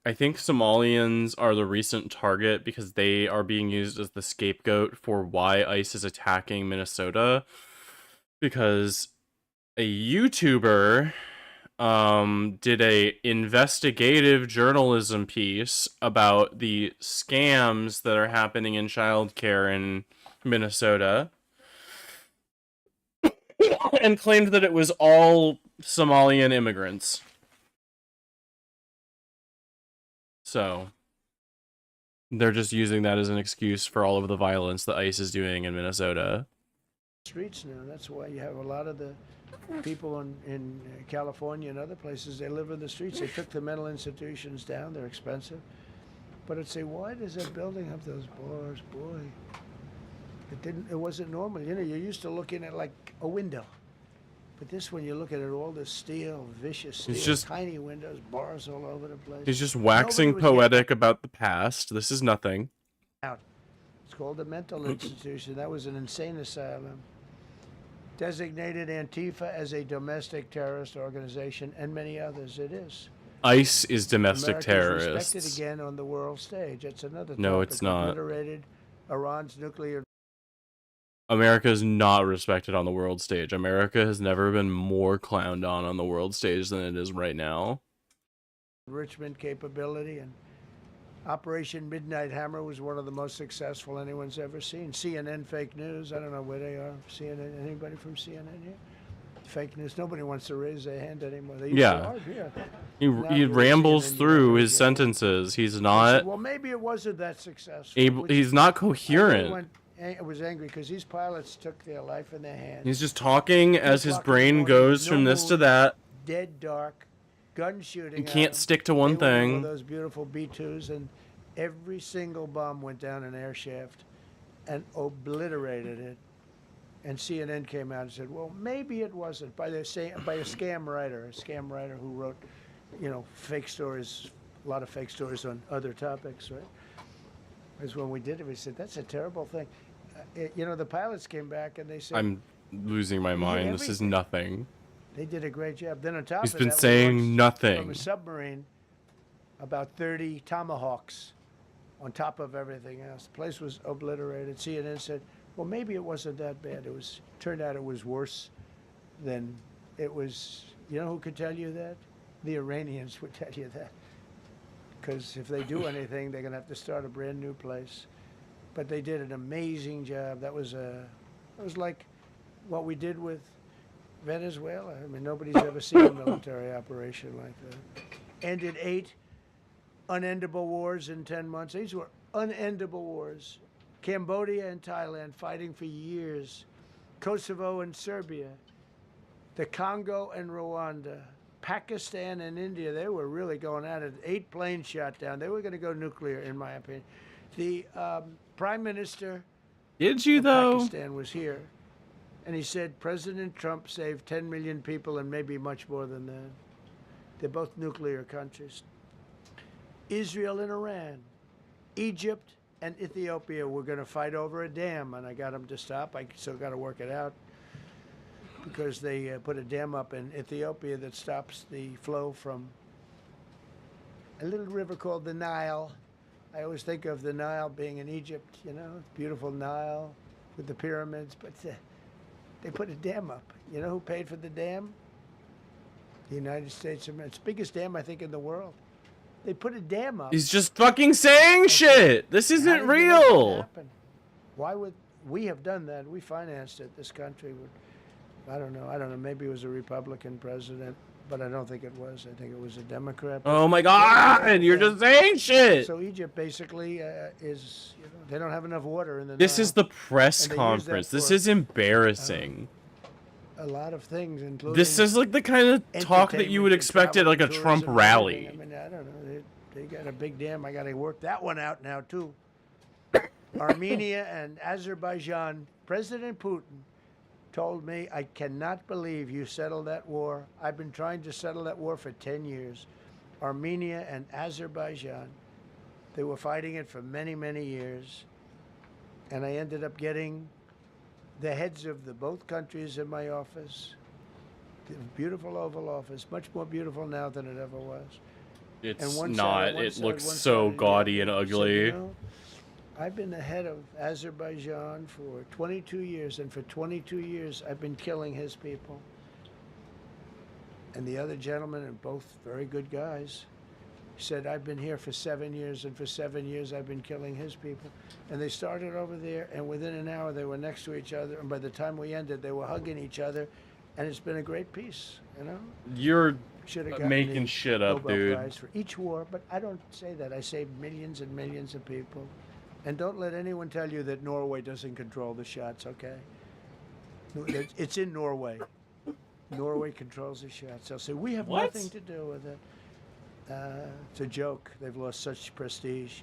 I think Somalians are the recent target because they are being used as the scapegoat for why ICE is attacking Minnesota. Because a YouTuber did a investigative journalism piece about the scams that are happening in childcare in Minnesota and claimed that it was all Somalian immigrants. So they're just using that as an excuse for all of the violence that ICE is doing in Minnesota. Streets now. That's why you have a lot of the people in California and other places, they live in the streets. They took the mental institutions down. They're expensive. But I'd say, why does that building have those bars? Boy, it wasn't normal. You know, you're used to looking at like a window. But this one, you look at it, all this steel, vicious steel, just tiny windows, bars all over the place. He's just waxing poetic about the past. This is nothing. It's called a mental institution. That was an insane asylum. Designated Antifa as a domestic terrorist organization, and many others. It is. ICE is domestic America's terrorists. respected again on the world stage. That's another No, topic. it's not. Obliterated Iran's nuclear. America is not respected on the world stage. America has never been more clowned on the world stage than it is right now. Enrichment capability, and Operation Midnight Hammer was one of the most successful anyone's ever seen. CNN fake news. I don't know where they are. CNN. Anybody from CNN here? Fake news. Nobody wants to raise their hand anymore. They Yeah. He rambles through his sentences. He's not. Well, maybe it wasn't that successful. He's not coherent. I was angry because these pilots took their life in their hands. He's just talking as his brain goes from this to that. Dead dark, gun shooting. He can't stick to one thing. Those beautiful B-2s, and every single bomb went down an air shaft and obliterated it. And CNN came out and said, well, maybe it wasn't, by a scam writer who wrote, you know, fake stories, a lot of fake stories on other topics, right? Because when we did it, we said, that's a terrible thing. You know, the pilots came back and they said, I'm losing my mind. This is nothing. They did a great job. Then on top He's of been that, saying nothing. From a submarine, about 30 Tomahawks on top of everything else. The place was obliterated. CNN said, well, maybe it wasn't that bad. Turned out it was worse than it was. You know who could tell you that? The Iranians would tell you that. Because if they do anything, they're going to have to start a brand new place. But they did an amazing job. That was like what we did with Venezuela. I mean, nobody's ever seen a military operation like that. Ended 8 unendable wars in 10 months. These were unendable wars. Cambodia and Thailand fighting for years Kosovo and Serbia, the Congo and Rwanda, Pakistan and India. They were really going at it. 8 planes shot down. They were going to go nuclear, in my opinion. The Prime Minister Did you of though? Pakistan was here, and he said President Trump saved 10 million people and maybe much more than that. They're both nuclear countries. Israel and Iran, Egypt and Ethiopia were going to fight over a dam, and I got them to stop. I still got to work it out because they put a dam up in Ethiopia that stops the flow from a little river called the Nile. I always think of the Nile being in Egypt, you know, beautiful Nile with the pyramids, but they put a dam up. You know who paid for the dam? The United States of America. It's the biggest dam, I think, in the world. They put a dam up. He's just fucking saying shit. This isn't real. Why would we have done that? We financed it. This country would. I don't know. Maybe it was a Republican president, but I don't think it was. I think it was a Democrat. Oh my God! You're just saying shit. So Egypt basically is. You know, they don't have enough water in the. This Nile, is the press and they use that conference. This for, is embarrassing. A lot of things, including. This is like the kind of talk that you would expect at like a Trump rally. I mean, I don't know. They got a big dam. I got to work that one out now too. Armenia and Azerbaijan. President Putin told me, I cannot believe you settled that war. I've been trying to settle that war for 10 years. Armenia and Azerbaijan. They were fighting it for many, many years. And I ended up getting the heads of both countries in my office. The beautiful Oval Office, much more beautiful now than it ever was. It's one not. side, It one looks side, so gaudy and said, ugly. you know, I've been the head of Azerbaijan for 22 years, and for 22 years I've been killing his people. And the other gentleman, and both very good guys, said, I've been here for 7 years, and for 7 years I've been killing his people. And they started over there, and within an hour they were next to each other, and by the time we ended, they were hugging each other, and it's been a great peace, you know? You're Should've gotten making the shit up, Nobel dude. Prize for each war, but I don't say that. I saved millions and millions of people. And don't let anyone tell you that Norway doesn't control the shots, okay? It's in Norway. Norway controls the shots. They'll say, we have What? nothing to do with it. It's a joke. They've lost such prestige.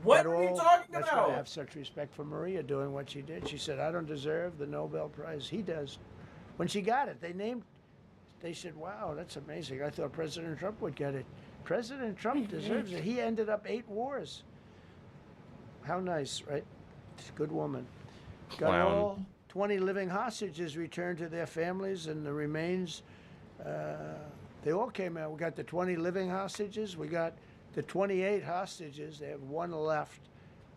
What are you talking That's about? why I have such respect for Maria doing what she did. She said, I don't deserve the Nobel Prize. He does. When she got it, they said, wow, that's amazing. I thought President Trump would get it. President Trump deserves it. He ended up 8 wars. How nice, right? She's a good woman. Got Clown. all 20 living hostages returned to their families, and the remains, they all came out. We got the 20 living hostages. We got the 28 hostages. They have 1 left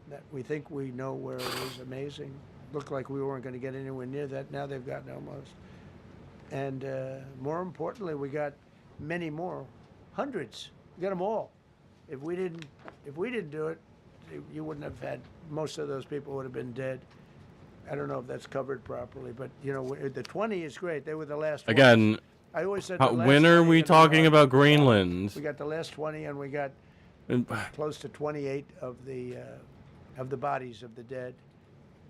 that we think we know where it is. Amazing. Looked like we weren't going to get anywhere near that. Now they've gotten almost. And more importantly, we got many more, hundreds. We got them all. If we didn't do it, you wouldn't have had, most of those people would have been dead. I don't know if that's covered properly, but you know, the 20 is great. They were the last Again, ones. I always said the last when are 20 we gonna be talking hard. about Greenland? We got the last 20, and we got close to 28 of the bodies of the dead.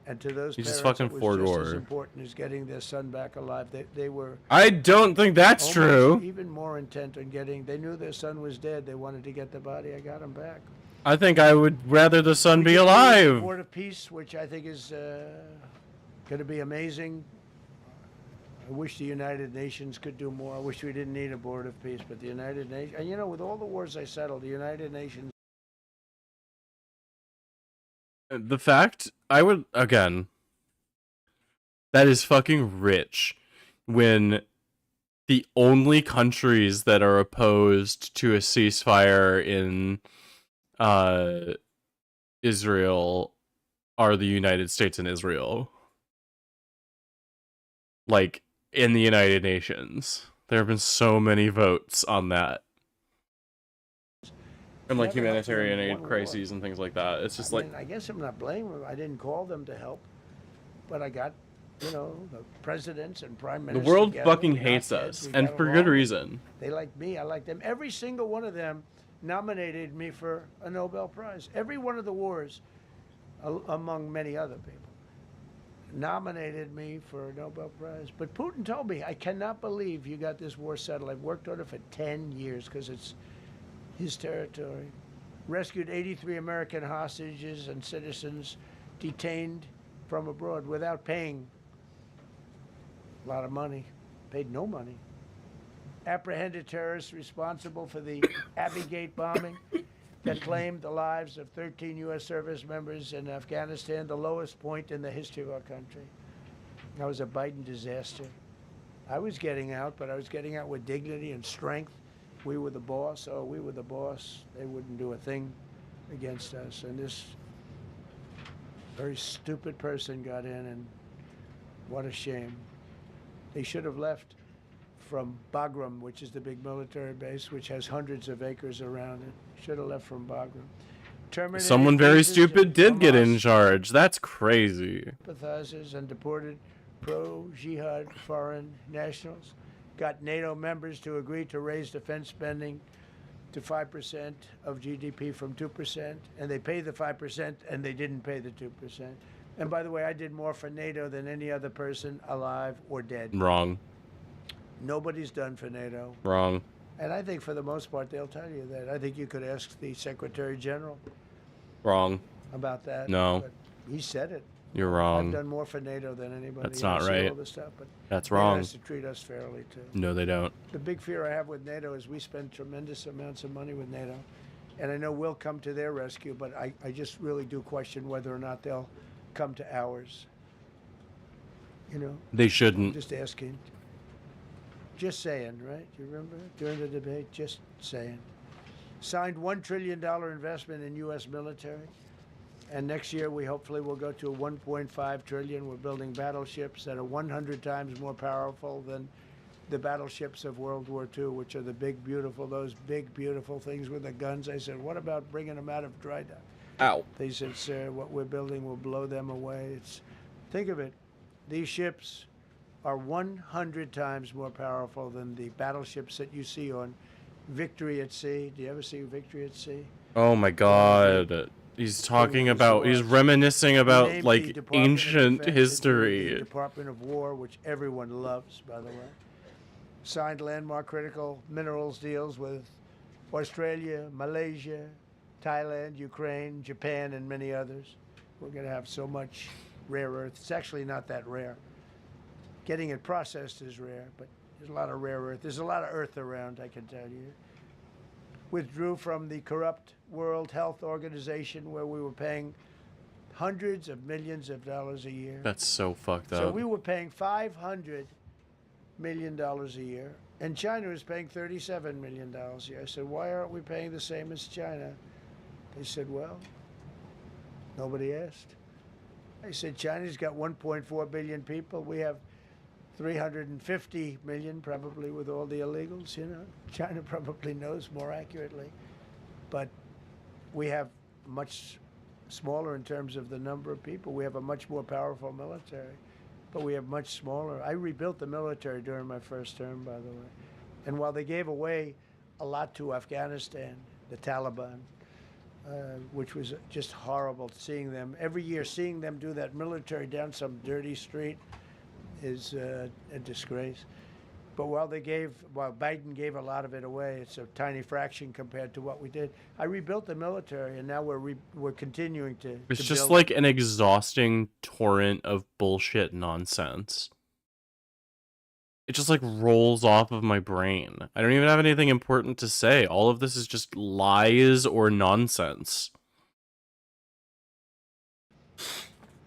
And to those He's parents, just fucking it was just as Fordor. important as getting their son back alive. They were. I don't think that's almost true. Even more intent on getting. They knew their son was dead. They wanted to get the body. I got him back. I think I would rather the son be The alive. Board of Peace, which I think is going to be amazing. I wish the United Nations could do more. I wish we didn't need a Board of Peace, but the United Nations, and you know, with all the wars I settled, the United Nations. The fact, again, that is fucking rich when the only countries that are opposed to a ceasefire in Israel are the United States and Israel. Like, in the United Nations. There have been so many votes on that. And like Never helped them in humanitarian aid one crises and things like that. It's just I like, mean, I guess I'm not blaming them. I didn't call them to help, but I got, you know, the presidents and prime the ministers. world together. fucking We hates knocked us, heads. We and got for along. good reason. They like me. I like them. Every single one of them nominated me for a Nobel Prize. Every one of the wars, among many other people. nominated me for a Nobel Prize. But Putin told me, I cannot believe you got this war settled. I've worked on it for 10 years because it's his territory. Rescued 83 American hostages and citizens detained from abroad without paying a lot of money. Paid no money. Apprehended terrorists responsible for the Abbey Gate bombing that claimed the lives of 13 U.S. service members in Afghanistan, the lowest point in the history of our country. That was a Biden disaster. I was getting out, but I was getting out with dignity and strength. We were the boss. Oh, we were the boss. They wouldn't do a thing against us. And this very stupid person got in, and what a shame. They should have left from Bagram, which is the big military base, which has hundreds of acres around it. Should have left from Bagram. Terminated Someone very visas stupid and did get in Hamas charge. That's crazy. sympathizers and deported pro-jihad foreign nationals. Got NATO members to agree to raise defense spending to 5% of GDP from 2%, and they pay the 5%, and they didn't pay the 2%. And by the way, I did more for NATO than any other person alive or dead. Wrong. Nobody's done for NATO. Wrong. And I think for the most part, they'll tell you that. I think you could ask the Secretary General Wrong. about that. No. But he said it. You're wrong. I've done more for NATO than anybody That's else. not right. All this stuff, but That's NATO wrong. has to treat us fairly, too. No, they don't. The big fear I have with NATO is we spend tremendous amounts of money with NATO. And I know we'll come to their rescue, but I just really do question whether or not they'll come to ours. You know? They shouldn't. Just asking. Just saying, right? You remember during the debate? Just saying. Signed $1 trillion investment in U.S. military. And next year we hopefully will go to a 1.5 trillion. We're building battleships that are 100 times more powerful than the battleships of World War II, which are the big, beautiful, those big, beautiful things with the guns. I said, what about bringing them out of dry dock? Ow. They said, sir, what we're building will blow them away. Think of it. These ships are 100 times more powerful than the battleships that you see on Victory at Sea. Do you ever see Victory at Sea? Oh my God. He's talking about, he's reminiscing about like ancient history. The Department of War, which everyone loves, by the way. Signed landmark critical minerals deals with Australia, Malaysia, Thailand, Ukraine, Japan, and many others. We're going to have so much rare earth. It's actually not that rare. Getting it processed is rare, but there's a lot of rare earth. There's a lot of earth around, I can tell you. Withdrew from the corrupt World Health Organization where we were paying hundreds of millions of dollars a year. That's so fucked up. So we were paying $500 million a year, and China was paying $37 million a year. I said, why aren't we paying the same as China? They said, well, nobody asked. I said, China's got 1.4 billion people. We have 350 million, probably with all the illegals, you know. China probably knows more accurately. But we have much smaller in terms of the number of people. We have a much more powerful military, but we have much smaller. I rebuilt the military during my first term, by the way. And while they gave away a lot to Afghanistan, the Taliban, which was just horrible seeing them, every year seeing them do that military down some dirty street, is a disgrace. But while Biden gave a lot of it away, it's a tiny fraction compared to what we did. I rebuilt the military, and now we're continuing to. It's to just build. like an exhausting torrent of bullshit nonsense. It just like rolls off of my brain. I don't even have anything important to say. All of this is just lies or nonsense.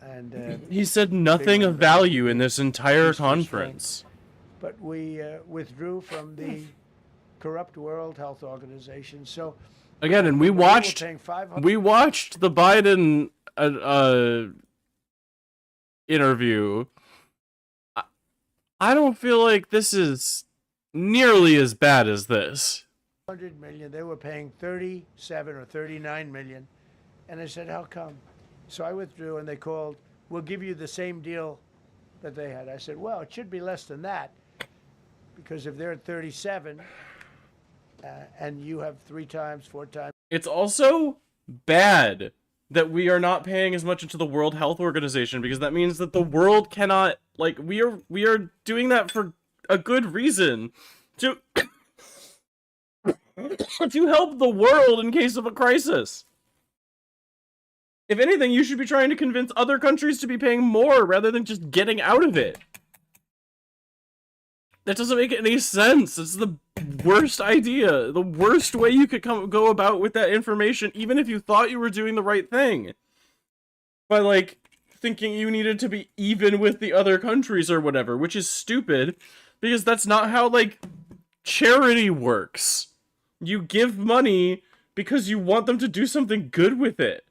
And he said nothing of value in this entire conference. But we withdrew from the corrupt World Health Organization. So again, and we watched the Biden interview. I don't feel like this is nearly as bad as this. 100 million. They were paying 37 or 39 million, and I said, "How come?" So I withdrew, and they called. We'll give you the same deal that they had. I said, "Well, it should be less than that, because if they're at 37, and you have 3 times, 4 times." It's also bad that we are not paying as much into the World Health Organization, because that means that the world cannot, like, we are doing that for a good reason, to to help the world in case of a crisis. If anything, you should be trying to convince other countries to be paying more rather than just getting out of it. That doesn't make any sense. It's the worst idea. The worst way you could go about with that information, even if you thought you were doing the right thing. By, like, thinking you needed to be even with the other countries or whatever, which is stupid, because that's not how, like, charity works. You give money because you want them to do something good with it.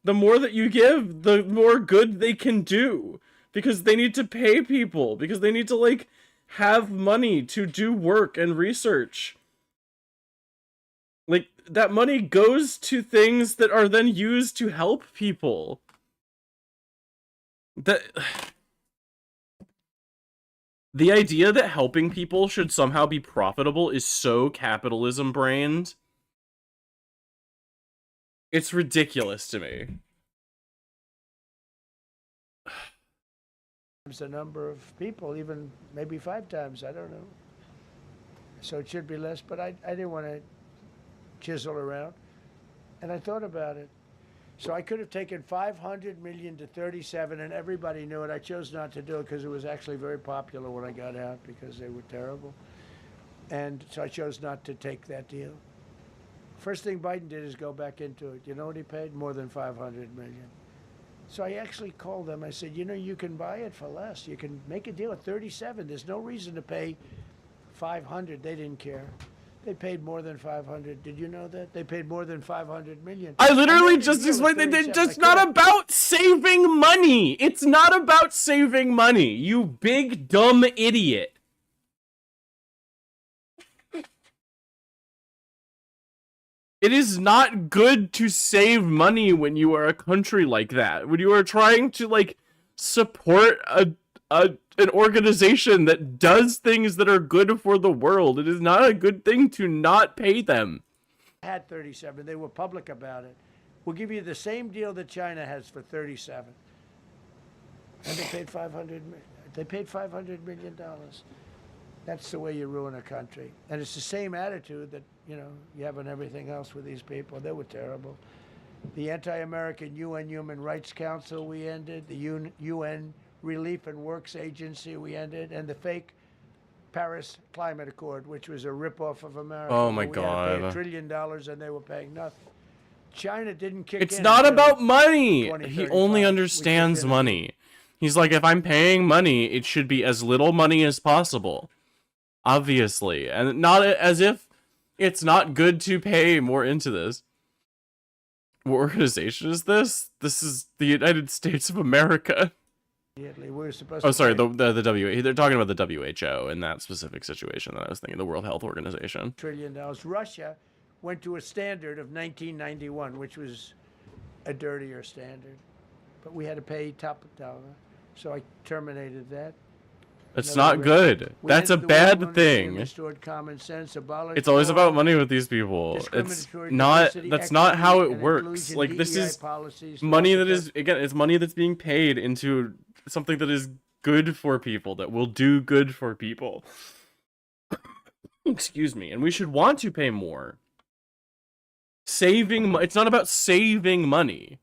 The more that you give, the more good they can do. Because they need to pay people. Because they need to, like, have money to do work and research. Like, that money goes to things that are then used to help people. The idea that helping people should somehow be profitable is so capitalism-brained. It's ridiculous to me. The number of people, even maybe 5 times, I don't know. So it should be less, but I didn't want to chisel around. And I thought about it. So I could have taken 500 million to 37, and everybody knew it. I chose not to do it because it was actually very popular when I got out, because they were terrible. And so I chose not to take that deal. First thing Biden did is go back into it. You know what he paid? More than 500 million. So I actually called them. I said, you know, you can buy it for less. You can make a deal at 37. There's no reason to pay 500. They didn't care. They paid more than 500. Did you know that? They paid more than 500 million. I literally just explained that it's just not about saving money. It's not about saving money, you big dumb idiot. It is not good to save money when you are a country like that. When you are trying to, like, support an organization that does things that are good for the world, it is not a good thing to not pay them. Had 37. They were public about it. We'll give you the same deal that China has for 37. And they paid 500. They paid $500 million. That's the way you ruin a country. And it's the same attitude that, you know, you have on everything else with these people. They were terrible. The anti-American UN Human Rights Council we ended. The UN Relief and Works Agency we ended. And the fake Paris Climate Accord, which was a ripoff of America. Oh my God. God. We had to pay $1 trillion and they were paying nothing. China didn't kick in. It's not until about money. He 2035. only understands money. He's like, if I'm paying money, it should be as little money as possible. Obviously. And not as if it's not good to pay more into this. What organization is this? This is the United States of America. We're supposed Oh, sorry, the WHO. They're talking about the WHO in that specific situation that I was thinking, the World Health Organization. $1 trillion. Russia went to a standard of 1991, which was a dirtier standard. But we had to pay top dollar. So I terminated that. It's not good. That's a bad thing. Restored common sense, abolished It's always about money with these people. It's not, that's not how it works. Like, this is money that is, again, it's money that's being paid into something that is good for people, that will do good for people. Excuse me. And we should want to pay more. It's not about saving money.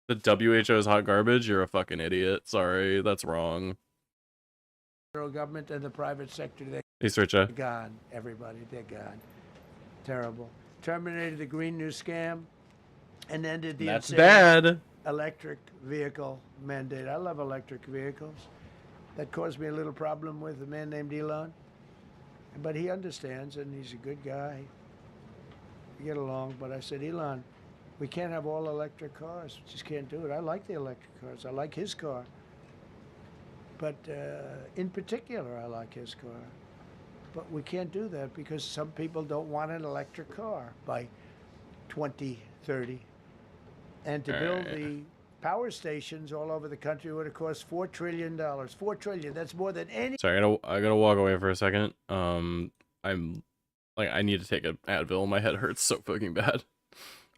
The WHO is hot garbage? You're a fucking idiot. Sorry, that's wrong. Federal government and the private sector, they're gone. Everybody, they're gone. Terrible. Terminated the Green New Scam and ended the That's insane bad. electric vehicle mandate. I love electric vehicles. That caused me a little problem with a man named Elon. But he understands, and he's a good guy. We get along, but I said, Elon, we can't have all electric cars. We just can't do it. I like the electric cars. I like his car. But in particular, I like his car. But we can't do that because some people don't want an electric car by 2030. And to build the power stations all over the country would have cost $4 trillion. $4 trillion. That's more than any. Sorry, I gotta walk away for a second. I'm Like, I need to take an Advil. My head hurts so fucking bad.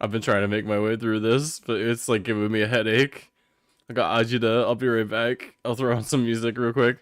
I've been trying to make my way through this, but it's like giving me a headache. I got Ajita. I'll be right back. I'll throw on some music real quick.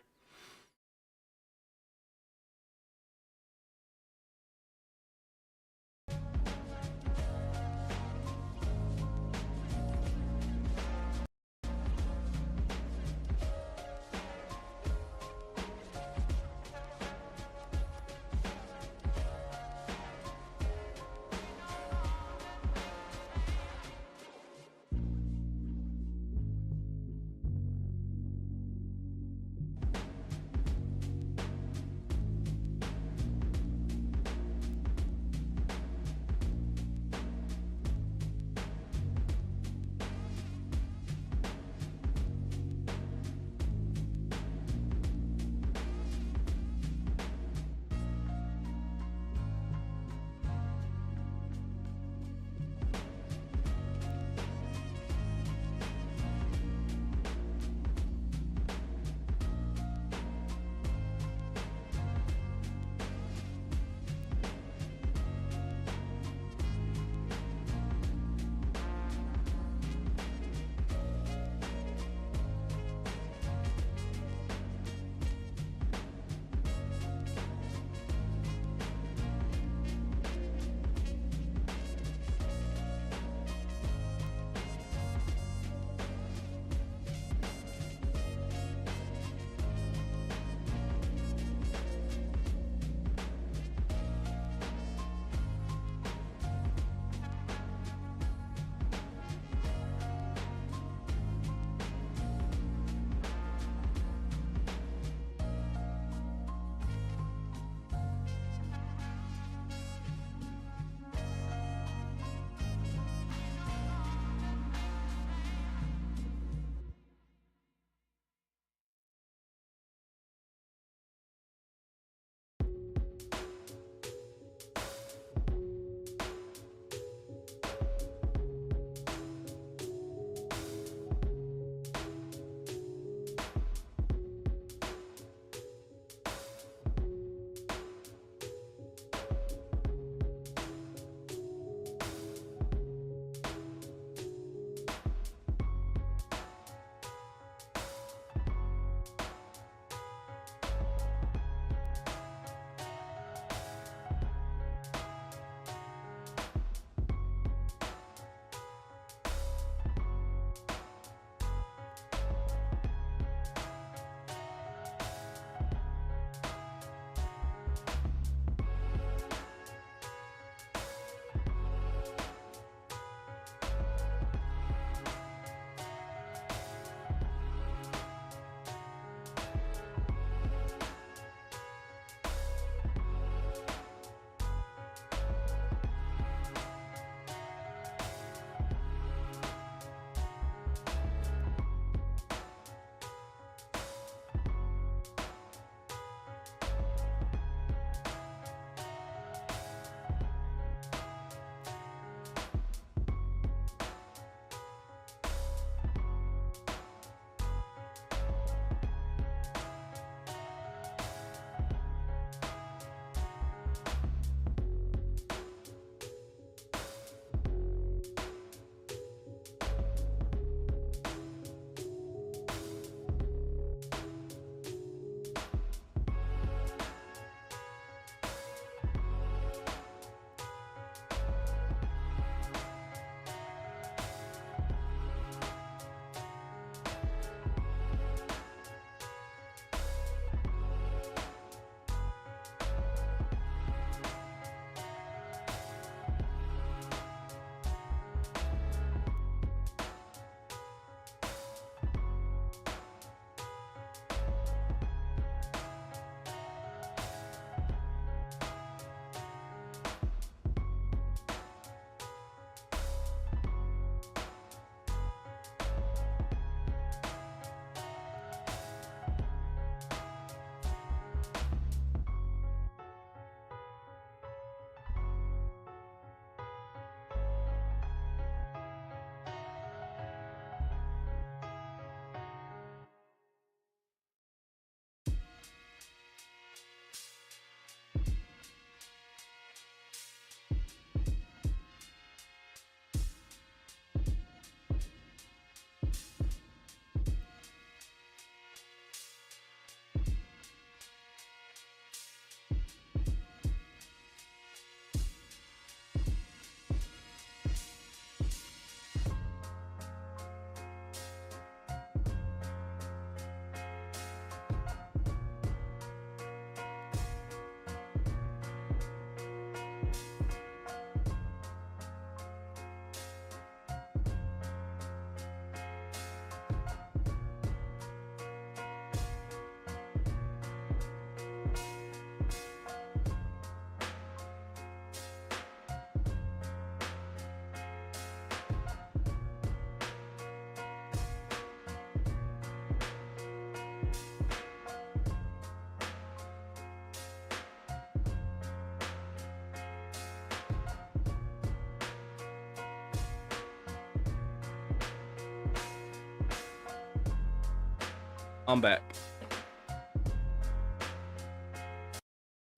I'm back.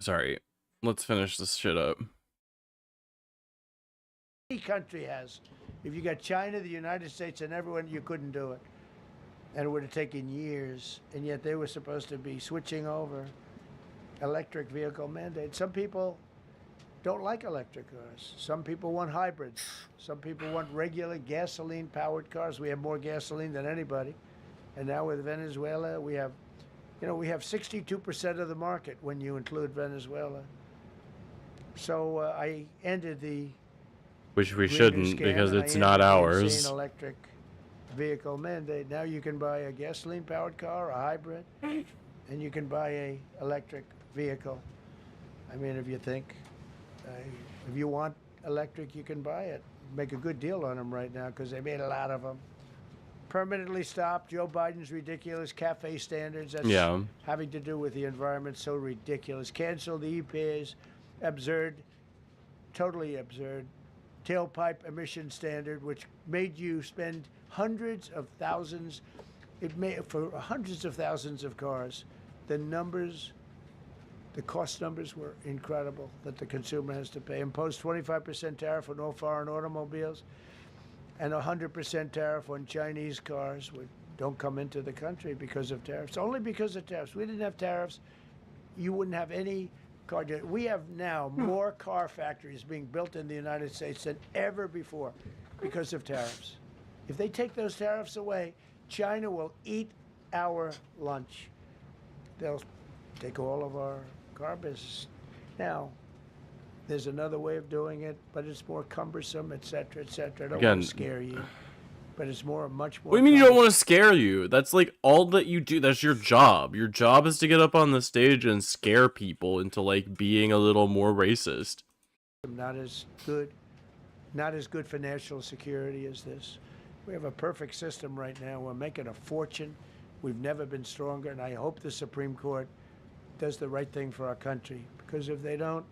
Sorry. Let's finish this shit up. Any country has. If you got China, the United States, and everyone, you couldn't do it. And it would have taken years. And yet they were supposed to be switching over electric vehicle mandate. Some people don't like electric cars. Some people want hybrids. Some people want regular gasoline-powered cars. We have more gasoline than anybody. And now with Venezuela, we have 62% of the market when you include Venezuela. So I ended the Which we Greener shouldn't, scam, because and I it's ended not the ours. insane electric vehicle mandate. Now you can buy a gasoline-powered car, a hybrid, and you can buy a electric vehicle. I mean, if you think, if you want electric, you can buy it. Make a good deal on them right now because they made a lot of them. Permanently stopped Joe Biden's ridiculous cafe standards. That's having to do with the environment. So ridiculous. Cancel the EPA's absurd, totally absurd, tailpipe emission standard, which made you spend hundreds of thousands. It made for hundreds of thousands of cars. The cost numbers were incredible that the consumer has to pay. Imposed 25% tariff on all foreign automobiles and 100% tariff on Chinese cars, which don't come into the country because of tariffs. Only because of tariffs. We didn't have tariffs, you wouldn't have any car. We have now more car factories being built in the United States than ever before because of tariffs. If they take those tariffs away, China will eat our lunch. They'll take all of our car business. Now, there's another way of doing it, but it's more cumbersome, et cetera, et cetera. I don't want to scare you, but it's much more. What do you mean you don't want to scare you? That's like all that you do. That's your job. Your job is to get up on the stage and scare people into like being a little more racist. Not as good for national security as this. We have a perfect system right now. We're making a fortune. We've never been stronger, and I hope the Supreme Court does the right thing for our country, because if they don't,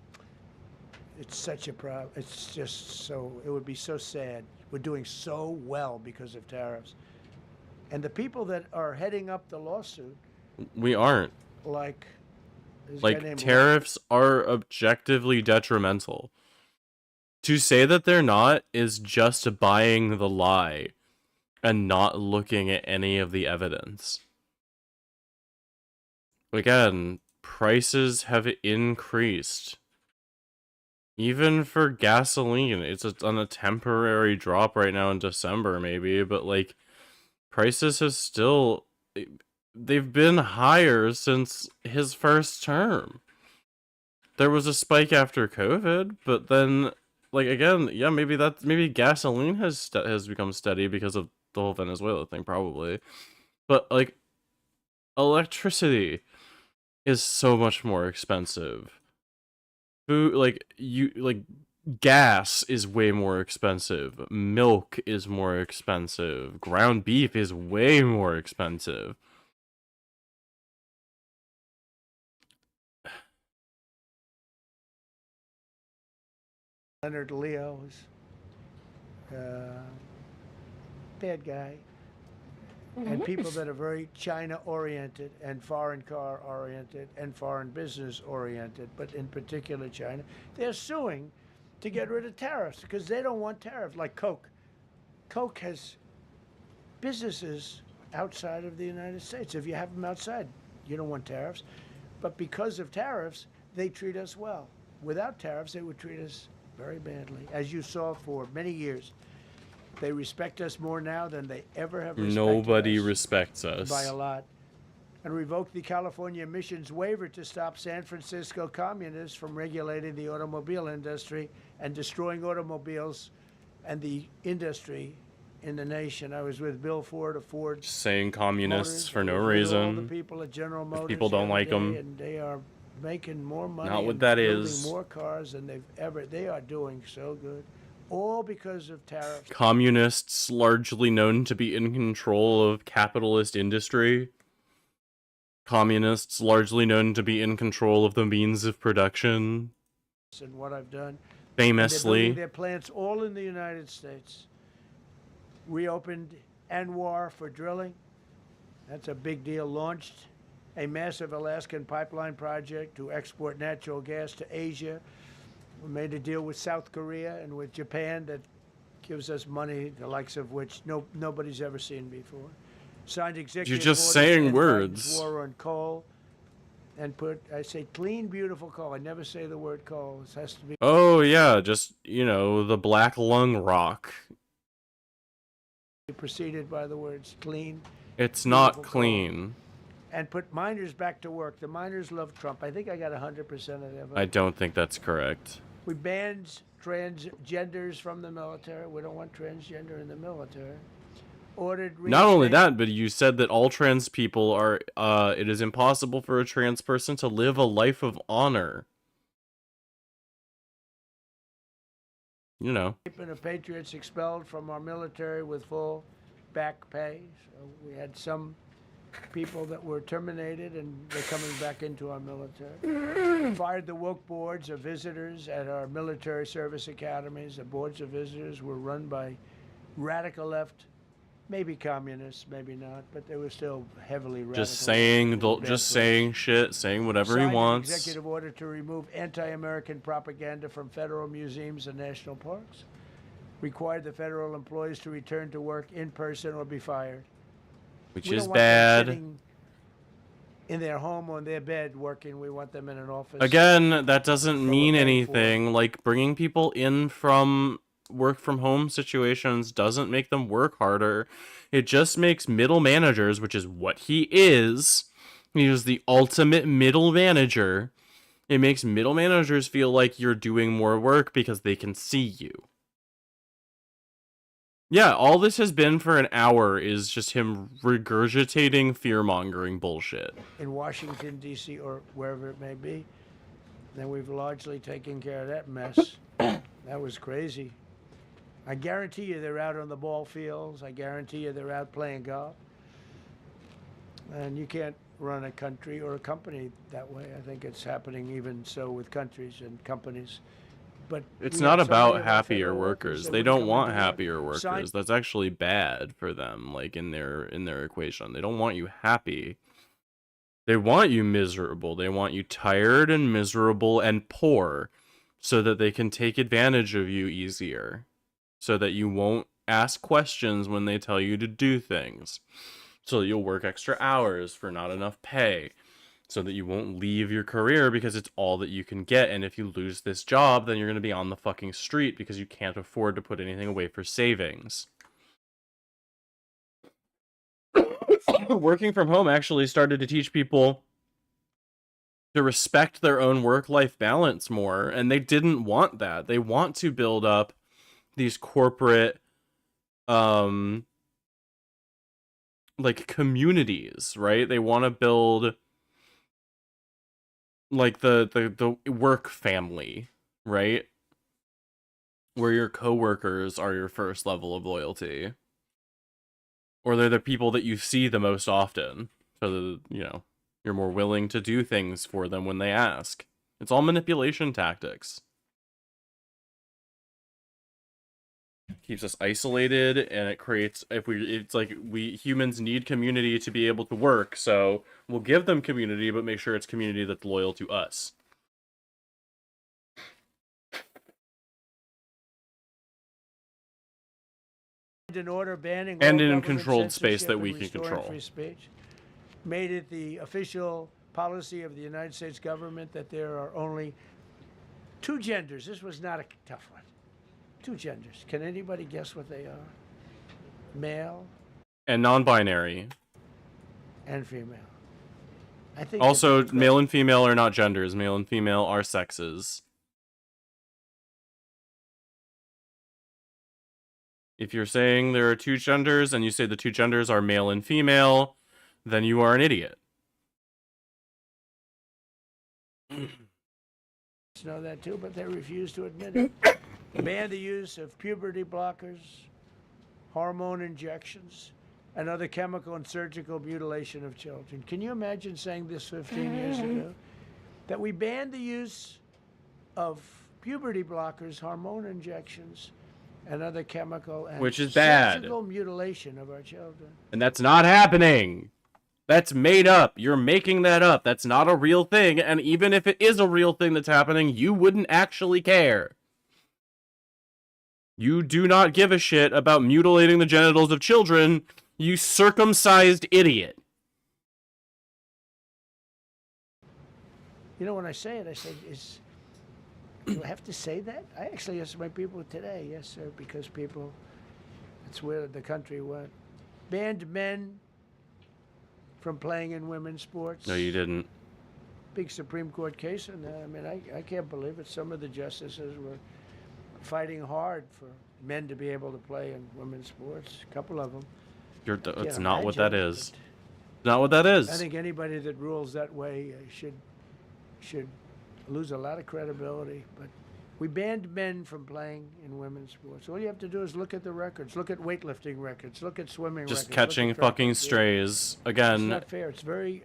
it's such a problem. It's just so, it would be so sad. We're doing so well because of tariffs. And the people that are heading up the lawsuit, we aren't. Like tariffs are objectively detrimental. To say that they're not is just buying the lie and not looking at any of the evidence. Again, prices have increased. Even for gasoline, it's on a temporary drop right now in December, maybe, but like prices have still, they've been higher since his first term. There was a spike after COVID, but then, like, again, yeah, maybe gasoline has become steady because of the whole Venezuela thing, probably. But like, electricity is so much more expensive. Food, gas is way more expensive. Milk is more expensive. Ground beef is way more expensive. Leonard Leo is bad guy. And people that are very China-oriented and foreign car-oriented and foreign business-oriented, but in particular China, they're suing to get rid of tariffs because they don't want tariffs, like Coke. Coke has businesses outside of the United States. If you have them outside, you don't want tariffs. But because of tariffs, they treat us well. Without tariffs, they would treat us very badly, as you saw for many years. They respect us more now than they ever have respected Nobody us respects us. by a lot. And revoked the California emissions waiver to stop San Francisco communists from regulating the automobile industry and destroying automobiles and the industry in the nation. I was with Bill Ford of Ford. Saying communists Motors, for no all the reason. people at General Motors If people don't like them. And they are making more money. Not what and that building is. more cars than they've ever. They are doing so good. All because of tariffs. Communists largely known to be in control of capitalist industry. Communists largely known to be in control of the means of production. And what I've done. Famously. Their plants all in the United States. Reopened Anwar for drilling. That's a big deal. Launched a massive Alaskan pipeline project to export natural gas to Asia. We made a deal with South Korea and with Japan that gives us money, the likes of which nobody's ever seen before. Signed executive You're just orders saying to end words. Biden's war on coal. And I say clean, beautiful coal. I never say the word coal. It has to be. Oh yeah, just, you know, the black lung rock. Preceded by the words clean. It's not beautiful clean. Coal. And put miners back to work. The miners love Trump. I think I got 100% of their vote. I don't think that's correct. We banned transgenders from the military. We don't want transgender in the military. Not only that, but you said that all trans people are, it is impossible for a trans person to live a life of honor. You know. The patriots expelled from our military with full back pay. So we had some people that were terminated and they're coming back into our military. Fired the woke boards of visitors at our military service academies. The boards of visitors were run by radical left. Maybe communists, maybe not, but they were still heavily radical. Just saying shit, saying whatever he wants. An executive order to remove anti-American propaganda from federal museums and national parks. Required the federal employees to return to work in person or be fired. Which We is don't want them bad. sitting in their home on their bed working. We want them in an office. Again, that doesn't mean anything. Like, bringing people in from work from home situations doesn't make them work harder. It just makes middle managers, which is what he is the ultimate middle manager. It makes middle managers feel like you're doing more work because they can see you. Yeah, all this has been for an hour is just him regurgitating fear-mongering bullshit. In Washington, D.C. or wherever it may be. Then we've largely taken care of that mess. That was crazy. I guarantee you they're out on the ball fields. I guarantee you they're out playing golf. And you can't run a country or a company that way. I think it's happening even so with countries and companies. But it's we not have so many about of our happier federal workers. that They would don't come want into work, happier workers. That's actually bad for them, like in their equation. They don't want you happy. They want you miserable. They want you tired and miserable and poor so that they can take advantage of you easier. So that you won't ask questions when they tell you to do things. So that you'll work extra hours for not enough pay. So that you won't leave your career because it's all that you can get. And if you lose this job, then you're going to be on the fucking street because you can't afford to put anything away for savings. Working from home actually started to teach people to respect their own work-life balance more. And they didn't want that. They want to build up these corporate like communities, right? They want to build like the work family, right? Where your coworkers are your first level of loyalty. Or they're the people that you see the most often. So that, you know, you're more willing to do things for them when they ask. It's all manipulation tactics. Keeps us isolated, and it creates, it's like we humans need community to be able to work, so we'll give them community, but make sure it's community that's loyal to us. An order banning and all in a government controlled space censorship that we and can restoring control. Free speech. Made it the official policy of the United States government that there are only two genders. This was not a tough one. Two genders. Can anybody guess what they are? Male And non-binary. and female. I think Also, male and female are not genders. Male and female are sexes. If you're saying there are two genders and you say the two genders are male and female, then you are an idiot. know that too, but they refuse to admit it. Ban the use of puberty blockers, hormone injections, and other chemical and surgical mutilation of children. Can you imagine saying this 15 years ago? That we banned the use of puberty blockers, hormone injections, and other chemical and Which is bad. surgical mutilation of our children. And that's not happening. That's made up. You're making that up. That's not a real thing. And even if it is a real thing that's happening, you wouldn't actually care. You do not give a shit about mutilating the genitals of children, you circumcised idiot. You know, when I say it, I say, do I have to say that? I actually asked my people today, yes, sir, because people, that's where the country went. Banned men from playing in women's sports. No, you didn't. Big Supreme Court case on that. I mean, I can't believe it. Some of the justices were fighting hard for men to be able to play in women's sports. A couple of them. That's not what that is. Not what that is. I think anybody that rules that way should lose a lot of credibility. But we banned men from playing in women's sports. All you have to do is look at the records. Look at weightlifting records. Look at swimming records. Just catching fucking strays. Again. It's not fair. It's very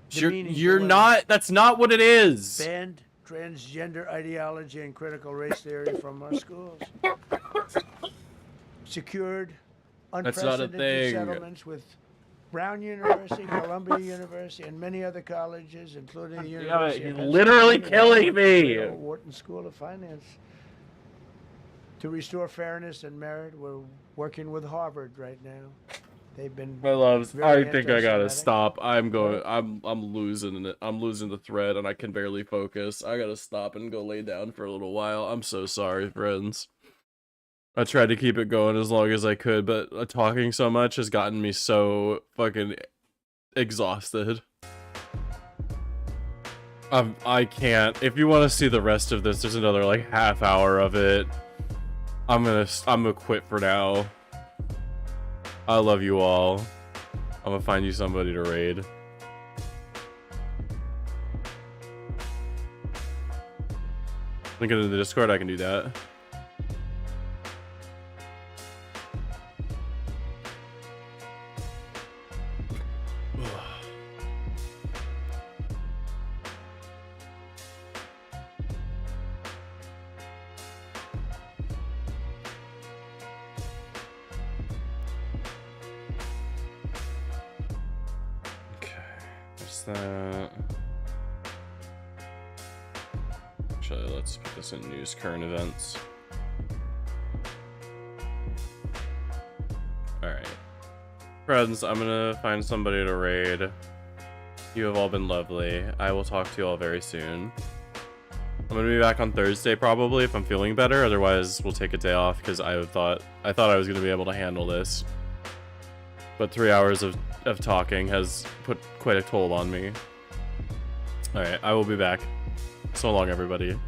you're not. That's not what it is. Banned transgender ideology and critical race theory from our schools. Secured unprecedented settlements with Brown University, Columbia University, and many other colleges, including the University of You're literally killing me. Wharton School of Finance. To restore fairness and merit, we're working with Harvard right now. They've been. My loves, I think I gotta anti-Semitic. stop. I'm losing it. I'm losing the thread, and I can barely focus. I gotta stop and go lay down for a little while. I'm so sorry, friends. I tried to keep it going as long as I could, but talking so much has gotten me so fucking exhausted. I can't. If you want to see the rest of this, there's another like half hour of it. I'm gonna quit for now. I love you all. I'm gonna find you somebody to raid. Link it in the Discord, I can do that. That. Actually, let's put this in news current events. Alright. Friends, I'm gonna find somebody to raid. You have all been lovely. I will talk to you all very soon. I'm gonna be back on Thursday probably if I'm feeling better. Otherwise, we'll take a day off because I thought I was gonna be able to handle this. But 3 hours of talking has put quite a toll on me. Alright, I will be back. So long, everybody.